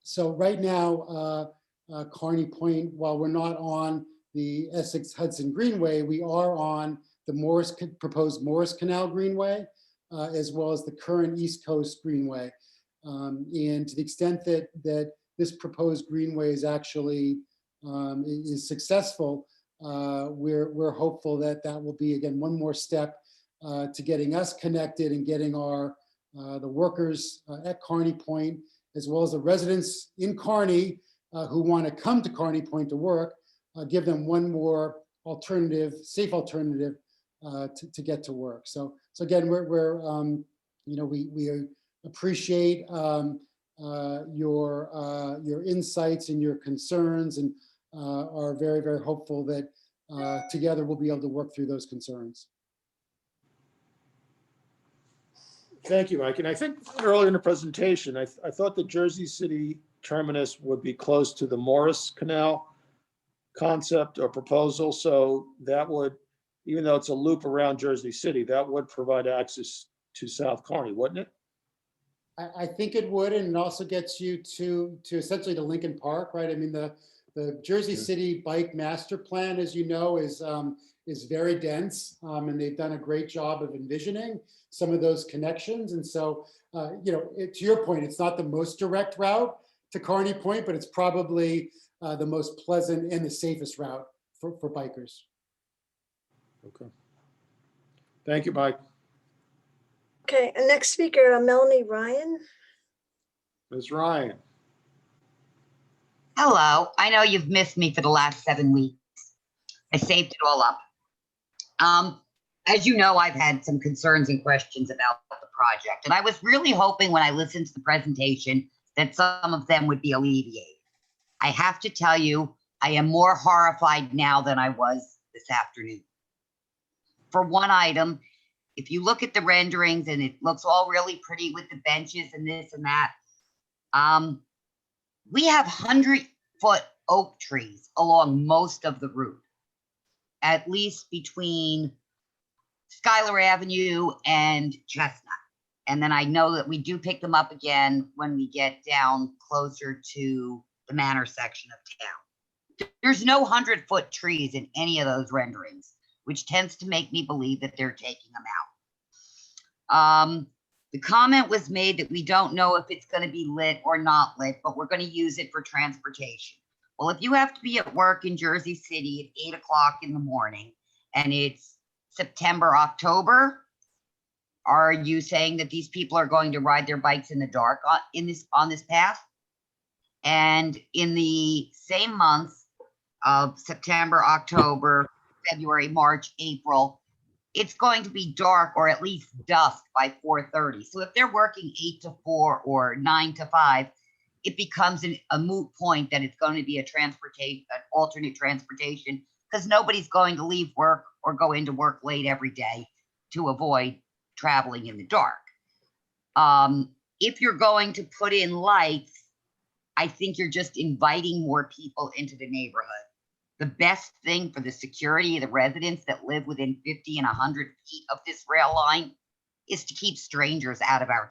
So right now, Kearny Point, while we're not on the Essex Hudson Greenway, we are on the proposed Morris Canal Greenway, as well as the current East Coast Greenway. And to the extent that this proposed greenway is actually is successful, we're hopeful that that will be, again, one more step to getting us connected and getting the workers at Kearny Point, as well as the residents in Kearny who want to come to Kearny Point to work, give them one more alternative, safe alternative to get to work. So again, we appreciate your insights and your concerns, and are very, very hopeful that together we'll be able to work through those concerns. Thank you, Mike. And I think earlier in the presentation, I thought the Jersey City terminus would be close to the Morris Canal concept or proposal. So that would, even though it's a loop around Jersey City, that would provide access to South Kearny, wouldn't it? I think it would, and it also gets you to essentially to Lincoln Park, right? I mean, the Jersey City Bike Master Plan, as you know, is very dense, and they've done a great job of envisioning some of those connections. And so, to your point, it's not the most direct route to Kearny Point, but it's probably the most pleasant and the safest route for bikers. Okay. Thank you, Mike. Okay, and next speaker, Melanie Ryan. Ms. Ryan. Hello, I know you've missed me for the last 7 weeks. I saved it all up. As you know, I've had some concerns and questions about the project, and I was really hoping when I listened to the presentation that some of them would be alleviated. I have to tell you, I am more horrified now than I was this afternoon. For one item, if you look at the renderings, and it looks all really pretty with the benches and this and that, we have 100-foot oak trees along most of the route, at least between Schuyler Avenue and Chestnut. And then I know that we do pick them up again when we get down closer to the Manor section of town. There's no 100-foot trees in any of those renderings, which tends to make me believe that they're taking them out. The comment was made that we don't know if it's going to be lit or not lit, but we're going to use it for transportation. Well, if you have to be at work in Jersey City at 8 o'clock in the morning and it's September, October, are you saying that these people are going to ride their bikes in the dark on this path? And in the same months of September, October, February, March, April, it's going to be dark or at least dusk by 4:30. So if they're working 8 to 4 or 9 to 5, it becomes a moot point that it's going to be an alternate transportation, because nobody's going to leave work or go into work late every day to avoid traveling in the dark. If you're going to put in lights, I think you're just inviting more people into the neighborhood. The best thing for the security of the residents that live within 50 and 100 feet of this rail line is to keep strangers out of our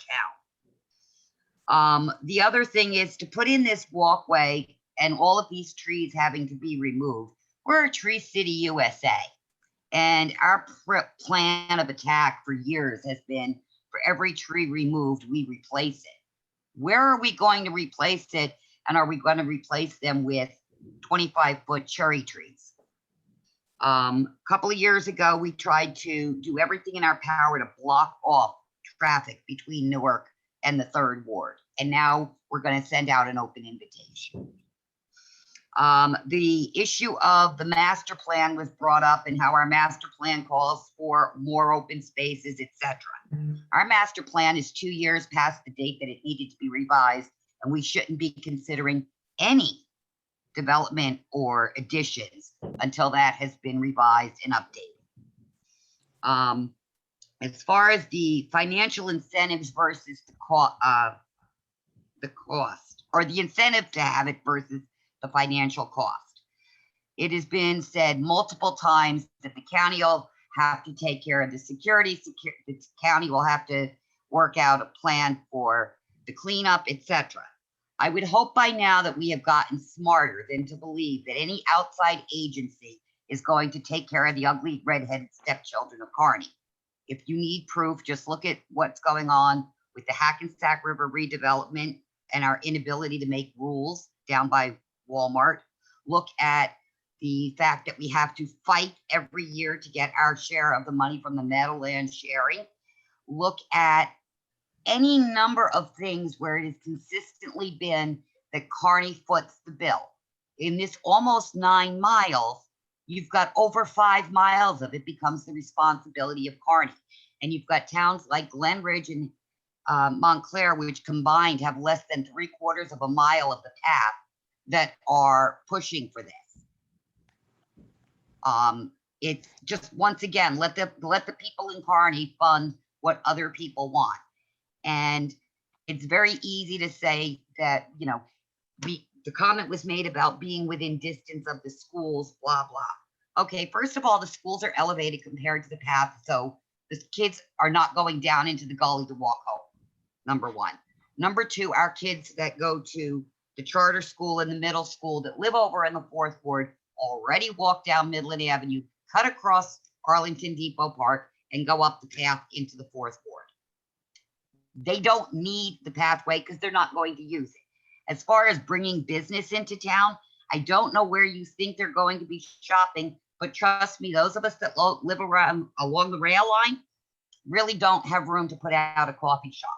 town. The other thing is to put in this walkway and all of these trees having to be removed. We're a Tree City, USA, and our plan of attack for years has been for every tree removed, we replace it. Where are we going to replace it? And are we going to replace them with 25-foot cherry trees? A couple of years ago, we tried to do everything in our power to block off traffic between Newark and the 3rd Ward. And now we're going to send out an open invitation. The issue of the master plan was brought up and how our master plan calls for more open spaces, etc. Our master plan is 2 years past the date that it needed to be revised, and we shouldn't be considering any development or additions until that has been revised and updated. As far as the financial incentives versus the cost, or the incentive to have it versus the financial cost. It has been said multiple times that the county will have to take care of the security. The county will have to work out a plan for the cleanup, etc. I would hope by now that we have gotten smarter than to believe that any outside agency is going to take care of the ugly redheaded stepchildren of Kearny. If you need proof, just look at what's going on with the Hackensack River redevelopment and our inability to make rules down by Walmart. Look at the fact that we have to fight every year to get our share of the money from the Meadowlands sharing. Look at any number of things where it has consistently been that Kearny foots the bill. In this almost 9 miles, you've got over 5 miles of it becomes the responsibility of Kearny. And you've got towns like Glen Ridge and Montclair, which combined have less than 3/4 of a mile of the path that are pushing for this. It's just, once again, let the people in Kearny fund what other people want. And it's very easy to say that, you know, the comment was made about being within distance of the schools, blah, blah. Okay, first of all, the schools are elevated compared to the path, so the kids are not going down into the gully to walk home, number one. Number two, our kids that go to the charter school and the middle school that live over in the 4th Ward already walk down Midland Avenue, cut across Arlington Depot Park, and go up the path into the 4th Ward. They don't need the pathway because they're not going to use it. As far as bringing business into town, I don't know where you think they're going to be shopping, but trust me, those of us that live around along the rail line really don't have room to put out a coffee shop.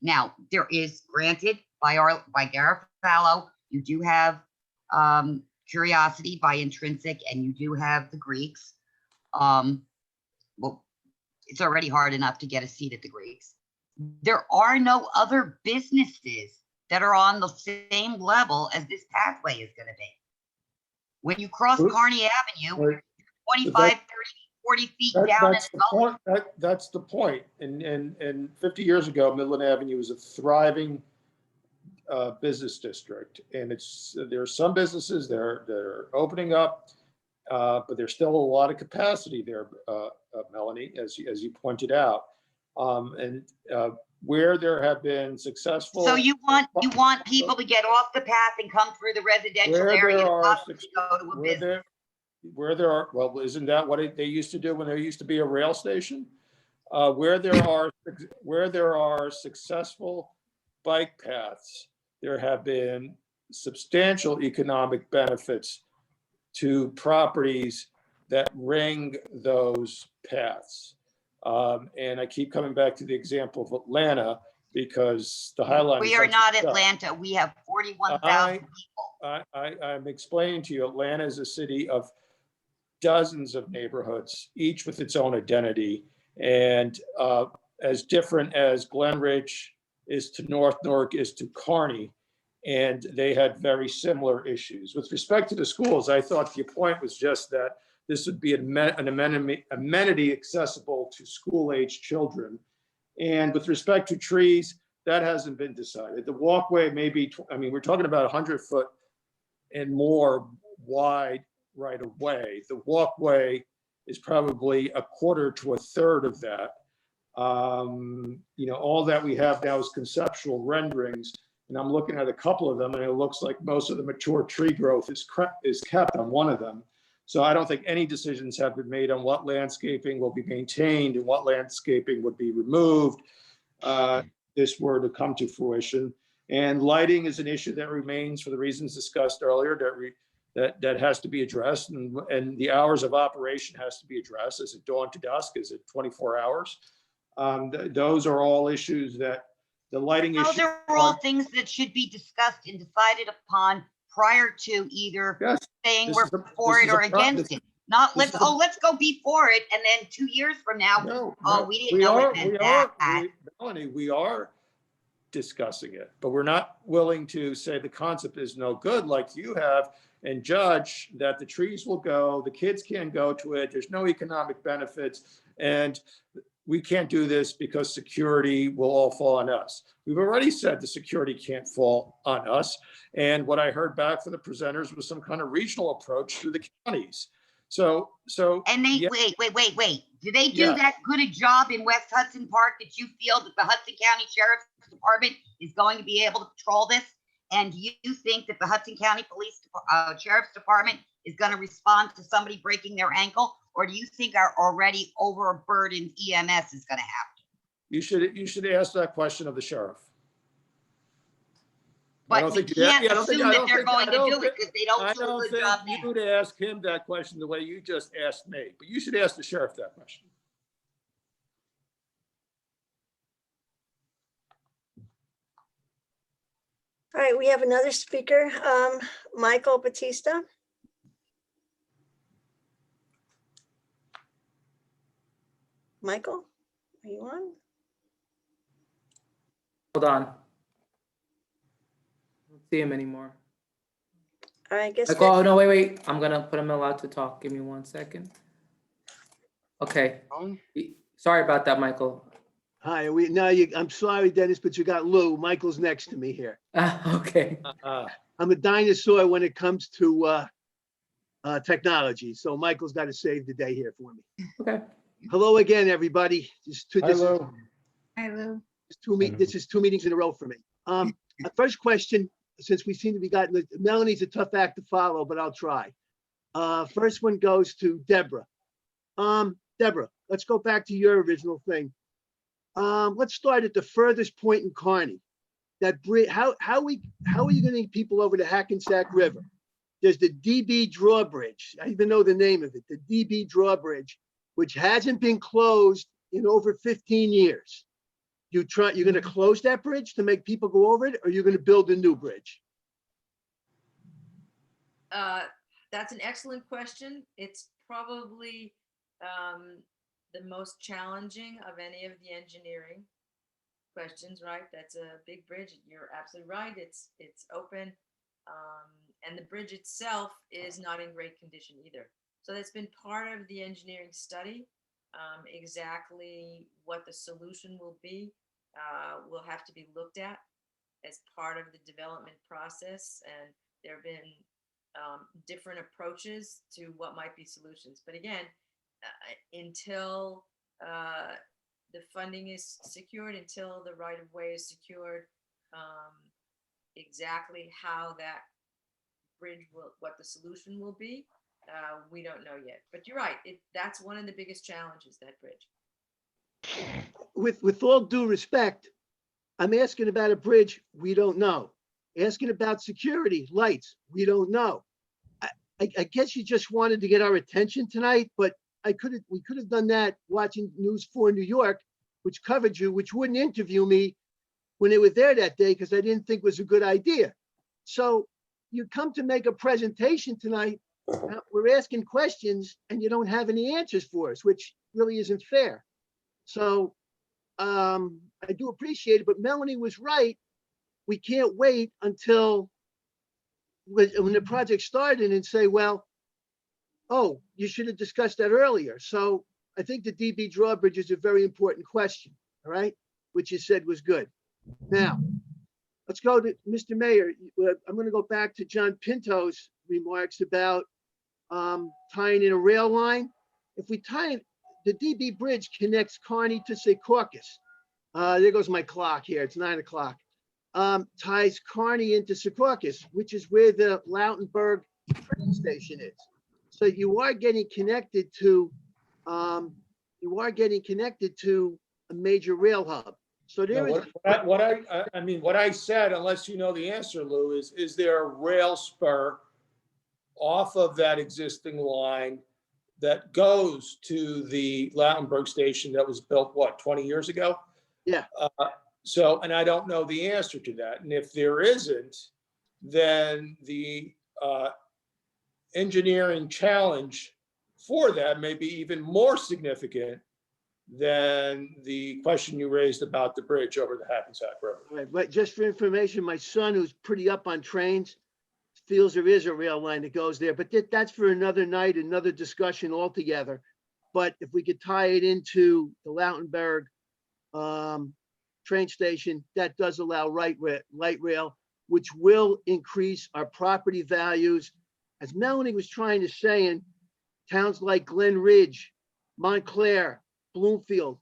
Now there is, granted, by Garofalo, you do have Curiosity by Intrinsic, and you do have the Greeks. Well, it's already hard enough to get a seat at the Greeks. There are no other businesses that are on the same level as this pathway is going to be. When you cross Kearny Avenue, 25, 30, 40 feet down. That's the point. And 50 years ago, Midland Avenue was a thriving business district, and there are some businesses that are opening up, but there's still a lot of capacity there, Melanie, as you pointed out, and where there have been successful. So you want people to get off the path and come through the residential area to possibly go to a business. Where there are, well, isn't that what they used to do when there used to be a rail station? Where there are successful bike paths, there have been substantial economic benefits to properties that ring those paths. And I keep coming back to the example of Atlanta because the High Line. We are not Atlanta. We have 41,000 people. I'm explaining to you, Atlanta is a city of dozens of neighborhoods, each with its own identity, and as different as Glen Ridge is to North Newark is to Kearny, and they had very similar issues. With respect to the schools, I thought the point was just that this would be an amenity accessible to school-age children, And with respect to trees, that hasn't been decided. The walkway may be, I mean, we're talking about 100-foot and more wide right of way. The walkway is probably a quarter to a third of that. You know, all that we have now is conceptual renderings, and I'm looking at a couple of them, and it looks like most of the mature tree growth is kept on one of them. So I don't think any decisions have been made on what landscaping will be maintained and what landscaping would be removed. This were to come to fruition. And lighting is an issue that remains for the reasons discussed earlier, that has to be addressed, and the hours of operation has to be addressed. Is it dawn to dusk? Is it 24 hours? Those are all issues that the lighting issue. Those are all things that should be discussed and decided upon prior to either saying we're for it or against it. Not let's go before it, and then 2 years from now, we didn't know it meant that. Melanie, we are discussing it, but we're not willing to say the concept is no good like you have and judge that the trees will go, the kids can't go to it, there's no economic benefits, and we can't do this because security will all fall on us. We've already said the security can't fall on us. And what I heard back from the presenters was some kind of regional approach through the counties. And they, wait. Do they do that good a job in West Hudson Park that you feel that the Hudson County Sheriff's Department is going to be able to patrol this? And do you think that the Hudson County Sheriff's Department is going to respond to somebody breaking their ankle? Or do you think our already overburdened EMS is going to have to? You should ask that question of the sheriff. But we can't assume that they're going to do it because they don't do a good job now. You would ask him that question the way you just asked me, but you should ask the sheriff that question. All right, we have another speaker, Michael Batista. Michael, are you on? Hold on. I don't see him anymore. All right, I guess. Oh, no, wait. I'm gonna put him allowed to talk. Give me 1 second. Okay. Sorry about that, Michael. Hi, I'm sorry, Dennis, but you got Lou. Michael's next to me here. Okay. I'm a dinosaur when it comes to technology, so Michael's got to save the day here for me. Okay. Hello again, everybody. Hello. Hi, Lou. This is 2 meetings in a row for me. First question, since we seem to be Melanie's a tough act to follow, but I'll try. First one goes to Deborah. Deborah, let's go back to your original thing. Let's start at the furthest point in Kearny. That bridge. How are you going to get people over the Hackensack River? There's the DB Drawbridge. I even know the name of it. The DB Drawbridge, which hasn't been closed in over 15 years. You're going to close that bridge to make people go over it, or you're going to build a new bridge? That's an excellent question. It's probably the most challenging of any of the engineering questions, right? That's a big bridge. You're absolutely right. It's open, and the bridge itself is not in great condition either. So that's been part of the engineering study. Exactly what the solution will be will have to be looked at as part of the development process. And there have been different approaches to what might be solutions. But again, until the funding is secured, until the right of way is secured, exactly how that bridge will, what the solution will be, we don't know yet. But you're right, that's one of the biggest challenges, that bridge. With all due respect, I'm asking about a bridge we don't know. Asking about security, lights, we don't know. I guess you just wanted to get our attention tonight, but we could have done that watching News 4 New York, which covered you, which wouldn't interview me when they were there that day because I didn't think it was a good idea. So you come to make a presentation tonight, we're asking questions and you don't have any answers for us, which really isn't fair. So I do appreciate it, but Melanie was right. We can't wait until when the project started and say, well, oh, you should have discussed that earlier. So I think the DB drawbridge is a very important question. All right. which you said was good. Now, let's go to Mr. Mayor. I'm going to go back to John Pinto's remarks about tying in a rail line. If we tie in, the DB Bridge connects Kearny to Secaucus. There goes my clock here. It's 9 o'clock. Ties Kearny into Secaucus, which is where the Lautenberg train station is. So you are getting connected to a major rail hub. So there is. What I said, unless you know the answer, Lou, is there a rail spur off of that existing line that goes to the Lautenberg station that was built, what, 20 years ago? Yeah. So, and I don't know the answer to that. And if there isn't, then the engineering challenge for that may be even more significant than the question you raised about the bridge over the Hackensack River. Right, but just for information, my son, who's pretty up on trains, feels there is a rail line that goes there, but that's for another night, another discussion altogether. But if we could tie it into the Lautenberg train station, that does allow light rail, which will increase our property values. As Melanie was trying to say, in towns like Glen Ridge, Montclair, Bloomfield,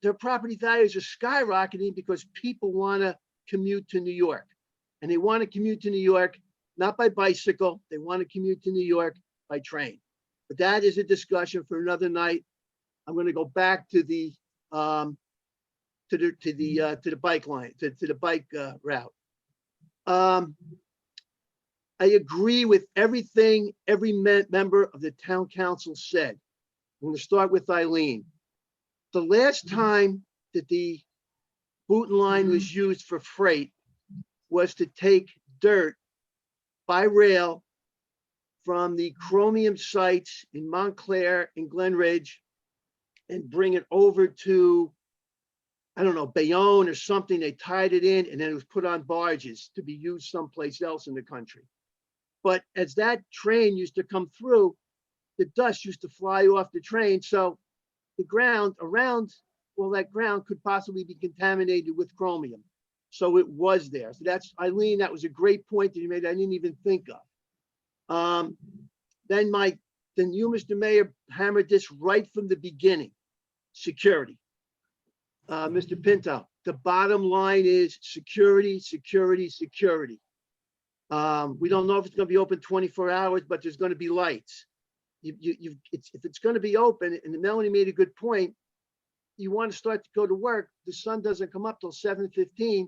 their property values are skyrocketing because people want to commute to New York. And they want to commute to New York, not by bicycle. They want to commute to New York by train. But that is a discussion for another night. I'm going to go back to the bike line, to the bike route. I agree with everything every member of the town council said. I'm going to start with Eileen. The last time that the Booten line was used for freight was to take dirt by rail from the chromium sites in Montclair and Glen Ridge and bring it over to, I don't know, Bayonne or something. They tied it in and then it was put on barges to be used someplace else in the country. But as that train used to come through, the dust used to fly off the train. So the ground around, well, that ground could possibly be contaminated with chromium. So it was there. So that's, Eileen, that was a great point that you made. I didn't even think of. Then you, Mr. Mayor, hammered this right from the beginning. Security. Mr. Pinto, the bottom line is security, security, security. We don't know if it's going to be open 24 hours, but there's going to be lights. If it's going to be open, and Melanie made a good point, you want to start to go to work, the sun doesn't come up till 7:15.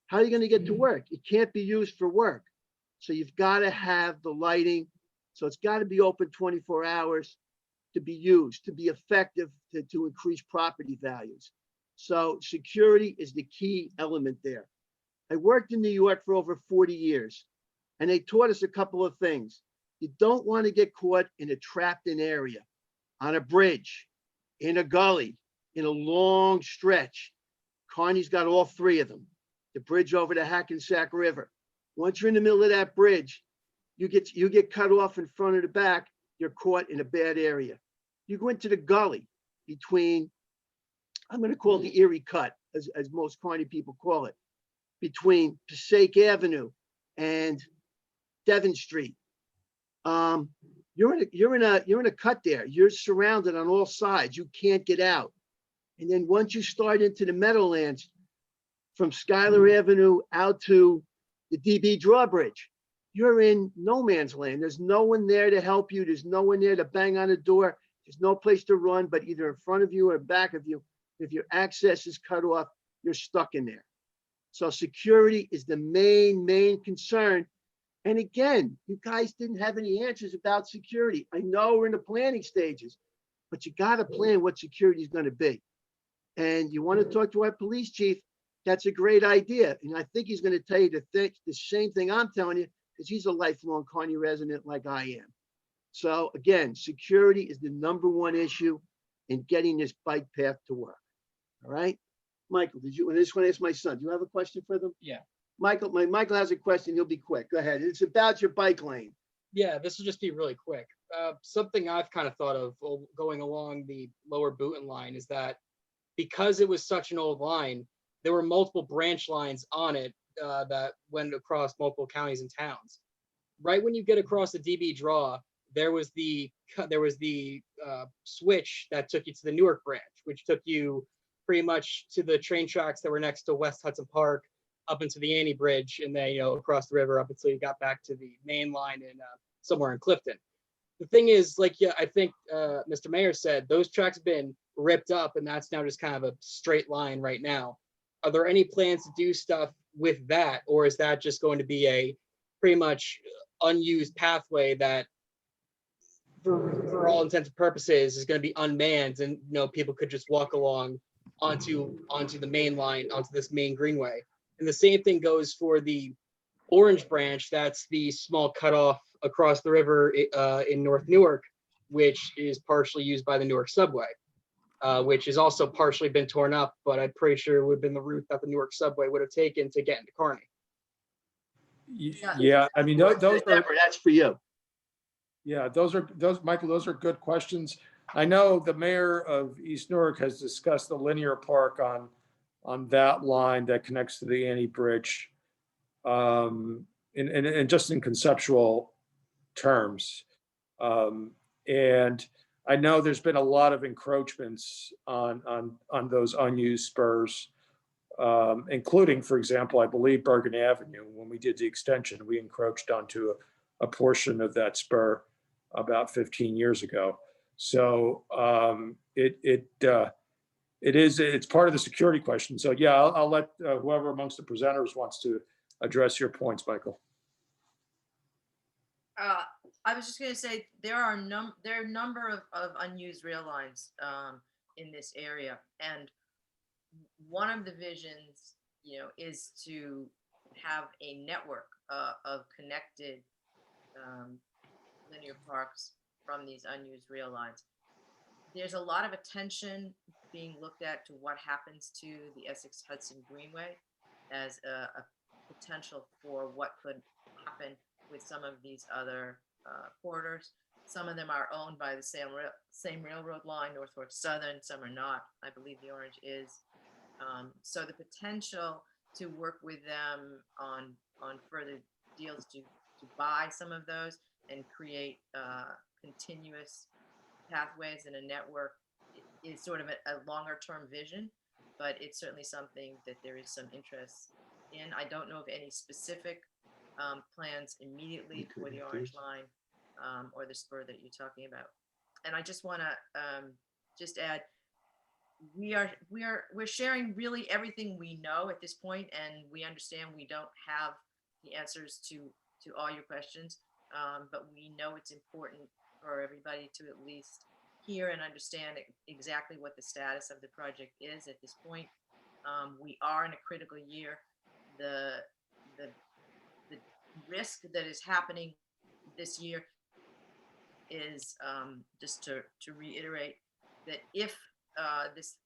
How are you going to get to work? It can't be used for work. So you've got to have the lighting. So it's got to be open 24 hours to be used, to be effective, to increase property values. So security is the key element there. I worked in New York for over 40 years, and they taught us a couple of things. You don't want to get caught in a trapped-in area, on a bridge, in a gully, in a long stretch. Kearny's got all three of them. The bridge over the Hackensack River. Once you're in the middle of that bridge, you get cut off in front or the back, you're caught in a bad area. You go into the gully between, I'm going to call it the Erie Cut, as most Kearny people call it, between Passaic Avenue and Devon Street. You're in a cut there. You're surrounded on all sides. You can't get out. And then once you start into the Meadowlands, from Schuyler Avenue out to the DB drawbridge, you're in no man's land. There's no one there to help you. There's no one there to bang on the door. There's no place to run, but either in front of you or back of you. If your access is cut off, you're stuck in there. So security is the main concern. And again, you guys didn't have any answers about security. I know we're in the planning stages, but you got to plan what security is going to be. And you want to talk to our police chief, that's a great idea. And I think he's going to tell you the same thing I'm telling you, because he's a lifelong Kearny resident like I am. So again, security is the #1 issue in getting this bike path to work. All right. Michael, I just want to ask my son, do you have a question for them? Yeah. Michael has a question. He'll be quick. Go ahead. It's about your bike lane. Yeah, this will just be really quick. Something I've kind of thought of going along the lower Booten line is that because it was such an old line, there were multiple branch lines on it that went across multiple counties and towns. Right when you get across the DB draw, there was the switch that took you to the Newark branch, which took you pretty much to the train tracks that were next to West Hudson Park, up into the Annie Bridge, and then across the river up until you got back to the main line in somewhere in Clifton. The thing is, I think Mr. Mayor said, those tracks have been ripped up, and that's now just kind of a straight line right now. Are there any plans to do stuff with that, or is that just going to be a pretty much unused pathway that, for all intents and purposes, is going to be unmanned, and people could just walk along onto the main line, onto this main greenway? And the same thing goes for the Orange branch. That's the small cutoff across the river in North Newark, which is partially used by the Newark subway, which has also partially been torn up, but I'm pretty sure it would have been the route that the Newark subway would have taken to get into Kearny. Yeah, I mean, those are, That's for you. yeah, Michael, those are good questions. I know the mayor of East Newark has discussed the linear park on that line that connects to the Annie Bridge, and just in conceptual terms. And I know there's been a lot of encroachments on those unused spurs, including, for example, I believe Bergen Avenue. When we did the extension, we encroached onto a portion of that spur about 15 years ago. So it's part of the security question. So yeah, I'll let whoever amongst the presenters wants to address your points, Michael. I was just going to say there are a number of unused rail lines in this area, and one of the visions, is to have a network of connected linear parks from these unused rail lines. There's a lot of attention being looked at to what happens to the Essex Hudson Greenway as a potential for what could happen with some of these other corridors. Some of them are owned by the same railroad line, Norfolk Southern, some are not. I believe the Orange is. So the potential to work with them on further deals to buy some of those and create continuous pathways and a network is sort of a longer term vision, but it's certainly something that there is some interest in. I don't know of any specific plans immediately for the Orange line or the spur that you're talking about. And I just want to just add, we're sharing really everything we know at this point, and we understand we don't have the answers to all your questions, but we know it's important for everybody to at least hear and understand exactly what the status of the project is at this point. We are in a critical year. The risk that is happening this year is, just to reiterate, that if this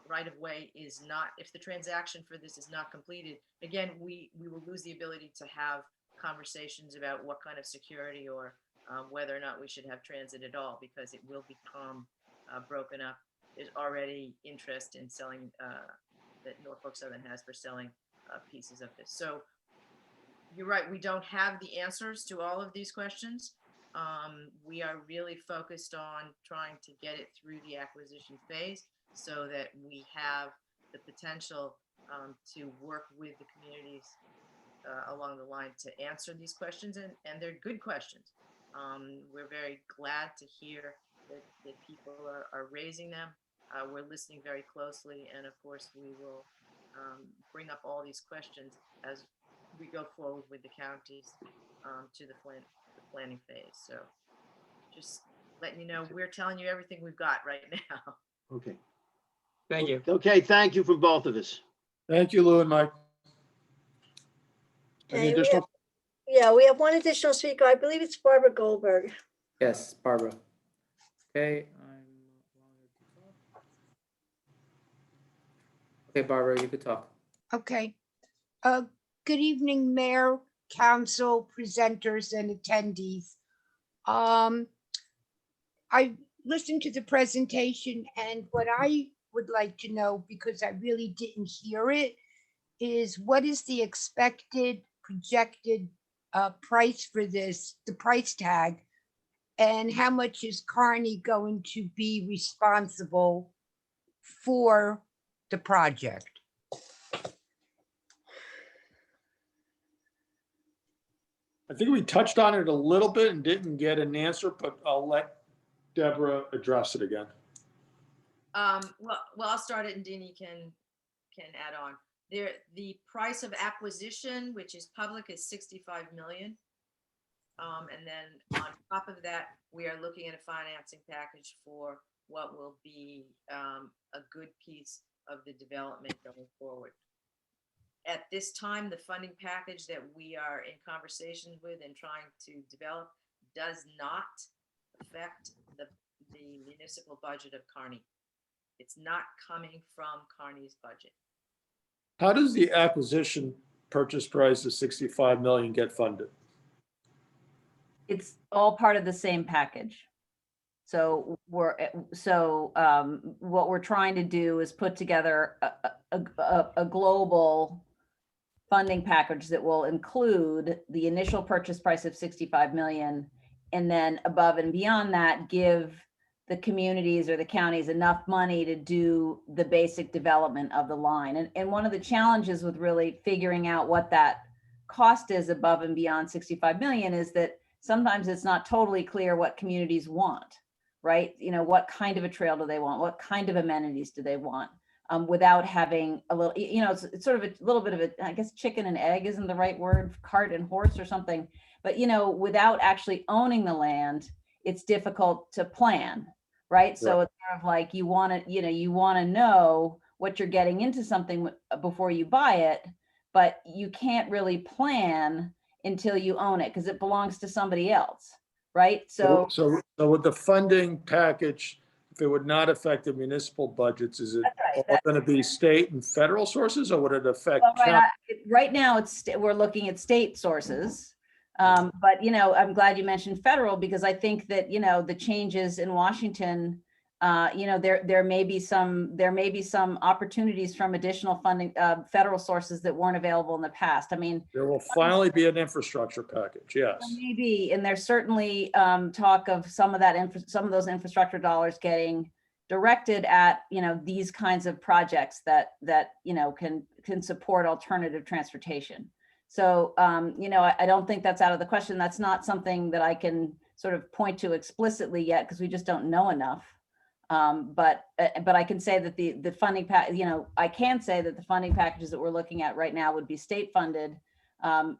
right of way is not, if the transaction for this is not completed, again, we will lose the ability to have conversations about what kind of security or whether or not we should have transit at all, because it will become broken up. There's already interest in selling, that Norfolk Southern has for selling pieces of this. So you're right, we don't have the answers to all of these questions. We are really focused on trying to get it through the acquisition phase so that we have the potential to work with the communities along the line to answer these questions, and they're good questions. We're very glad to hear that people are raising them. We're listening very closely, and of course we will bring up all these questions as we go forward with the counties to the planning phase. So just letting you know, we're telling you everything we've got right now. Okay. Thank you. Okay, thank you from both of us. Thank you, Lou and Mike. Any Okay, additional? we have one additional speaker. I believe it's Barbara Goldberg. Yes, Barbara. Okay. Okay, Barbara, you could talk. Okay. Good evening, Mayor, Council, presenters, and attendees. I listened to the presentation, and what I would like to know, because I really didn't hear it, is what is the expected projected price for this, the price tag? And how much is Kearny going to be responsible for the project? I think we touched on it a little bit and didn't get an answer, but I'll let Deborah address it again. Well, I'll start it and Deanie can add on. The price of acquisition, which is public, is 65 million. And then on top of that, we are looking at a financing package for what will be a good piece of the development going forward. At this time, the funding package that we are in conversation with and trying to develop does not affect the municipal budget of Kearny. It's not coming from Kearny's budget. How does the acquisition purchase price of 65 million get funded? It's all part of the same package. So what we're trying to do is put together a global funding package that will include the initial purchase price of 65 million, and then above and beyond that, give the communities or the counties enough money to do the basic development of the line. And one of the challenges with really figuring out what that cost is above and beyond 65 million is that sometimes it's not totally clear what communities want, right? You know, what kind of a trail do they want? What kind of amenities do they want? Without having a little, you know, it's sort of a little bit of a, I guess chicken and egg isn't the right word, cart and horse or something, but, you know, without actually owning the land, it's difficult to plan, right? So it's sort of like you want to know what you're getting into something before you buy it, but you can't really plan until you own it because it belongs to somebody else, right? So with the funding package, if it would not affect the municipal budgets, is it all going to be state and federal sources, or would it affect? Well, right now, we're looking at state sources. But, you know, I'm glad you mentioned federal because I think that, you know, the changes in Washington, you know, there may be some opportunities from additional funding, federal sources that weren't available in the past. I mean, there will finally be an infrastructure package. Yes, maybe, and there's certainly talk of some of those infrastructure dollars getting directed at, you know, these kinds of projects that you know can support alternative transportation. So, you know, I don't think that's out of the question. That's not something that I can sort of point to explicitly yet because we just don't know enough. But I can say that the funding I can say that the funding packages that we're looking at right now would be state funded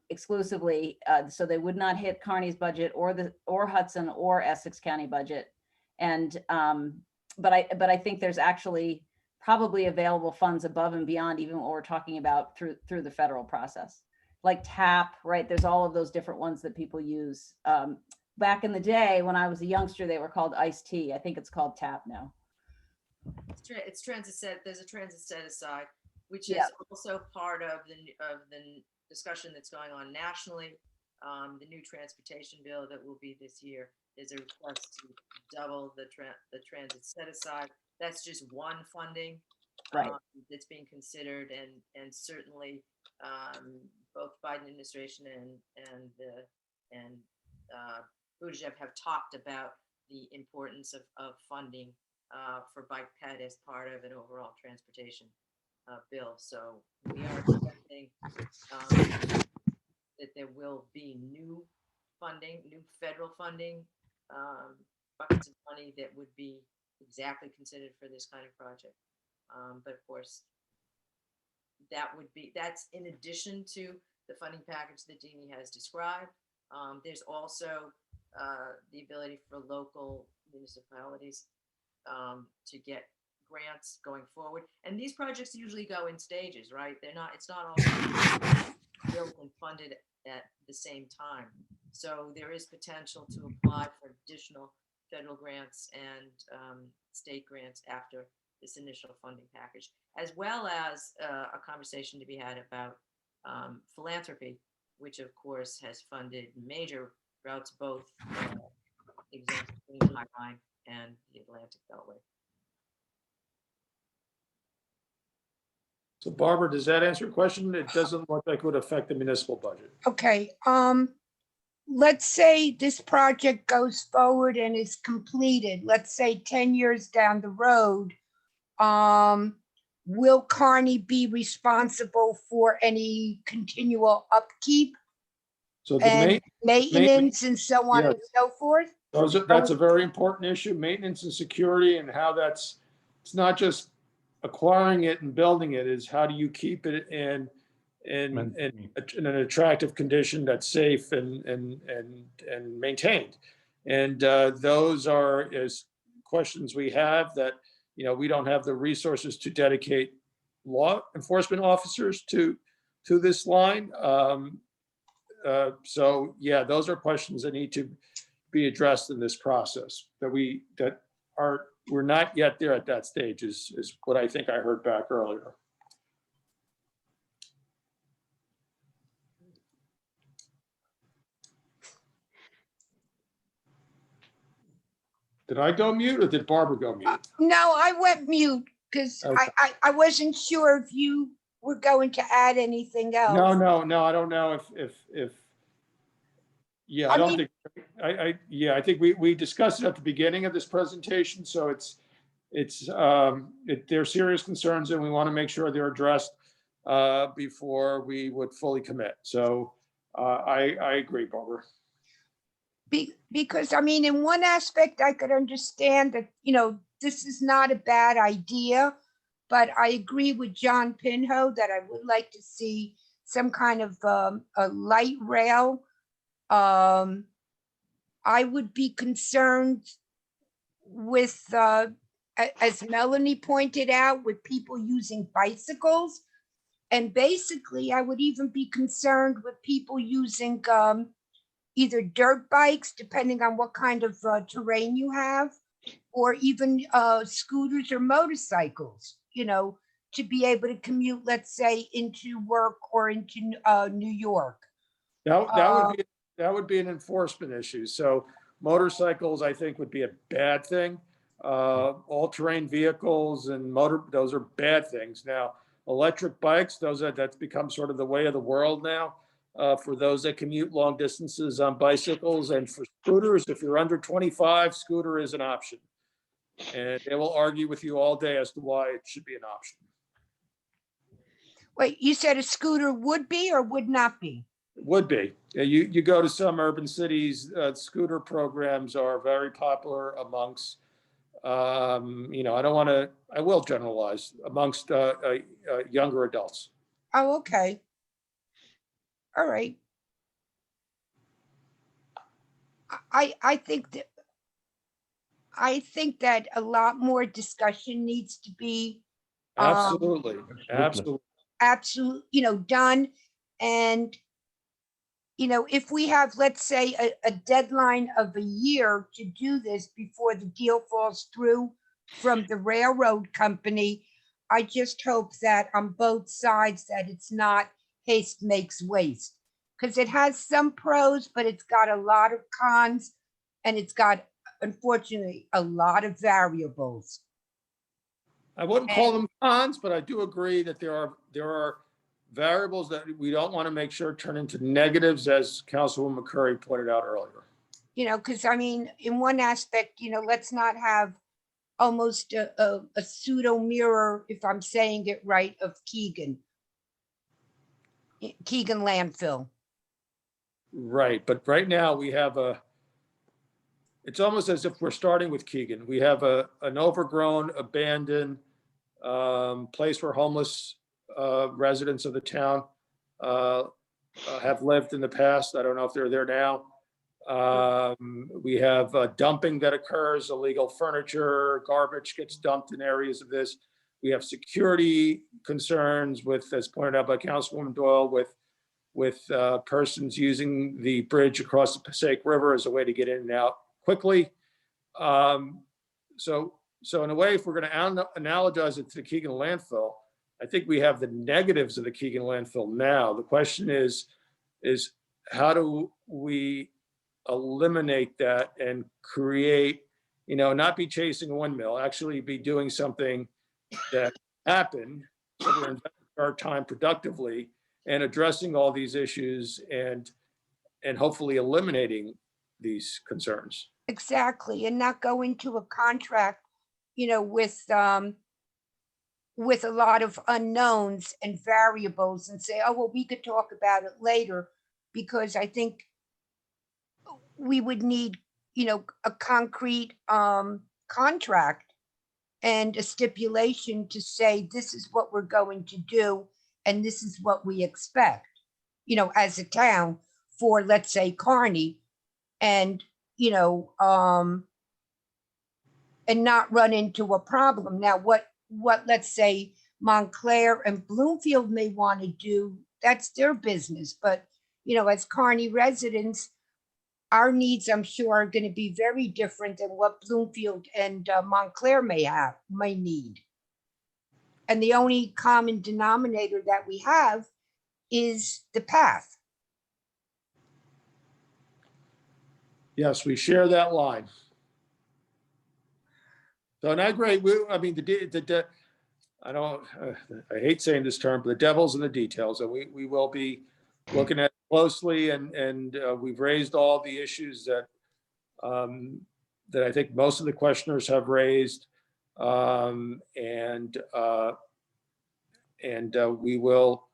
exclusively, so they would not hit Kearny's budget or Hudson or Essex County budget. And but I think there's actually probably available funds above and beyond even what we're talking about through the federal process, like TAP, right? There's all of those different ones that people use. Back in the day when I was a youngster, they were called iced tea. I think it's called TAP now. It's transit set. There's a transit set aside, which is Yeah. also part of the discussion that's going on nationally. The new transportation bill that will be this year is a request to double the transit set aside. That's just one funding Right. that's being considered, and certainly both Biden administration and Buttigieg have talked about the importance of funding for bike ped as part of an overall transportation bill. So we are expecting that there will be new federal funding, buckets of money that would be exactly considered for this kind of project. But of course, that's in addition to the funding package that Deanie has described. There's also the ability for local municipalities to get grants going forward. And these projects usually go in stages, right? It's not all built and funded at the same time. So there is potential to apply for additional federal grants and state grants after this initial funding package, as well as a conversation to be had about philanthropy, which of course has funded major routes, both example High Line and the Atlantic Beltway. So Barbara, does that answer your question? It doesn't look like it would affect the municipal budget. Okay, let's say this project goes forward and is completed, let's say 10 years down the road. Will Kearny be responsible for any continual upkeep So the and maintenance and so on and so forth? That's a very important issue, maintenance and security, and how it's not just acquiring it and building it, is how do you keep it in an attractive condition that's safe and maintained. And those are questions we have that, we don't have the resources to dedicate law enforcement officers to this line. So yeah, those are questions that need to be addressed in this process we're not yet there at that stage is what I think I heard back earlier. Did I go mute or did Barbara go mute? No, I went mute because Okay. I wasn't sure if you were going to add anything else. No, I don't know if yeah, I don't think, I think we discussed it at the beginning of this presentation. So they're serious concerns and we want to make sure they're addressed before we would fully commit. So I agree, Barbara. Because I mean, in one aspect, I could understand that, this is not a bad idea, but I agree with John Pinho that I would like to see some kind of a light rail. I would be concerned with, as Melanie pointed out, with people using bicycles. And basically, I would even be concerned with people using either dirt bikes, depending on what kind of terrain you have, or even scooters or motorcycles, to be able to commute, let's say, into work or into New York. That would be an enforcement issue. So motorcycles, I think, would be a bad thing. All-terrain vehicles and those are bad things. Now, electric bikes, that's become sort of the way of the world now. For those that commute long distances on bicycles, and for scooters, if you're under 25, scooter is an option. And they will argue with you all day as to why it should be an option. Wait, you said a scooter would be or would not be? Would be. You go to some urban cities, scooter programs are very popular amongst, I will generalize, amongst younger adults. Oh, okay. All right. I think that a lot more discussion needs to be Absolutely. done. And if we have, let's say, a deadline of a year to do this before the deal falls through from the railroad company, I just hope that on both sides that it's not haste makes waste, because it has some pros, but it's got a lot of cons, and it's got, unfortunately, a lot of variables. I wouldn't call them cons, but I do agree that there are variables that we don't want to make sure turn into negatives, as Councilwoman McCurry pointed out earlier. Because I mean, in one aspect, let's not have almost a pseudo mirror, if I'm saying it right, of Keegan landfill. Right, but right now we have it's almost as if we're starting with Keegan. We have an overgrown, abandoned place where homeless residents of the town have lived in the past. I don't know if they're there now. We have dumping that occurs, illegal furniture, garbage gets dumped in areas of this. We have security concerns with, as pointed out by Councilwoman Doyle, with persons using the bridge across the Passaic River as a way to get in and out quickly. So in a way, if we're going to analogize it to the Keegan landfill, I think we have the negatives of the Keegan landfill now. The question is how do we eliminate that and create, not be chasing a windmill, actually be doing something that happened. So our time productively and addressing all these issues and hopefully eliminating these concerns. Exactly, and not go into a contract, with a lot of unknowns and variables and say, oh, well, we could talk about it later, because I think we would need, a concrete contract and a stipulation to say, this is what we're going to do, and this is what we expect, as a town for, let's say, Kearny, and, and not run into a problem. Now, what let's say Montclair and Bloomfield may want to do, that's their business. But, as Kearny residents, our needs, I'm sure, are going to be very different than what Bloomfield and Montclair may need. And the only common denominator that we have is the path. Yes, we share that line. So, and I agree. I mean, I hate saying this term, but the devil's in the details, and we will be looking at it closely, and we've raised all the issues that I think most of the questioners have raised, and we will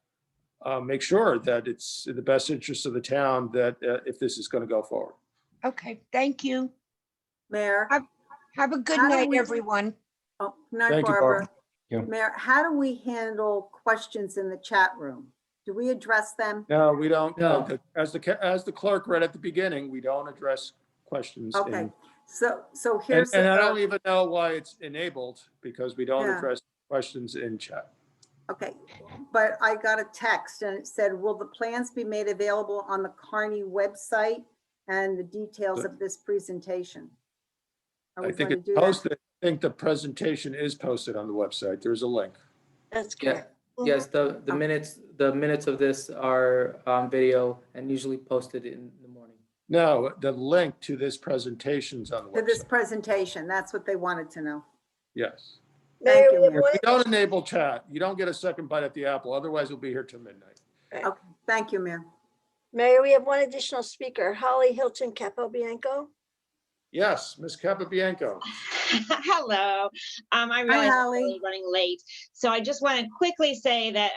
make sure that it's in the best interest of the town that if this is going to go forward. Okay, thank you. Mayor. Have a good How do night, we- everyone. Oh, night, Thank you, Barbara. Barbara. Mayor, how do we handle questions in the chat room? Do we address them? No, we don't. No. As the clerk read at the beginning, we don't address questions. Okay, so And here's. I don't even know why it's enabled, because we don't Yeah. address questions in chat. Okay, but I got a text and it said, will the plans be made available on the Kearny website and the details of this presentation? Are we I think going to it's do that? posted. I think the presentation is posted on the website. There's a link. That's Yeah, correct. yes, the minutes of this are on video and usually posted in the morning. No, the link to this presentation's on the To this website. presentation, that's what they wanted to know. Yes. Thank Mayor, you, we have Mayor. one We don't enable chat. You don't get a second bite at the apple. Otherwise, we'll be here till midnight. Okay, thank you, Mayor. Mayor, we have one additional speaker, Holly Hilton Capobianco. Yes, Ms. Capabianco. Hello. I realize I'm Holly. really running late. So I just want to quickly say that,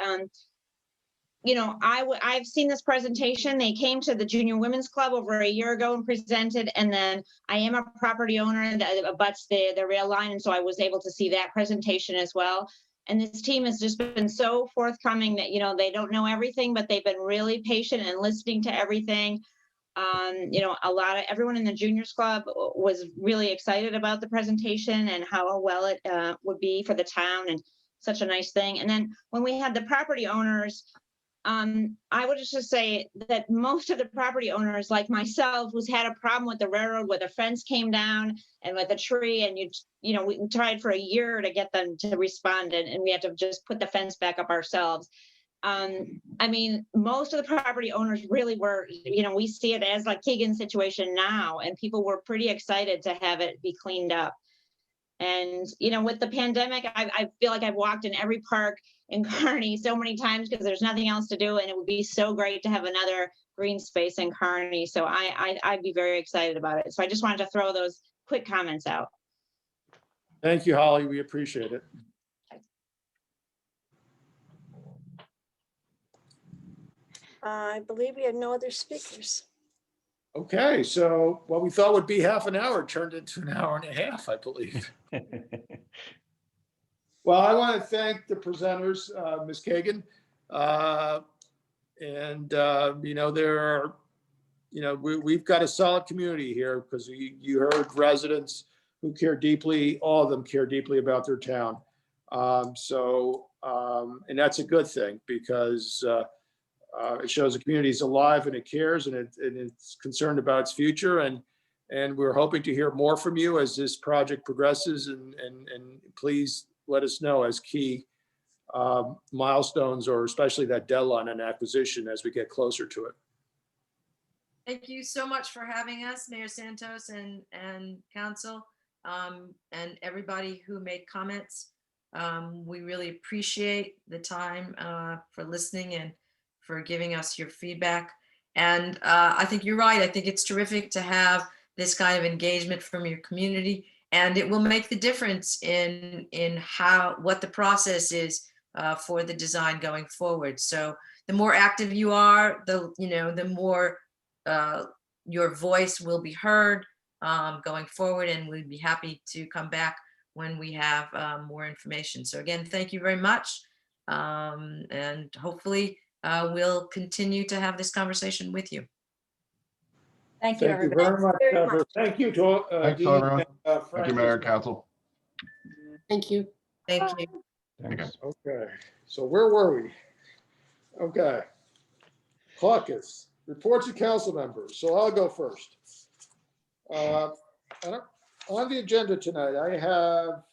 I've seen this presentation. They came to the Junior Women's Club over a year ago and presented. And then I am a property owner that abuts the rail line. And so I was able to see that presentation as well. And this team has just been so forthcoming that, they don't know everything, but they've been really patient and listening to everything. Everyone in the Juniors Club was really excited about the presentation and how well it would be for the town, and such a nice thing. And then when we had the property owners, I would just say that most of the property owners, like myself, who's had a problem with the railroad, where the fence came down and with a tree, and we tried for a year to get them to respond, and we had to just put the fence back up ourselves. Most of the property owners really were, we see it as like Keegan's situation now, and people were pretty excited to have it be cleaned up. And, with the pandemic, I feel like I've walked in every park in Kearny so many times because there's nothing else to do. And it would be so great to have another green space in Kearny. So I'd be very excited about it. So I just wanted to throw those quick comments out. Thank you, Holly. We appreciate it. I believe we have no other speakers. Okay, so what we thought would be half an hour turned into an hour and a half, I believe. Well, I want to thank the presenters, Ms. Kagan. We've got a solid community here, because you heard residents who care deeply, all of them care deeply about their town. And that's a good thing, because it shows the community is alive and it cares, and it's concerned about its future. And we're hoping to hear more from you as this project progresses, and please let us know as key milestones, or especially that deadline on acquisition as we get closer to it. Thank you so much for having us, Mayor Santos and council, and everybody who made comments. We really appreciate the time for listening and for giving us your feedback. And I think you're right. I think it's terrific to have this kind of engagement from your community, and it will make the difference in what the process is for the design going forward. So the more active you are, the more your voice will be heard going forward, and we'd be happy to come back when we have more information. So again, thank you very much. And hopefully we'll continue to have this conversation with you. Thank you, Thank you everybody. very much, Deborah. Thank you to Thanks, Dean everyone. and, Thank Frank you, as Mayor and well. Council. Thank you. Thank you. Thanks. Okay, so where were we? Okay. Caucus, reports of council members. So I'll go first. On the agenda tonight, I have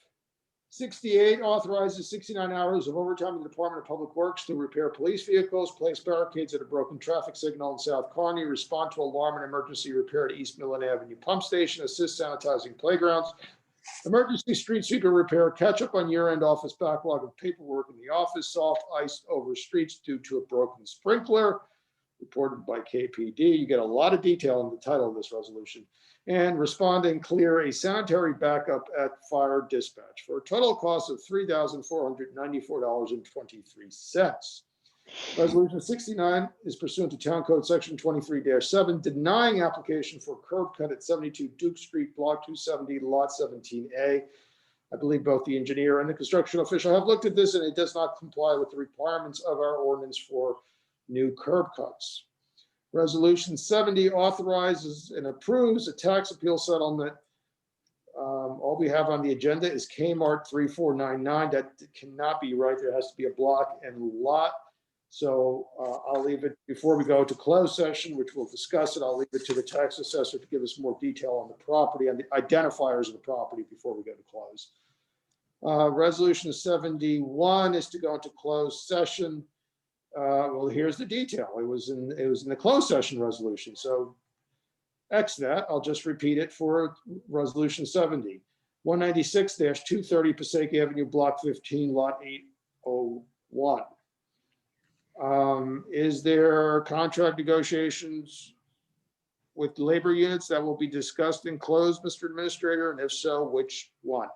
68 authorizes 69 hours of overtime in the Department of Public Works to repair police vehicles, place barricades at a broken traffic signal in South Kearny, respond to alarm and emergency repair at East Millen Avenue Pump Station, assist sanitizing playgrounds, emergency street sweeper repair, catch up on year-end office backlog of paperwork in the office, soft ice over streets due to a broken sprinkler, reported by KPD. You get a lot of detail in the title of this resolution. And respond and clear a sanitary backup at fire dispatch for a total cost of $3,494.23. Resolution 69 is pursuant to Town Code Section 23-7, denying application for curb cut at 72 Duke Street, Block 270, Lot 17A. I believe both the engineer and the construction official have looked at this, and it does not comply with the requirements of our ordinance for new curb cuts. Resolution 70 authorizes and approves a tax appeal settlement. All we have on the agenda is Kmart 3499. That cannot be right. There has to be a block and lot. So I'll leave it, before we go to closed session, which we'll discuss it, I'll leave it to the tax assessor to give us more detail on the property and the identifiers of the property before we go to close. Resolution 71 is to go into closed session. Well, here's the detail. It was in the closed session resolution. So X that, I'll just repeat it for resolution 70. 196-230 Passaic Avenue, Block 15, Lot 801. Is there contract negotiations with labor units that will be discussed in closed, Mr. Administrator? And if so, which one?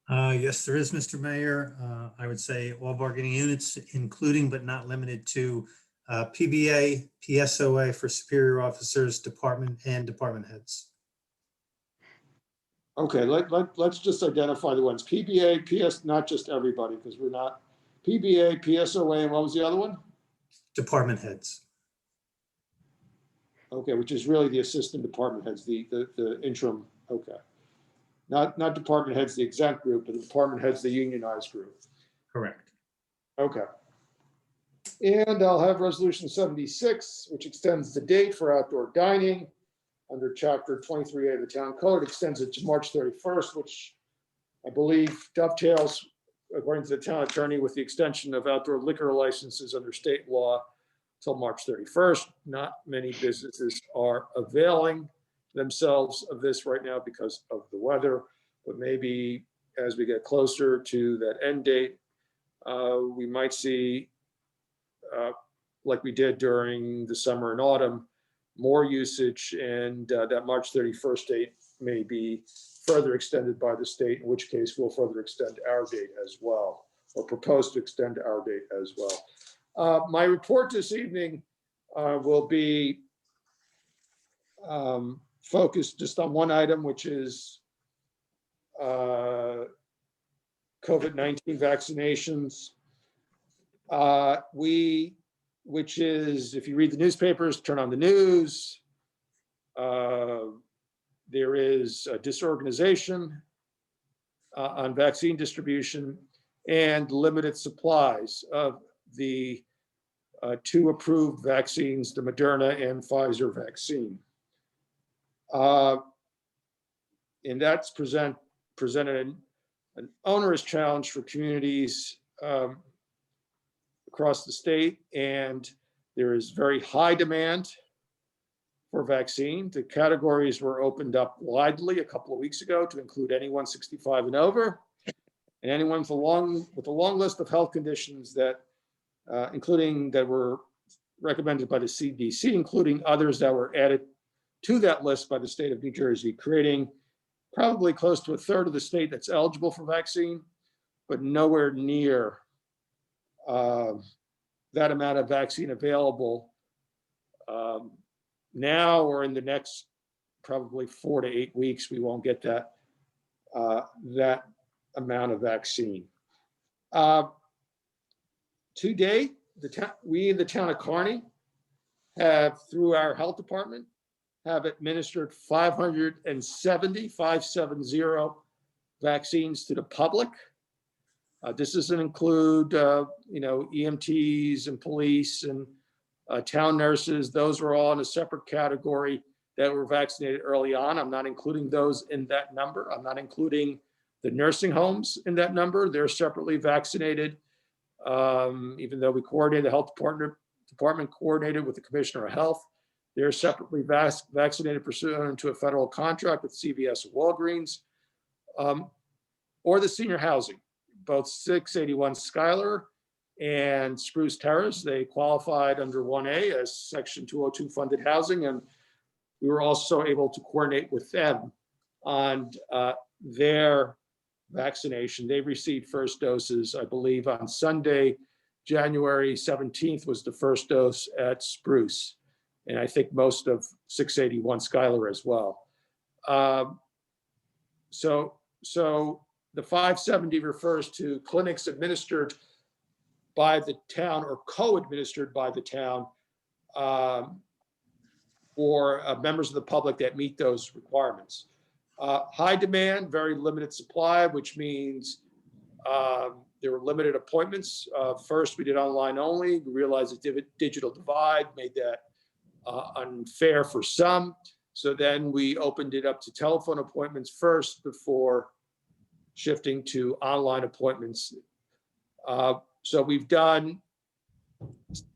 Yes, there is, Mr. Mayor. I would say all bargaining units, including but not limited to PBA, PSOA for superior officers, department and department heads. Okay, let's just identify the ones. PBA, PS, not just everybody, because we're not. PBA, PSOA, and what was the other one? Department heads. Okay, which is really the assistant department heads, the interim, okay. Not department heads, the exempt group, but the department heads, the unionized group. Correct. Okay. And I'll have resolution 76, which extends the date for outdoor dining under chapter 23A of the town code, extends it to March 31st, which I believe dovetails, according to the town attorney, with the extension of outdoor liquor licenses under state law till March 31st. Not many businesses are availing themselves of this right now because of the weather, but maybe as we get closer to that end date, we might see, like we did during the summer and autumn, more usage, and that March 31st date may be further extended by the state, in which case we'll further extend our date as well, or propose to extend our date as well. My report this evening will be focused just on one item, which is COVID-19 vaccinations. Which is, if you read the newspapers, turn on the news, there is a disorganization on vaccine distribution and limited supplies of the two approved vaccines, the Moderna and Pfizer vaccine. And that's presented an onerous challenge for communities across the state, and there is very high demand for vaccine. The categories were opened up widely a couple of weeks ago to include anyone 65 and over. And anyone with a long list of health conditions that, including that were recommended by the CDC, including others that were added to that list by the state of New Jersey, creating probably close to a third of the state that's eligible for vaccine, but nowhere near that amount of vaccine available now or in the next probably 4 to 8 weeks. We won't get that that amount of vaccine. To date, we in the town of Kearny have, through our health department, have administered 570 vaccines to the public. This doesn't include, EMTs and police and town nurses. Those were all in a separate category that were vaccinated early on. I'm not including those in that number. I'm not including the nursing homes in that number. They're separately vaccinated. Even though we coordinated, the health department coordinated with the Commissioner of Health. They're separately vaccinated pursuant to a federal contract with CVS and Walgreens, or the senior housing, both 681 Schuyler and Spruce Terrace. They qualified under 1A as Section 202 funded housing, and we were also able to coordinate with them on their vaccination. They received first doses, I believe, on Sunday, January 17th was the first dose at Spruce. And I think most of 681 Schuyler as well. So the 570 refers to clinics administered by the town or co-administered by the town for members of the public that meet those requirements. High demand, very limited supply, which means there were limited appointments. First, we did online only. We realized the digital divide made that unfair for some. So then we opened it up to telephone appointments first before shifting to online appointments. So we've done,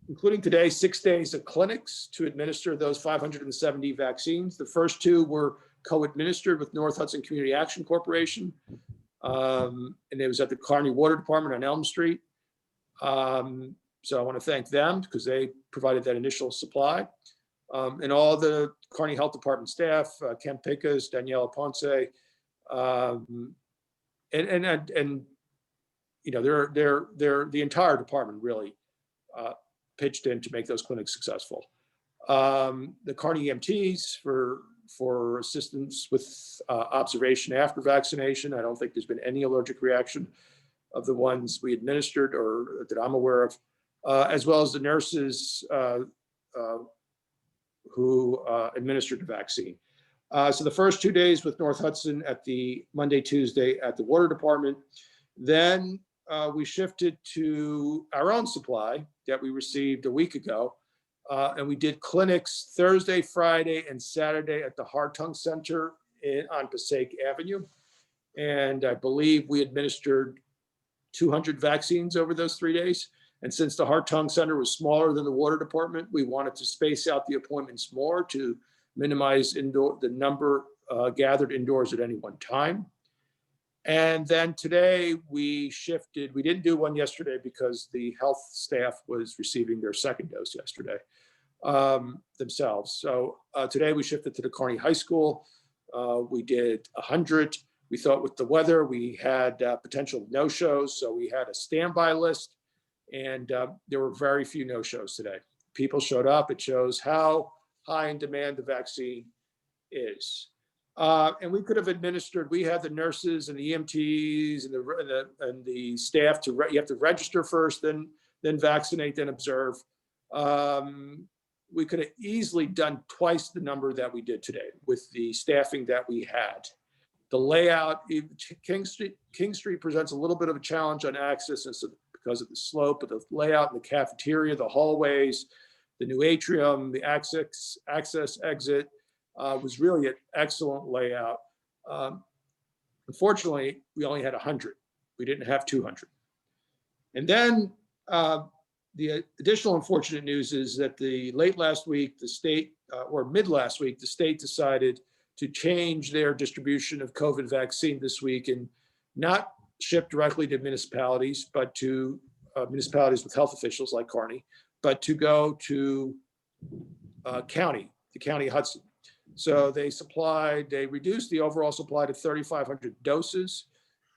including today, 6 days of clinics to administer those 570 vaccines. The first 2 were co-administered with North Hudson Community Action Corporation. And it was at the Kearny Water Department on Elm Street. So I want to thank them because they provided that initial supply. And all the Kearny Health Department staff, Ken Picas, Daniela Ponce, and they're the entire department really pitched in to make those clinics successful. The Kearny EMTs for assistance with observation after vaccination. I don't think there's been any allergic reaction of the ones we administered or that I'm aware of, as well as the nurses who administered the vaccine. So the first 2 days with North Hudson at the Monday, Tuesday at the water department. Then we shifted to our own supply that we received a week ago. And we did clinics Thursday, Friday, and Saturday at the Hartung Center on Passaic Avenue. And I believe we administered 200 vaccines over those 3 days. And since the Hartung Center was smaller than the water department, we wanted to space out the appointments more to minimize the number gathered indoors at any one time. And then today we shifted. We didn't do one yesterday because the health staff was receiving their second dose yesterday themselves. So today we shifted to the Kearny High School. We did 100. We thought with the weather, we had potential no-shows. So we had a standby list and there were very few no-shows today. People showed up. It shows how high in demand the vaccine is. And we could have administered, we had the nurses and the EMTs and the staff you have to register first, then vaccinate, then observe. We could have easily done twice the number that we did today with the staffing that we had. The layout, King Street presents a little bit of a challenge on access because of the slope, but the layout in the cafeteria, the hallways, the new atrium, the access exit, was really an excellent layout. Unfortunately, we only had 100. We didn't have 200. And then the additional unfortunate news is that late last week, the state, or mid last week, the state decided to change their distribution of COVID vaccine this week and not shipped directly to municipalities, but to municipalities with health officials like Kearny, but to go to the county Hudson. So they reduced the overall supply to 3,500 doses.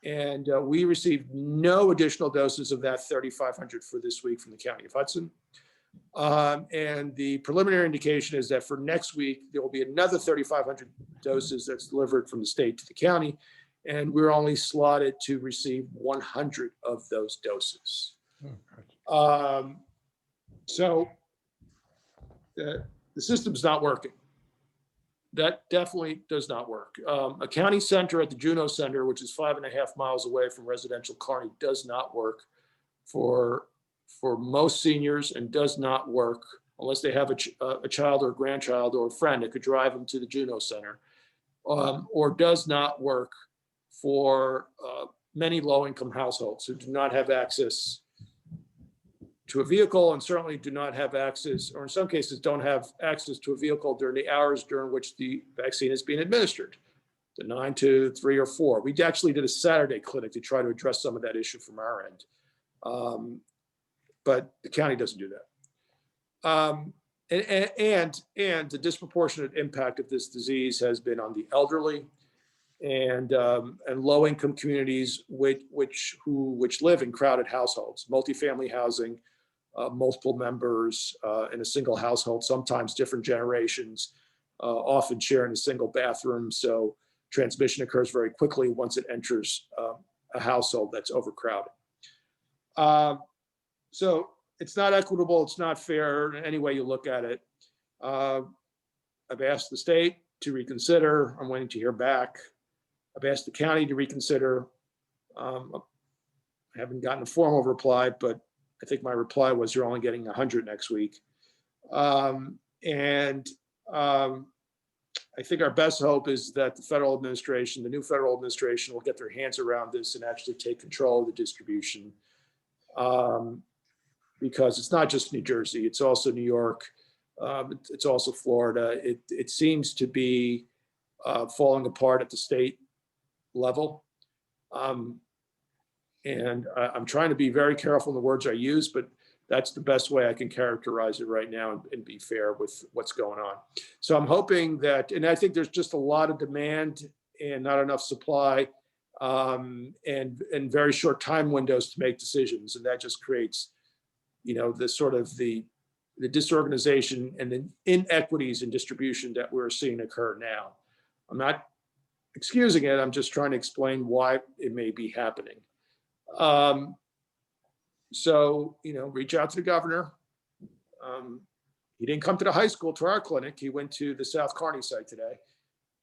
And we received no additional doses of that 3,500 for this week from the county of Hudson. And the preliminary indication is that for next week, there will be another 3,500 doses that's delivered from the state to the county. And we're only slotted to receive 100 of those doses. So the system's not working. That definitely does not work. A county center at the Juneau Center, which is 5.5 miles away from residential Kearny, does not work for most seniors, and does not work unless they have a child or a grandchild or a friend that could drive them to the Juneau Center, or does not work for many low-income households who do not have access to a vehicle, and certainly do not have access, or in some cases don't have access to a vehicle during the hours during which the vaccine is being administered, the 9 to 3 or 4. We actually did a Saturday clinic to try to address some of that issue from our end. But the county doesn't do that. And the disproportionate impact of this disease has been on the elderly and low-income communities which live in crowded households, multifamily housing, multiple members in a single household, sometimes different generations, often sharing a single bathroom. So transmission occurs very quickly once it enters a household that's overcrowded. So it's not equitable, it's not fair in any way you look at it. I've asked the state to reconsider. I'm waiting to hear back. I've asked the county to reconsider. I haven't gotten a formal reply, but I think my reply was you're only getting 100 next week. I think our best hope is that the federal administration, the new federal administration, will get their hands around this and actually take control of the distribution. Because it's not just New Jersey, it's also New York, it's also Florida. It seems to be falling apart at the state level. And I'm trying to be very careful in the words I use, but that's the best way I can characterize it right now and be fair with what's going on. So I'm hoping that, and I think there's just a lot of demand and not enough supply, and very short time windows to make decisions. And that just creates, the sort of the disorganization and the inequities in distribution that we're seeing occur now. I'm not excusing it. I'm just trying to explain why it may be happening. So, reach out to the governor. He didn't come to the high school, to our clinic. He went to the South Kearny site today.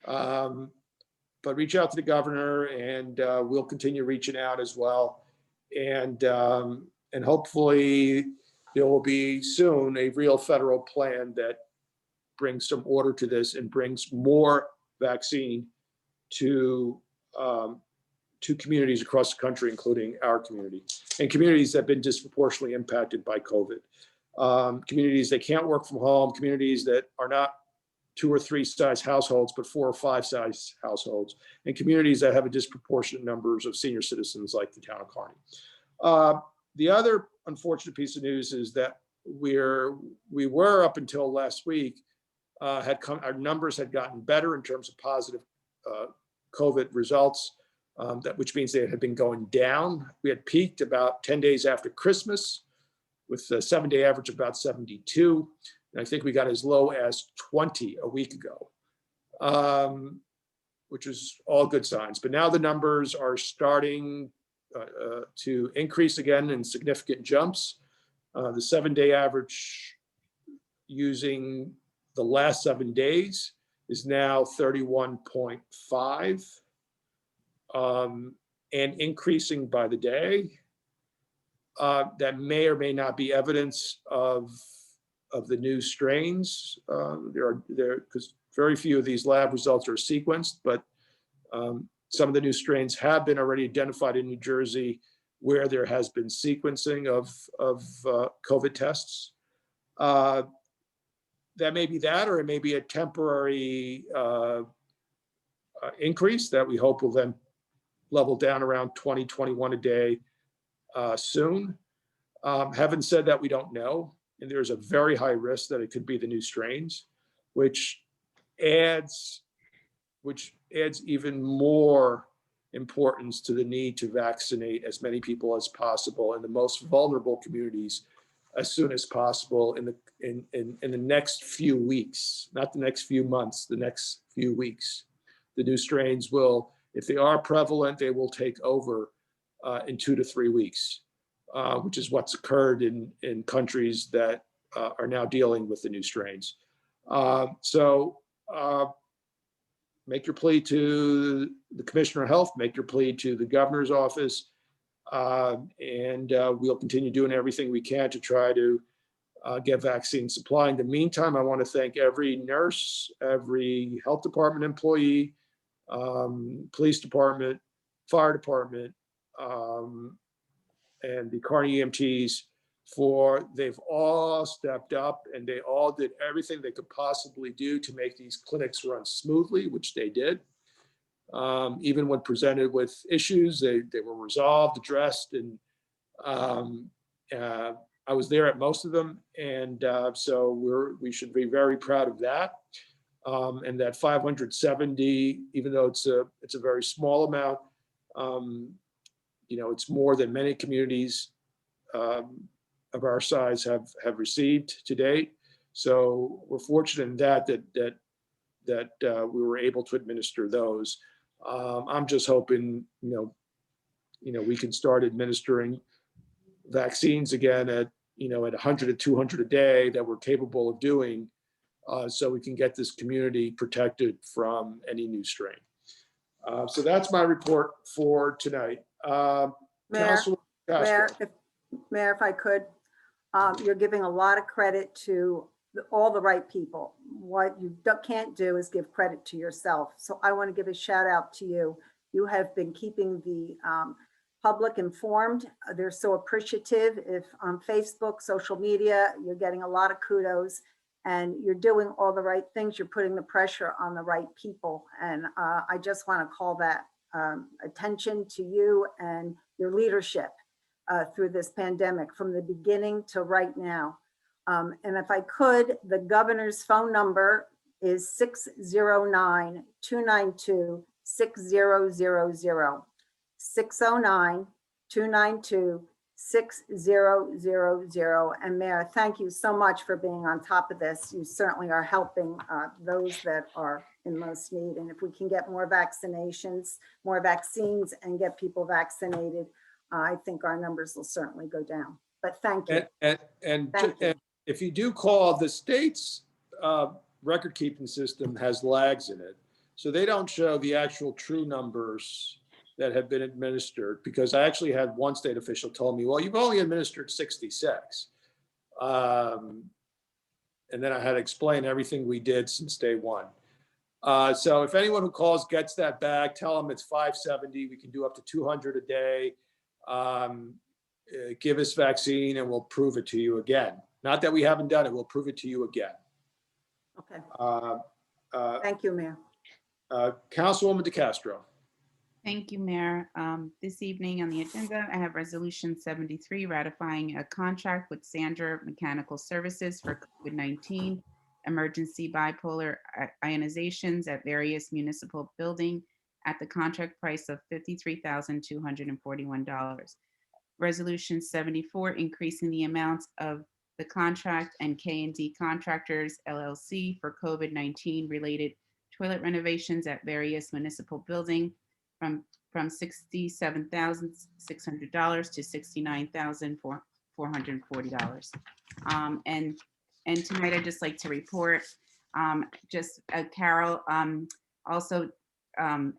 But reach out to the governor, and we'll continue reaching out as well. And hopefully there will be soon a real federal plan that brings some order to this and brings more vaccine to communities across the country, including our community, and communities that have been disproportionately impacted by COVID. Communities that can't work from home, communities that are not 2 or 3 size households, but 4 or 5 size households, and communities that have a disproportionate numbers of senior citizens like the town of Kearny. The other unfortunate piece of news is that we were up until last week, our numbers had gotten better in terms of positive COVID results, which means they had been going down. We had peaked about 10 days after Christmas with a 7-day average of about 72. And I think we got as low as 20 a week ago, which is all good signs. But now the numbers are starting to increase again in significant jumps. The 7-day average using the last 7 days is now 31.5 and increasing by the day. That may or may not be evidence of the new strains. Because very few of these lab results are sequenced, but some of the new strains have been already identified in New Jersey where there has been sequencing of COVID tests. That may be that, or it may be a temporary increase that we hope will then level down around 20, 21 a day soon. Having said that, we don't know. And there's a very high risk that it could be the new strains, which adds even more importance to the need to vaccinate as many people as possible in the most vulnerable communities as soon as possible in the next few weeks, not the next few months, the next few weeks. The new strains will, if they are prevalent, they will take over in 2 to 3 weeks, which is what's occurred in countries that are now dealing with the new strains. So make your plea to the Commissioner of Health, make your plea to the Governor's office, and we'll continue doing everything we can to try to get vaccine supply. In the meantime, I want to thank every nurse, every health department employee, police department, fire department, and the Kearny EMTs they've all stepped up and they all did everything they could possibly do to make these clinics run smoothly, which they did. Even when presented with issues, they were resolved, addressed, and I was there at most of them. And so we should be very proud of that. And that 570, even though it's a very small amount, it's more than many communities of our size have received to date. So we're fortunate in that we were able to administer those. I'm just hoping, we can start administering vaccines again at 100 to 200 a day that we're capable of doing, so we can get this community protected from any new strain. So that's my report for tonight. Mayor, Councilwoman Castro. Mayor, if I could, you're giving a lot of credit to all the right people. What you can't do is give credit to yourself. So I want to give a shout out to you. You have been keeping the public informed. They're so appreciative. If on Facebook, social media, you're getting a lot of kudos and you're doing all the right things. You're putting the pressure on the right people. And I just want to call that attention to you and your leadership through this pandemic from the beginning to right now. And if I could, the governor's phone number is 609-292-6000. 609-292-6000. And Mayor, thank you so much for being on top of this. You certainly are helping those that are in most need. And if we can get more vaccinations, more vaccines and get people vaccinated, I think our numbers will certainly go down. But thank you. And Thank you. if you do call, the state's record keeping system has lags in it. So they don't show the actual true numbers that have been administered, because I actually had one state official told me, well, you've only administered 66. And then I had to explain everything we did since day one. So if anyone who calls gets that back, tell them it's 570. We can do up to 200 a day. Give us vaccine and we'll prove it to you again. Not that we haven't done it, we'll prove it to you again. Okay. Thank you, Mayor. Councilwoman DeCastro. Thank you, Mayor. This evening on the agenda, I have Resolution 73 ratifying a contract with Sandra Mechanical Services for COVID-19 emergency bipolar ionizations at various municipal buildings at the contract price of $53,241. Resolution 74 increasing the amounts of the contract and K&D Contractors LLC for COVID-19 related toilet renovations at various municipal buildings from $67,600 to $69,440. And tonight I'd just like to report, Carol, also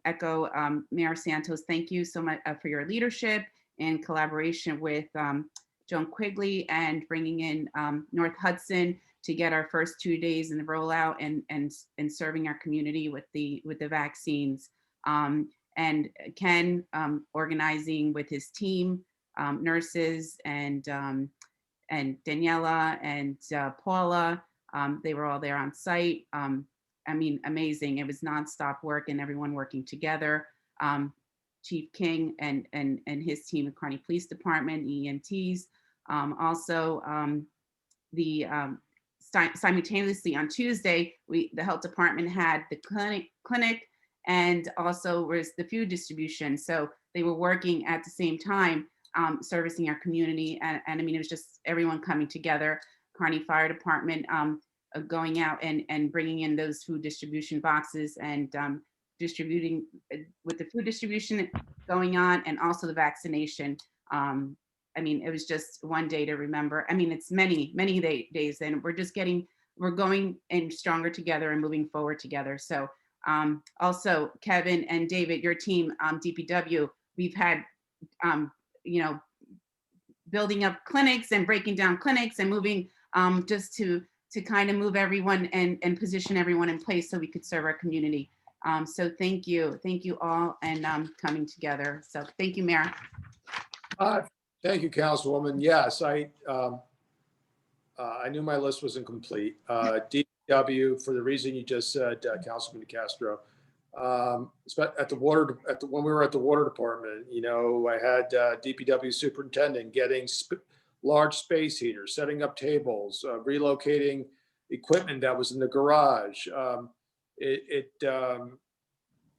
echo Mayor Santos, thank you so much for your leadership and collaboration with Joan Quigley and bringing in North Hudson to get our first 2 days in the rollout and serving our community with the vaccines. And Ken organizing with his team, nurses and Daniela and Paula, they were all there on site. I mean, amazing. It was nonstop work and everyone working together. Chief King and his team at Kearny Police Department, EMTs. Also, simultaneously on Tuesday, the health department had the clinic and also was the food distribution. So they were working at the same time, servicing our community. And I mean, it was just everyone coming together. Kearny Fire Department going out and bringing in those food distribution boxes and distributing with the food distribution going on, and also the vaccination. I mean, it was just one day to remember. I mean, it's many days, and we're going in stronger together and moving forward together. So also Kevin and David, your team, DPW, we've had, you know, building up clinics and breaking down clinics and moving just to kind of move everyone and position everyone in place so we could serve our community. So thank you all, and coming together. So thank you, Mayor. Thank you, Councilwoman. Yes, I knew my list was incomplete. DPW, for the reason you just said, Councilman Castro. When we were at the water department, you know, I had DPW superintendent getting large space heaters, setting up tables, relocating equipment that was in the garage.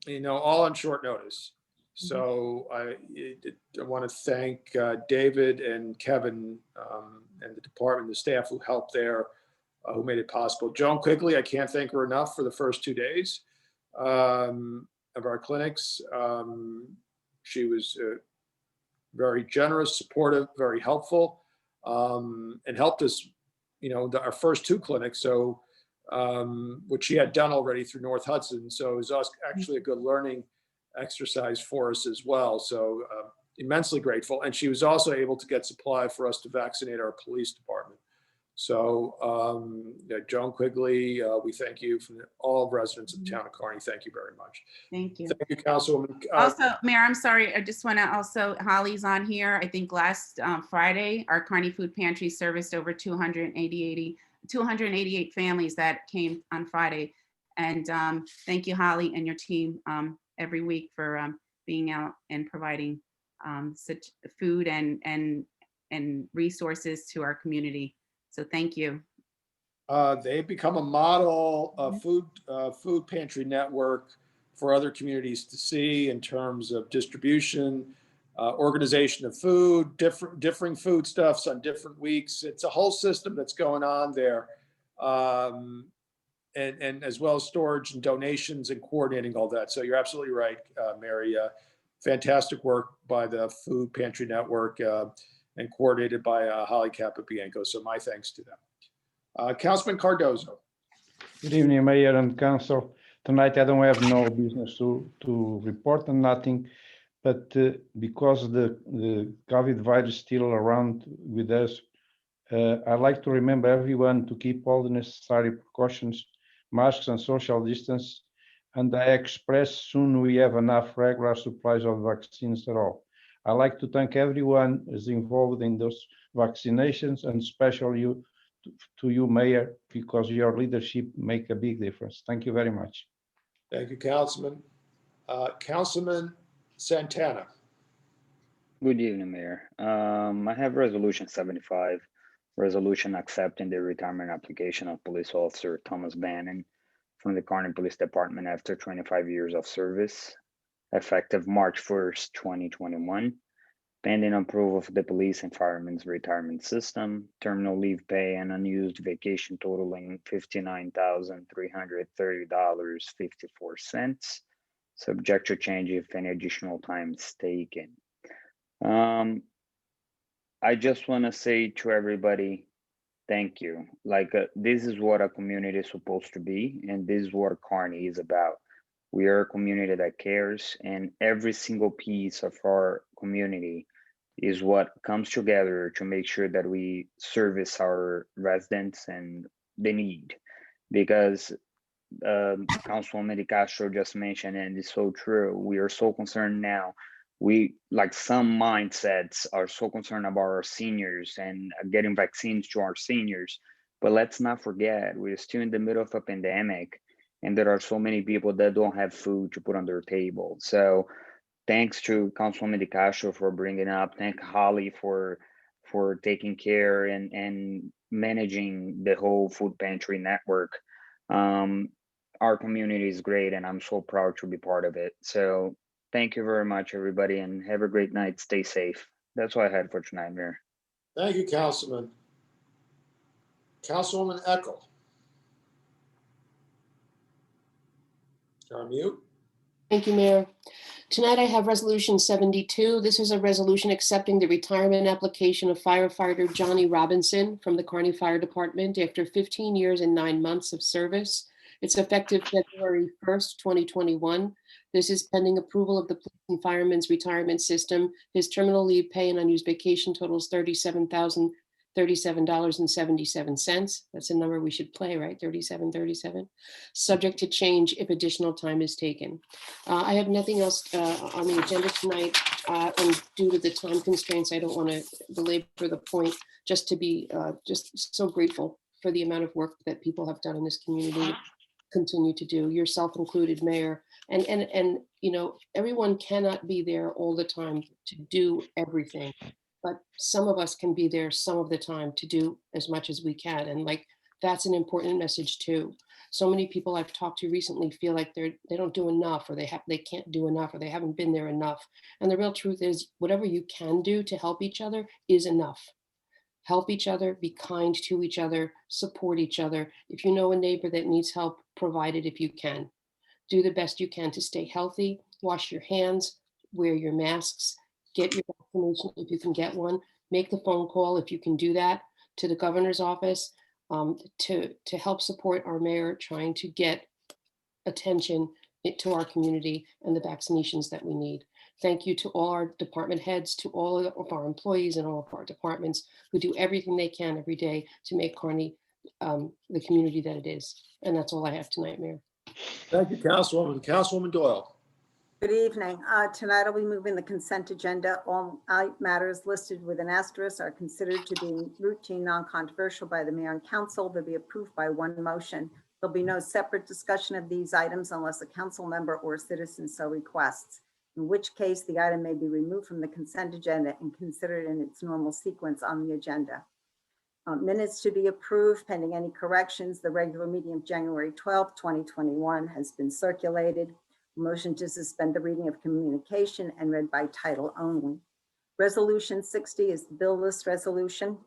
You know, all on short notice. So I want to thank David and Kevin and the department, the staff who helped there, who made it possible. Joan Quigley, I can't thank her enough for the first 2 days of our clinics. She was very generous, supportive, very helpful, and helped us, you know, our first 2 clinics. So, which she had done already through North Hudson. So it was actually a good learning exercise for us as well. So immensely grateful. And she was also able to get supply for us to vaccinate our police department. So Joan Quigley, we thank you from all residents of the town of Kearny. Thank you very much. Thank you. Thank you, Councilwoman. Also, Mayor, I'm sorry. I just want to also, Holly's on here. I think last Friday, our Kearny Food Pantry serviced over 288 families that came on Friday. And thank you, Holly, and your team every week for being out and providing such food and resources to our community. So thank you. They've become a model of food pantry network for other communities to see in terms of distribution, organization of food, differing foodstuffs on different weeks. It's a whole system that's going on there. And as well as storage and donations and coordinating all that. So you're absolutely right, Mary. Fantastic work by the Food Pantry Network and coordinated by Holly Capabianco. So my thanks to them. Councilman Cardozo. Good evening, Mayor and Council. Tonight I don't have no business to report on nothing, but because the COVID virus is still around with us, I'd like to remember everyone to keep all the necessary precautions, masks and social distance, and I express soon we have enough regular supplies of vaccines at all. I'd like to thank everyone who's involved in those vaccinations, and especially to you, Mayor, because your leadership make a big difference. Thank you very much. Thank you, Councilman. Councilman Santana. Good evening, Mayor. I have Resolution 75, resolution accepting the retirement application of Police Officer Thomas Bannon from the Kearny Police Department after 25 years of service, effective March 1st, 2021, pending approval of the police and firemen's retirement system, terminal leave pay, and unused vacation totaling $59,330.54, subject to change if any additional time is taken. I just want to say to everybody, thank you. Like this is what a community is supposed to be, and this is what Kearny is about. We are a community that cares, and every single piece of our community is what comes together to make sure that we service our residents and the need. Because Councilwoman De Castro just mentioned, and it's so true, we are so concerned now. We, like some mindsets, are so concerned about our seniors and getting vaccines to our seniors. But let's not forget, we're still in the middle of a pandemic, and there are so many people that don't have food to put on their table. So thanks to Councilwoman DeCastro for bringing up. Thank Holly for taking care and managing the whole food pantry network. Our community is great, and I'm so proud to be part of it. So thank you very much, everybody, and have a great night. Stay safe. That's all I had for tonight, Mayor. Thank you, Councilman. Councilwoman Eckel. You're on mute. Thank you, Mayor. Tonight I have Resolution 72. This is a resolution accepting the retirement application of firefighter Johnny Robinson from the Kearny Fire Department after 15 years and 9 months of service. It's effective February 1st, 2021. This is pending approval of the police and fireman's retirement system. His terminal leave pay and unused vacation totals $37,037.77. That's a number we should play, right? 3737. Subject to change if additional time is taken. I have nothing else on the agenda tonight, and due to the time constraints, I don't want to belabor the point. Just to be just so grateful for the amount of work that people have done in this community, continue to do, yourself included, Mayor. And you know, everyone cannot be there all the time to do everything, but some of us can be there some of the time to do as much as we can. And like, that's an important message too. So many people I've talked to recently feel like they don't do enough, or they can't do enough, or they haven't been there enough. And the real truth is, whatever you can do to help each other is enough. Help each other, be kind to each other, support each other. If you know a neighbor that needs help, provide it if you can. Do the best you can to stay healthy, wash your hands, wear your masks, get your vaccination if you can get one, make the phone call if you can do that to the governor's office to help support our mayor trying to get attention to our community and the vaccinations that we need. Thank you to all our department heads, to all of our employees and all of our departments who do everything they can every day to make Kearny the community that it is. And that's all I have tonight, Mayor. Thank you, Councilwoman. Councilwoman Doyle. Good evening. Tonight I'll be moving the consent agenda. All matters listed with an asterisk are considered to be routine, non-controversial by the mayor and council. They'll be approved by one motion. There'll be no separate discussion of these items unless a council member or citizen so requests, in which case the item may be removed from the consent agenda and considered in its normal sequence on the agenda. Minutes to be approved pending any corrections. The regular meeting of January 12th, 2021 has been circulated. Motion to suspend the reading of communication and read by title only. Resolution 60 is the bill list resolution.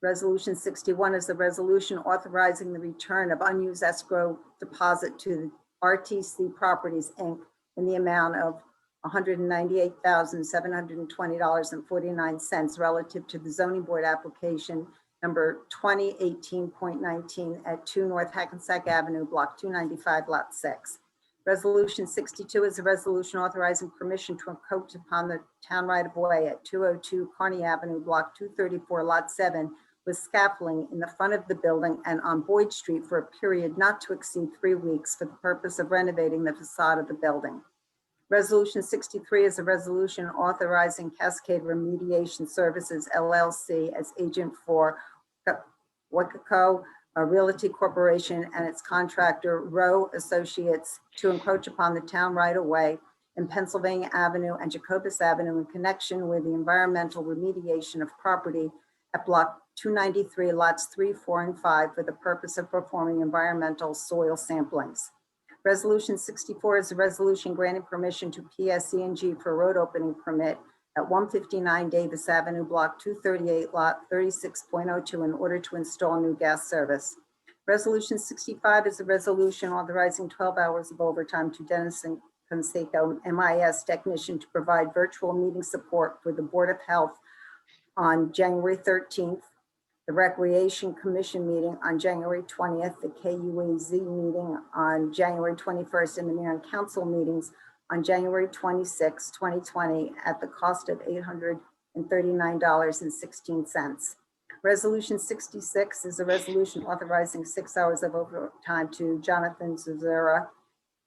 Resolution 61 is the resolution authorizing the return of unused escrow deposit to the RTC Properties, Inc. in the amount of $198,720.49 relative to the zoning board application number 2018.19 at 2 North Hackensack Avenue, Block 295, Lot 6. Resolution 62 is a resolution authorizing permission to encroach upon the town right-of-way at 202 Kearny Avenue, Block 234, Lot 7, with scaffolding in the front of the building and on Boyd Street for a period not to exceed 3 weeks for the purpose of renovating the facade of the building. Resolution 63 is a resolution authorizing Cascade Remediation Services, LLC, as agent for Wacaco Realty Corporation and its contractor Rowe Associates to encroach upon the town right-of-way in Pennsylvania Avenue and Jacobus Avenue in connection with the environmental remediation of property at Block 293, lots 3, 4, and 5 for the purpose of performing environmental soil samplings. Resolution 64 is a resolution granting permission to PSE&G for a road opening permit at 159 Davis Avenue, Block 238, Lot 36.02 in order to install new gas service. Resolution 65 is a resolution authorizing 12 hours of overtime to Dennis Fonseca, MIS technician, to provide virtual meeting support for the Board of Health on January 13th, the Recreation Commission meeting on January 20th, the KUAZ meeting on January 21st, and the Mayor and Council meetings on January 26, 2020 at the cost of $839.16. Resolution 66 is a resolution authorizing 6 hours of overtime to Jonathan Zazura,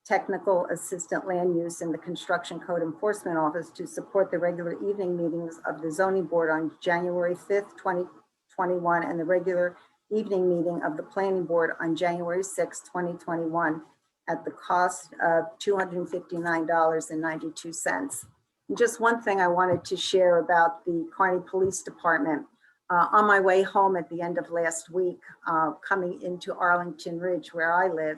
Technical Assistant Land Use in the Construction Code Enforcement Office, to support the regular evening meetings of the Zoning Board on January 5th, 2021, and the regular evening meeting of the Planning Board on January 6th, 2021, at the cost of $259.92. And just one thing I wanted to share about the Kearny Police Department. On my way home at the end of last week, coming into Arlington Ridge, where I live,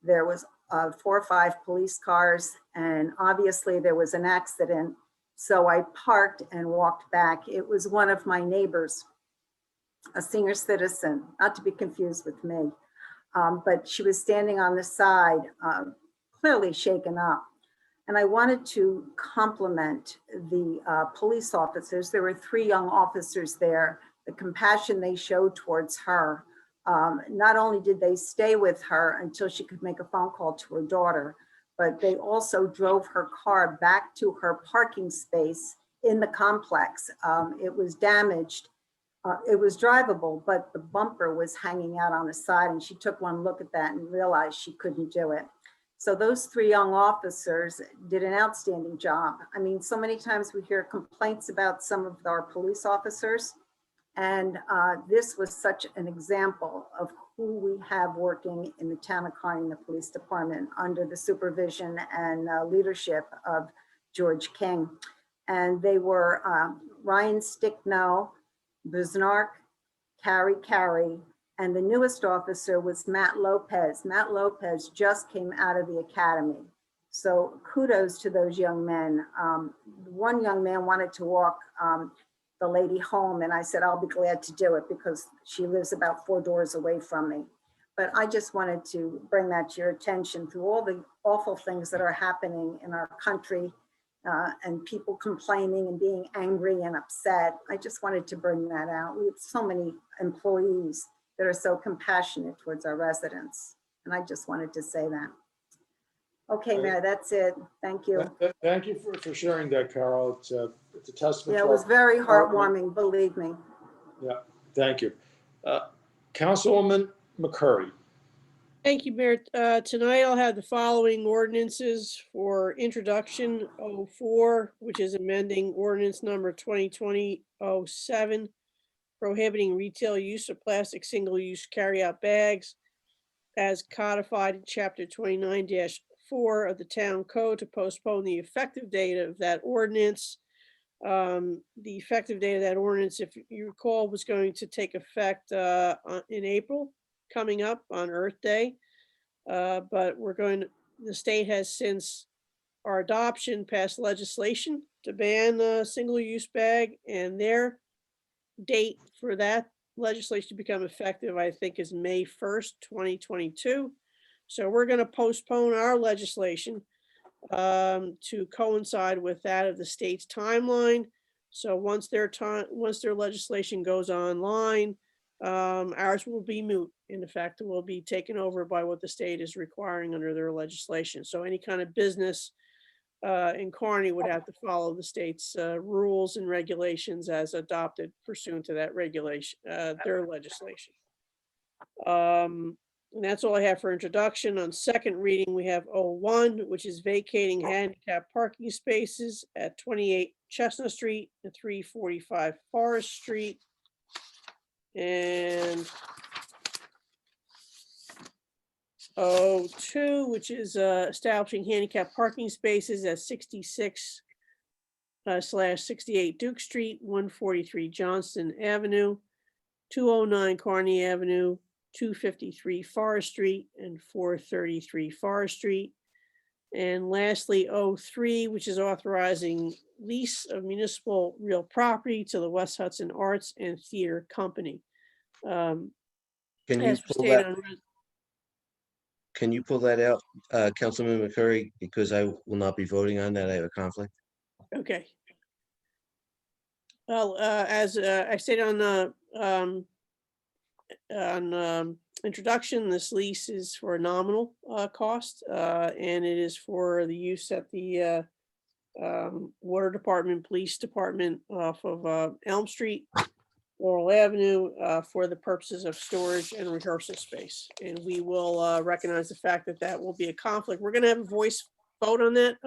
there was 4 or 5 police cars, and obviously there was an accident. So I parked and walked back. It was one of my neighbors, a senior citizen, not to be confused with me, but she was standing on the side, clearly shaken up. And I wanted to compliment the police officers. There were 3 young officers there. The compassion they showed towards her. Not only did they stay with her until she could make a phone call to her daughter, but they also drove her car back to her parking space in the complex. It was damaged. It was drivable, but the bumper was hanging out on the side, and she took one look at that and realized she couldn't do it. So those 3 young officers did an outstanding job. I mean, so many times we hear complaints about some of our police officers, and this was such an example of who we have working in the town of Kearny in the police department under the supervision and leadership of George King. And they were Ryan Stickno, Biznark, Carey, and the newest officer was Matt Lopez. Matt Lopez just came out of the academy. So kudos to those young men. One young man wanted to walk the lady home, and I said, I'll be glad to do it because she lives about 4 doors away from me. But I just wanted to bring that to your attention through all the awful things that are happening in our country and people complaining and being angry and upset. I just wanted to bring that out. We have so many employees that are so compassionate towards our residents. And I just wanted to say that. Okay, Mayor, that's it. Thank you. Thank you for sharing that, Carol. It's a testament. Yeah, to it was our very department. heartwarming, believe me. Yeah, thank you. Councilwoman McCurry. Thank you, Mayor. Tonight I'll have the following ordinances for introduction: 04, which is amending ordinance number 2020-07, prohibiting retail use of plastic single-use carryout bags as codified in chapter 29-4 of the town code, to postpone the effective date of that ordinance. The effective date of that ordinance, if you recall, was going to take effect in April, coming up on Earth Day. But the state has, since our adoption, passed legislation to ban a single-use bag, and their date for that legislation to become effective, I think, is May 1st, 2022. So we're going to postpone our legislation to coincide with that of the state's timeline. So once their legislation goes online, ours will be moot. In effect, it will be taken over by what the state is requiring under their legislation. So any kind of business in Kearny would have to follow the state's rules and regulations as adopted pursuant to that regulation, their legislation. And that's all I have for introduction. On second reading, we have 01, which is vacating handicap parking spaces at 28 Chestnut Street and 345 Forest Street. And 02, which is establishing handicap parking spaces at 66/68 Duke Street, 143 Johnston Avenue, 209 Kearny Avenue, 253 Forest Street, and 433 Forest Street. And lastly, 03, which is authorizing lease of municipal real property to the West Hudson Arts and Theater Company. Can you as pull stated that? on Can you pull that out, Councilman McCurry? Because I will not be voting on that. I have a conflict. Okay. Well, as I stated on introduction, this lease is for a nominal cost, and it is for the use at the Water Department, Police Department off of Elm Street, Laurel Avenue, for the purposes of storage and rehearsal space. And we will recognize the fact that that will be a conflict. We're going to have a voice vote on that,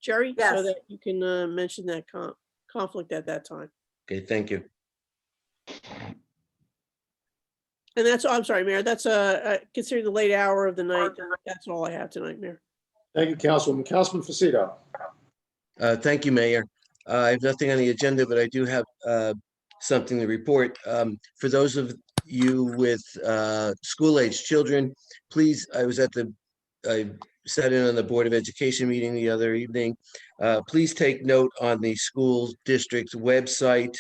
Jerry, Yes. so that you can mention that conflict at that time. Okay, thank you. And that's, I'm sorry, Mayor, that's considering the late hour of the night. That's all I have tonight, Mayor. Thank you, Councilwoman. Councilman Faceto. Thank you, Mayor. I have nothing on the agenda, but I do have something to report. For those of you with school-age children, please, I sat in on the Board of Education meeting the other evening. Please take note on the school district's website.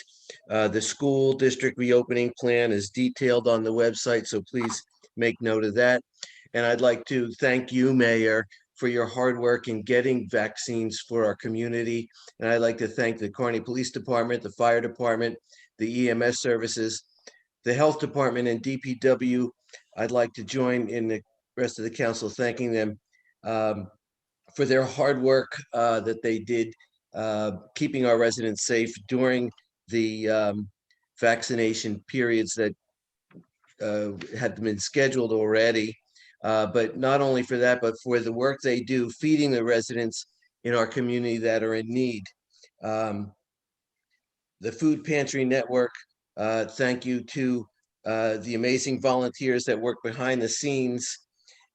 The school district reopening plan is detailed on the website, so please make note of that. And I'd like to thank you, Mayor, for your hard work in getting vaccines for our community. And I'd like to thank the Kearny Police Department, the Fire Department, the EMS services, the Health Department, and DPW. I'd like to join in the rest of the council thanking them for their hard work that they did keeping our residents safe during the vaccination periods that had been scheduled already. But not only for that, but for the work they do feeding the residents in our community that are in need. The Food Pantry Network, thank you to the amazing volunteers that work behind the scenes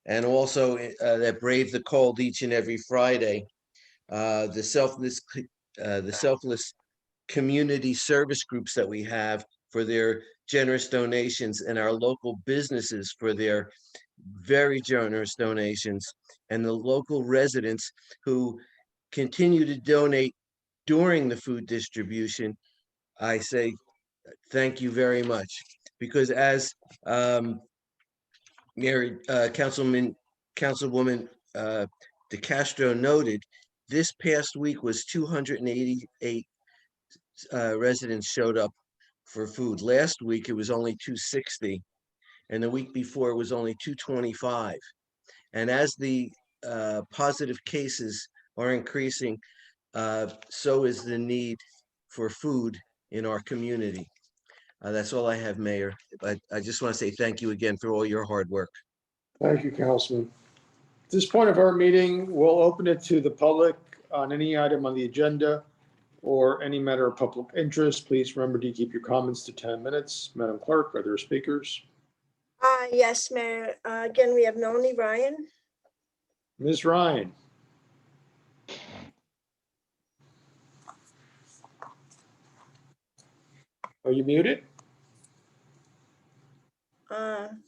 and also that brave the cold each and every Friday. The selfless community service groups that we have for their generous donations, and our local businesses for their very generous donations, and the local residents who continue to donate during the food distribution. I say thank you very much, because as Councilwoman DeCastro noted, this past week was 288 residents showed up for food. Last week, it was only 260. And the week before, it was only 225. And as the positive cases are increasing, so is the need for food in our community. That's all I have, Mayor. But I just want to say thank you again for all your hard work. Thank you, Councilman. At this point of our meeting, we'll open it to the public on any item on the agenda or any matter of public interest. Please remember to keep your comments to 10 minutes. Madam Clerk, are there speakers? Yes, Mayor. Again, we have Melanie Ryan. Ms. Ryan. Are you muted?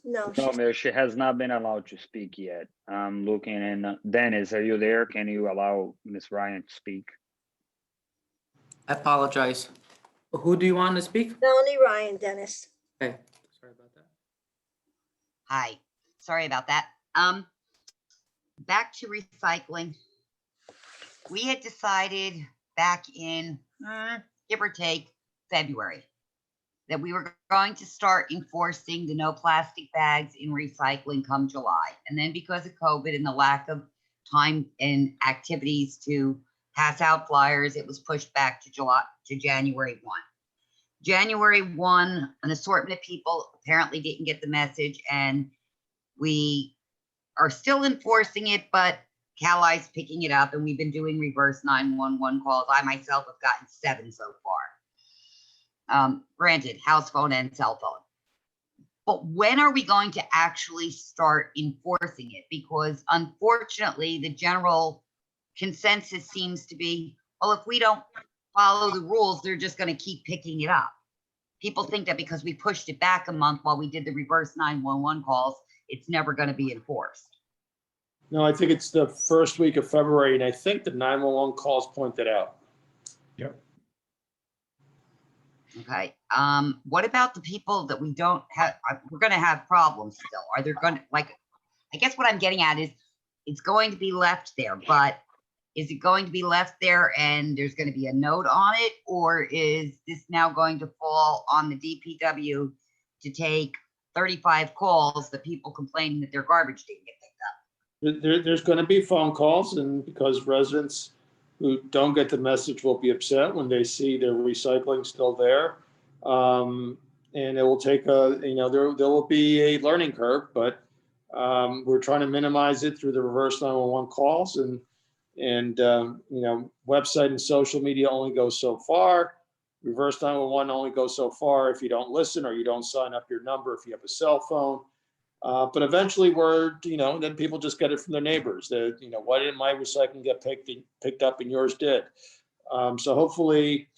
No. No, Mayor, she has not been allowed to speak yet. I'm looking in. Dennis, are you there? Can you allow Ms. Ryan to speak? I apologize. Who do you want to speak? Melanie Ryan, Dennis. Okay, sorry about that. Hi, sorry about that. Back to recycling. We had decided back in, give or take, February, that we were going to start enforcing the no plastic bags in recycling come July. And then because of COVID and the lack of time and activities to pass out flyers, it was pushed back to January 1. January 1, an assortment of people apparently didn't get the message, and we are still enforcing it, but CalI's picking it up, and we've been doing reverse 911 calls. I myself have gotten 7 so far. Granted, house phone and cell phone. But when are we going to actually start enforcing it? Because unfortunately, the general consensus seems to be, well, if we don't follow the rules, they're just going to keep picking it up. People think that because we pushed it back a month while we did the reverse 911 calls, it's never going to be enforced. No, I think it's the first week of February, and I think the 911 calls point that out. Yep. Okay. What about the people that we don't have? We're going to have problems still. Are there going to, like, I guess what I'm getting at is it's going to be left there, but is it going to be left there and there's going to be a note on it? Or is this now going to fall on the DPW to take 35 calls that people complaining that their garbage didn't get picked up? There's going to be phone calls, and because residents who don't get the message will be upset when they see their recycling still there. And it will take there will be a learning curve, but we're trying to minimize it through the reverse 911 calls, and website and social media only go so far. Reverse 911 only goes so far if you don't listen or you don't sign up your number if you have a cell phone. But eventually then people just get it from their neighbors. Why didn't my recycling get picked up and yours did? So hopefully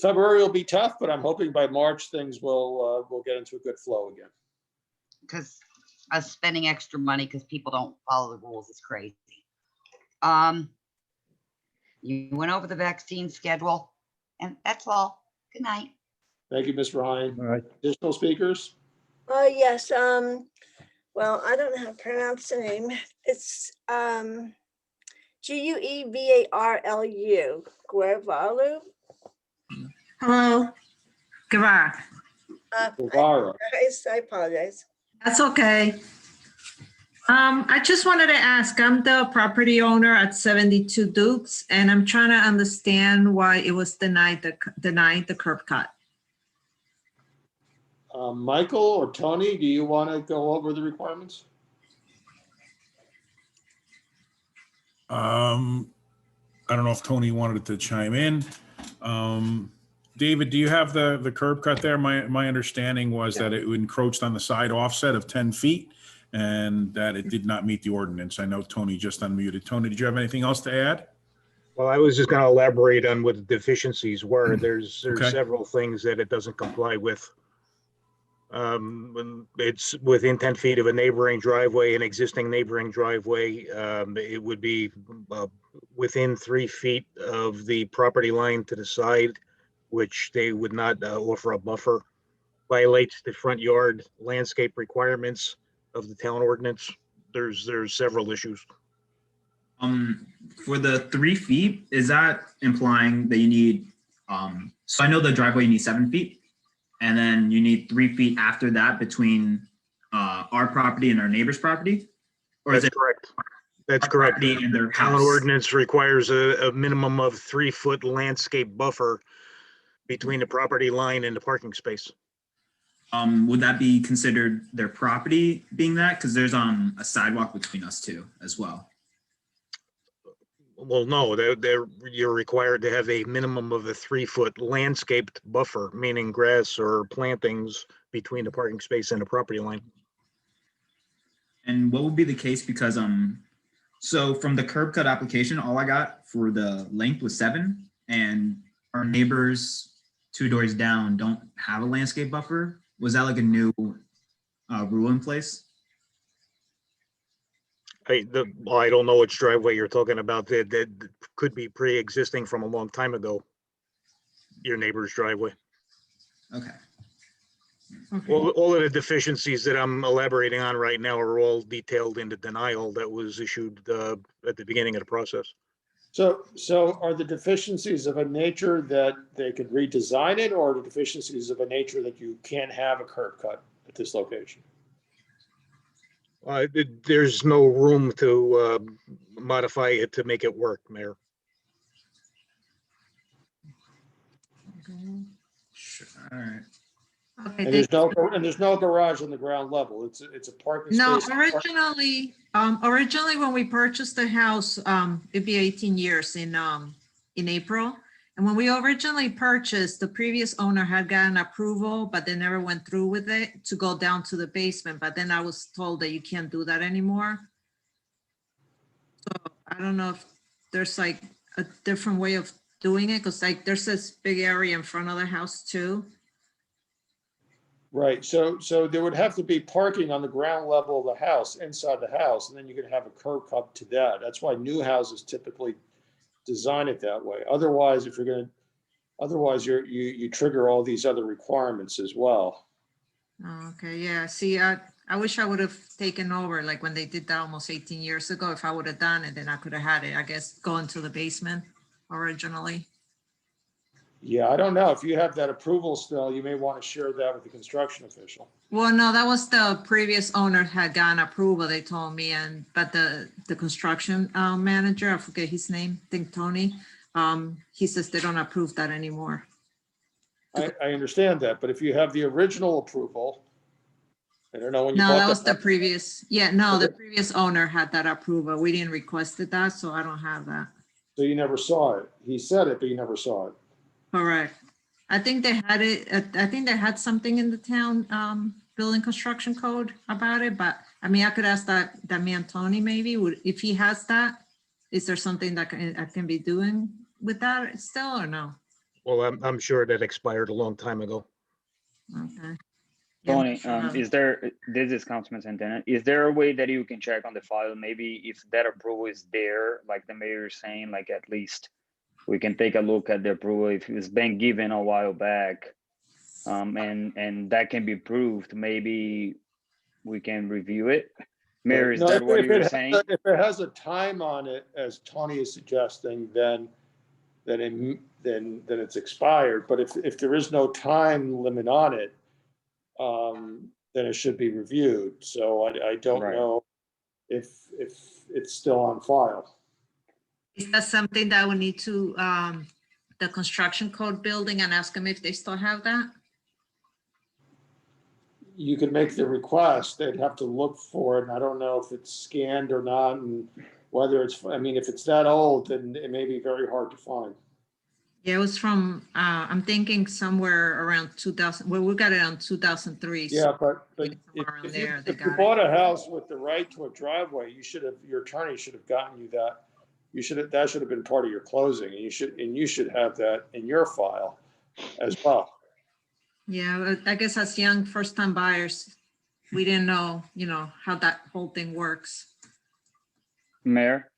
February will be tough, but I'm hoping by March things will get into a good flow again. Because us spending extra money because people don't follow the rules is crazy. You went over the vaccine schedule, and that's all. Good night. Thank you, Ms. Ryan. All right. Additional speakers? Yes, well, I don't know how to pronounce the name. It's Guevarlu. Guevarlu. Hello, Gavar. Guevara. I apologize. That's okay. I just wanted to ask, I'm the property owner at 72 Dukes, and I'm trying to understand why it was denied the curb cut. Michael or Tony, do you want to go over the requirements? I don't know if Tony wanted to chime in. David, do you have the curb cut there? My understanding was that it encroached on the side offset of 10 feet and that it did not meet the ordinance. I know Tony just unmuted. Tony, did you have anything else to add? Well, I was just going to elaborate on what the deficiencies were. There's Okay. several things that it doesn't comply with. When it's within 10 feet of a neighboring driveway, an existing neighboring driveway. It would be within 3 feet of the property line to the side, which they would not offer a buffer. Violates the front yard landscape requirements of the town ordinance. There's several issues. For the 3 feet, is that implying that you need, so I know the driveway needs 7 feet, and then you need 3 feet after that between our property and our neighbor's property? Or That's is it correct. That's correct. property and their Town house? ordinance requires a minimum of 3-foot landscape buffer between the property line and the parking space. Would that be considered their property being that? Because there's a sidewalk between us two as well. Well, no, you're required to have a minimum of a 3-foot landscaped buffer, meaning grass or plantings between the parking space and the property line. And what would be the case? Because so from the curb cut application, all I got for the length was 7, and our neighbors 2 doors down don't have a landscape buffer. Was that like a new rule in place? I don't know which driveway you're talking about. That could be pre-existing from a long time ago. Your neighbor's driveway. Okay. All of the deficiencies that I'm elaborating on right now are all detailed in the denial that was issued at the beginning of the process. So are the deficiencies of a nature that they could redesign it, or are the deficiencies of a nature that you can't have a curb cut at this location? There's no room to modify it to make it work, Mayor. Sure. All right. Okay, And there's no garage on the ground level. It's a parking no, space. originally when we purchased the house, it'd be 18 years in April. And when we originally purchased, the previous owner had gotten approval, but they never went through with it to go down to the basement. But then I was told that you can't do that anymore. So I don't know if there's like a different way of doing it, because like there's this big area in front of the house too. Right, so there would have to be parking on the ground level of the house, inside the house, and then you're gonna have a curb cut to that. That's why new houses typically design it that way. Otherwise, you trigger all these other requirements as well. Oh, okay, yeah, see, I wish I would have taken over, like when they did that almost 18 years ago. If I would have done it, then I could have had it, I guess, go into the basement originally. Yeah, I don't know. If you have that approval still, you may want to share that with the construction official. Well, no, that was the previous owner had gotten approval, they told me, but the construction manager, I forget his name, I think Tony, he says they don't approve that anymore. I understand that, but if you have the original approval, I don't know when you No, bought that was the house. previous, yeah, no, the previous owner had that approval. We didn't request that, so I don't have that. So you never saw it. He said it, but you never saw it. Correct. I think they had it, I think they had something in the town, building construction code about it, but I mean, I could ask that man Tony maybe, if he has that, is there something that I can be doing with that still or no? Well, I'm sure that expired a long time ago. Okay. Tony, this is Councilman Santana, is there a way that you can check on the file, maybe if that approval is there, like the mayor is saying, like at least we can take a look at the approval if it's been given a while back, and that can be proved, maybe we can review it. Mayor, is No, that what if you're it saying? if it has a time on it, as Tony is suggesting, then it's expired. But if there is no time limit on it, then it should be reviewed. So I don't Right. know if it's still on file. Is that something that we need to, the construction code building and ask them if they still have that? You could make the request, they'd have to look for it, and I don't know if it's scanned or not, and whether it's, I mean, if it's that old, then it may be very hard to find. Yeah, it was from, I'm thinking somewhere around 2000, well, we got it on 2003. Yeah, but around if there, they you got it. bought a house with the right to a driveway, your attorney should have gotten you that. That should have been part of your closing, and you should have that in your file as well. Yeah, I guess as young first-time buyers, we didn't know, how that whole thing works. Mayor,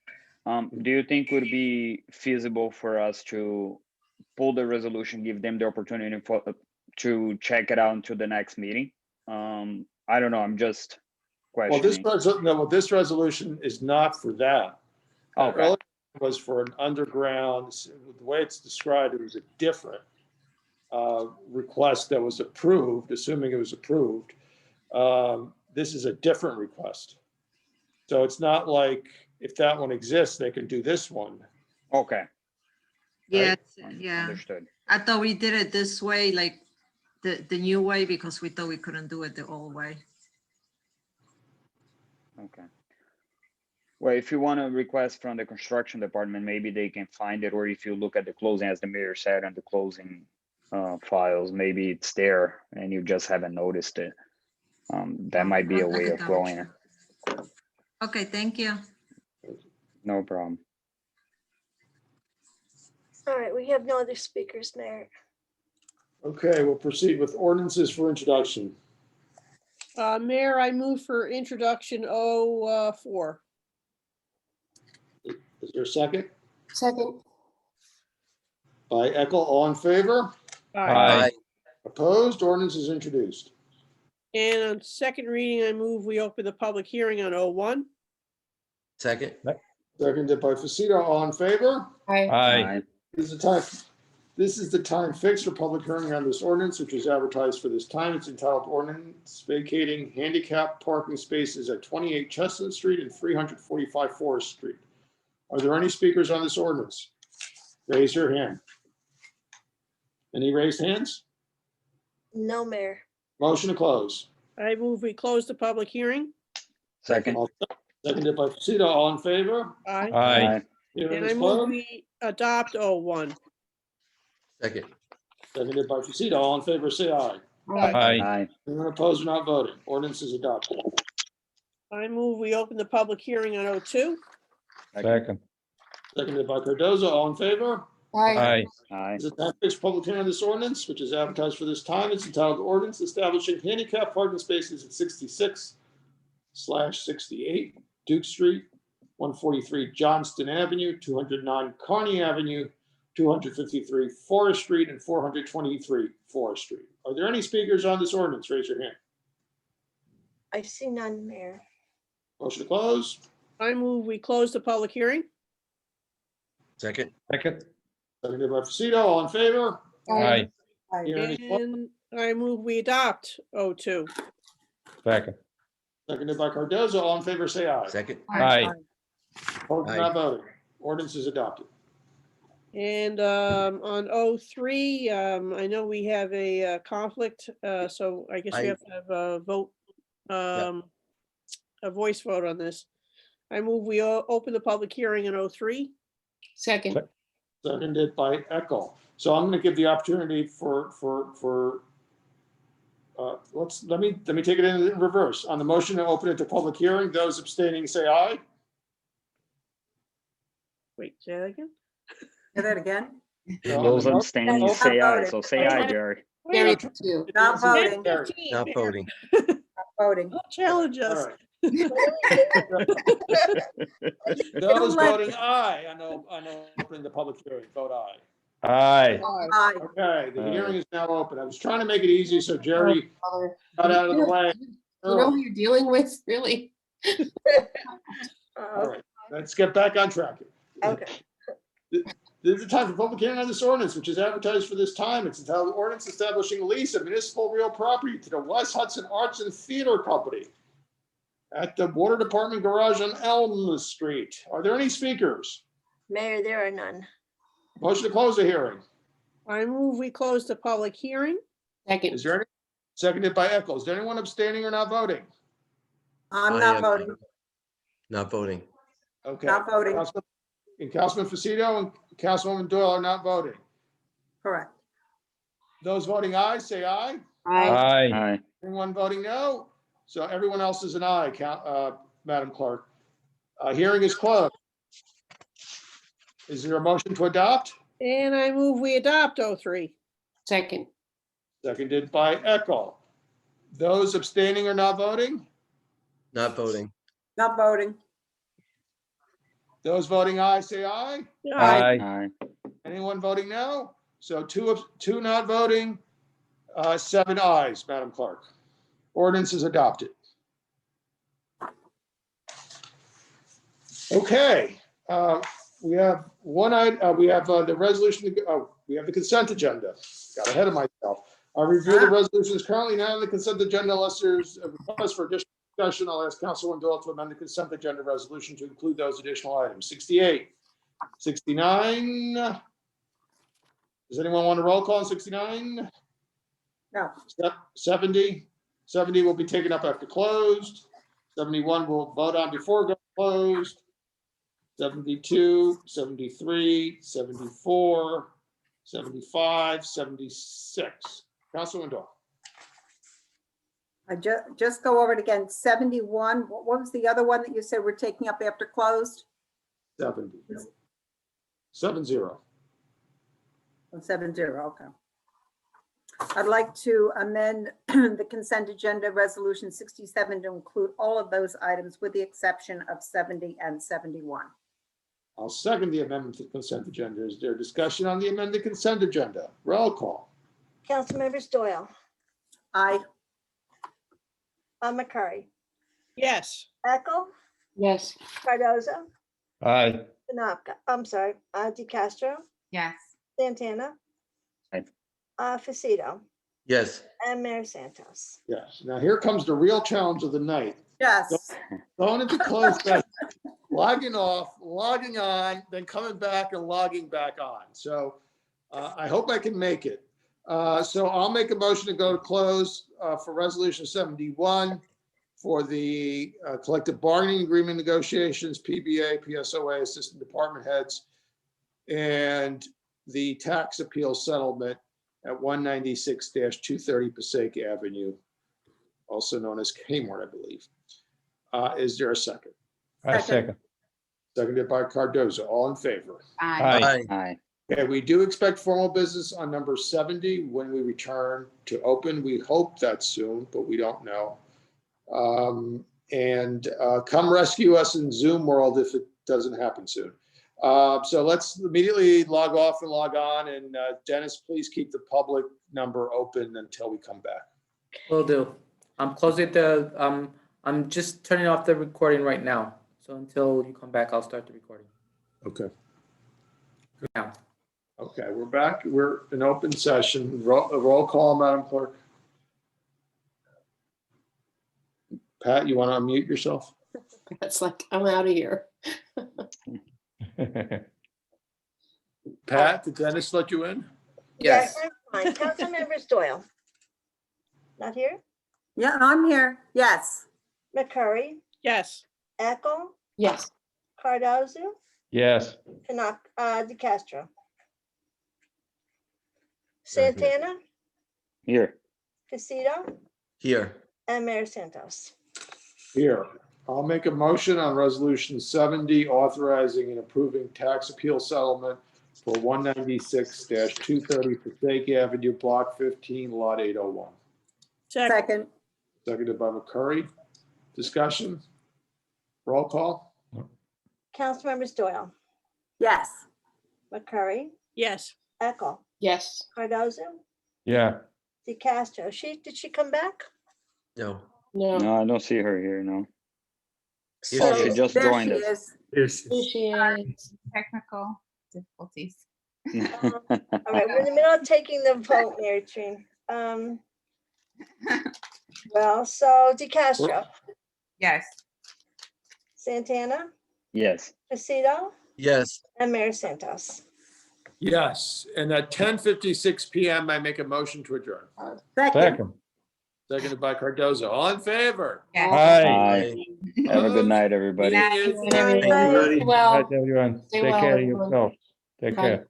do you think would be feasible for us to pull the resolution, give them the opportunity to check it out until the next meeting? I don't know, I'm just questioning. Well, this resolution is not for that. Okay. Earlier was for an underground, the way it's described, it was a different request that was approved, assuming it was approved. This is a different request. So it's not like if that one exists, they can do this one. Okay. Yeah, Right? yeah. Understood. I thought we did it this way, like the new way, because we thought we couldn't do it the old way. Okay. Well, if you want to request from the construction department, maybe they can find it, or if you look at the closing, as the mayor said, and the closing files, maybe it's there and you just haven't noticed it. That might be a way of going it. Okay, thank you. No problem. All right, we have no other speakers, Mayor. Okay, we'll proceed with ordinances for introduction. Mayor, I move for introduction 04. Is there a second? Second. By Eckel, all in favor? Aye. Opposed? Ordinance is introduced. And on second reading, I move we open the public hearing on 01. Second. Seconded by Faceto, all in favor? Aye. This is the time fixed for public hearing on this ordinance, which is advertised for this time. It's entitled Ordinance Vacating Handicap Parking Spaces at 28 Chestnut Street and 345 Forest Street. Are there any speakers on this ordinance? Raise your hand. Any raised hands? No, Mayor. Motion to close. I move we close the public hearing. Second. Seconded by Faceto, all in favor? Aye. Aye. Hearing And is I move closed. we adopt 01. Second. Seconded by Faceto, all in favor, say aye. Aye. Anyone opposed or not voting? Ordinance is adopted. I move we open the public hearing on 02. Second. Seconded by Cardoza, all in favor? Aye. Aye. This is a time fixed public hearing on this ordinance, which is advertised for this time. It's entitled Ordinance Establishing Handicap Parking Spaces at 66/68 Duke Street, 143 Johnston Avenue, 209 Kearny Avenue, 253 Forest Street, and 423 Forest Street. Are there any speakers on this ordinance? Raise your hand. I see none, Mayor. Motion to close. I move we close the public hearing. Second. Second. Seconded by Faceto, all in favor? Aye. Hearing is closed. And I move we adopt 02. Second. Seconded by Cardoza, all in favor, say aye. Second. Aye. Opposed or not voting? Ordinance is adopted. And on 03, I know we have a conflict, so I guess we have to have a vote, a voice vote on this. I move we open the public hearing in 03. Second. Seconded by Eckel. So I'm going to give the opportunity for let me take it in reverse. On the motion to open it to public hearing, those abstaining say aye. Wait, say that again? Say that again? Those abstaining Not say aye, voting. so say aye, Jerry. Carry Wait, too. Not voting, 10:15, Not Mayor. voting. not voting. Don't challenge All us. right. Those let- voting aye on opening the public hearing, vote aye. Aye. Aye. Okay, the Aye. hearing is now open. I was trying to make it easy so Jerry Father. got out of the way. You know who you're dealing with, really? All right, let's get back on track. Okay. This is the time for public hearing on this ordinance, which is advertised for this time. It's entitled Ordinance Establishing a Lease of Municipal Real Property to the West Hudson Arts and Theater Company at the Water Department Garage on Elm Street. Are there any speakers? Mayor, there are none. Motion to close the hearing. I move we close the public hearing. Second. Is there any? Seconded by Eccles. Is there anyone abstaining or not voting? I'm I not am voting, Not voting. Okay. not voting, And Councilman Faceto and Councilwoman Doyle are not voting. correct. Those voting aye, say aye. Aye. Aye. Aye. Anyone voting no? So everyone else is an aye, Madam Clerk. Hearing is closed. Is there a motion to adopt? And I move we adopt 03. Second. Seconded by Eckel. Those abstaining or not voting? Not voting. Not voting, Those voting aye, say aye. Aye. Aye. Anyone voting no? So two not voting, 7 ayes, Madam Clerk. Ordinance is adopted. Okay, we have one item, we have the resolution, we have the consent agenda. Got ahead of myself. I'll review the resolutions currently now on the consent agenda unless there's a request for additional discussion. I'll ask Councilwoman Doyle to amend the consent agenda resolution to include those additional items. 68, 69. Does anyone want a roll call on 69? no, 70? 70 will be taken up after closed. 71 will vote on before closed. 72, 73, 74, 75, 76. Councilwoman Doyle. I just go over it again, 71, what was the other one that you said we're taking up after closed? 70. 70. Oh, 70, okay. I'd like to amend the consent agenda resolution 67 to include all of those items with the exception of 70 and 71. I'll second the amendment to the consent agenda. Is there discussion on the amended consent agenda? Roll call. Councilmembers Doyle, Aye. McCurry, Yes. Eckel, Yes. Cardoza, Aye. Tanaka, I'm sorry, DeCastro, Yes. Santana, Aye. Faceto, Yes. and Mayor Santos. Yes. Now here comes the real challenge of the night. Yes, Going into closed session, logging off, logging on, then coming back and logging back on. So I hope I can make it. So I'll make a motion to go to close for resolution 71 for the collective bargaining agreement negotiations, PBA, PSOA, assistant department heads, and the tax appeal settlement at 196-230 Passaic Avenue, also known as Kmart, I believe. Is there a second? I second. Seconded by Cardoza. All in favor? Aye. Aye. Okay, we do expect formal business on number 70 when we return to open. We hope that's soon, but we don't know. Come rescue us in Zoom world if it doesn't happen soon. So let's immediately log off and log on. And Dennis, please keep the public number open until we come back. Will do. I'm closing I'm just turning off the recording right now. So until you come back, I'll start the recording. Okay. Now. Okay, we're back. We're in open session. Roll call, Madam Clerk. Pat, you want to unmute yourself? It's like, I'm out of here. Pat, did Dennis let you in? Yes. Yeah, fine. Councilmembers Doyle. Not here? yeah, I'm here, yes. McCurry, Yes. Eckel, Yes. Cardoza, Yes. DeCastro. Santana, Here. Casito, Here. and Mayor Santos. Here, I'll make a motion on resolution 70, authorizing and approving tax appeal settlement for 196-230 Passaic Avenue, block 15, lot 801. Second, Seconded by McCurry. Discussion? Roll call? Councilmembers Doyle, yes. McCurry, Yes. Eckel, Yes. Cardozo, Yeah, DeCastro. Did she come back? No. No. No, I don't see her here, no. Here Oh, she she is. just There joined she us. is. Here's, Here she is. Technical difficulties. All right, we're in the middle of taking the vote, Mary Trine. Well, so DeCastro, Yes. Santana, Yes. Casito, Yes. and Mayor Santos. Yes, and at 10:56 PM, I make a motion to adjourn. Second, second. Seconded by Cardozo. All in favor? Yes. Hi. Aye. Have a good night, everybody. Meeting is Good night. everybody. All Well, right, everyone, Stay take well, care of everyone. yourself. Take Bye. care.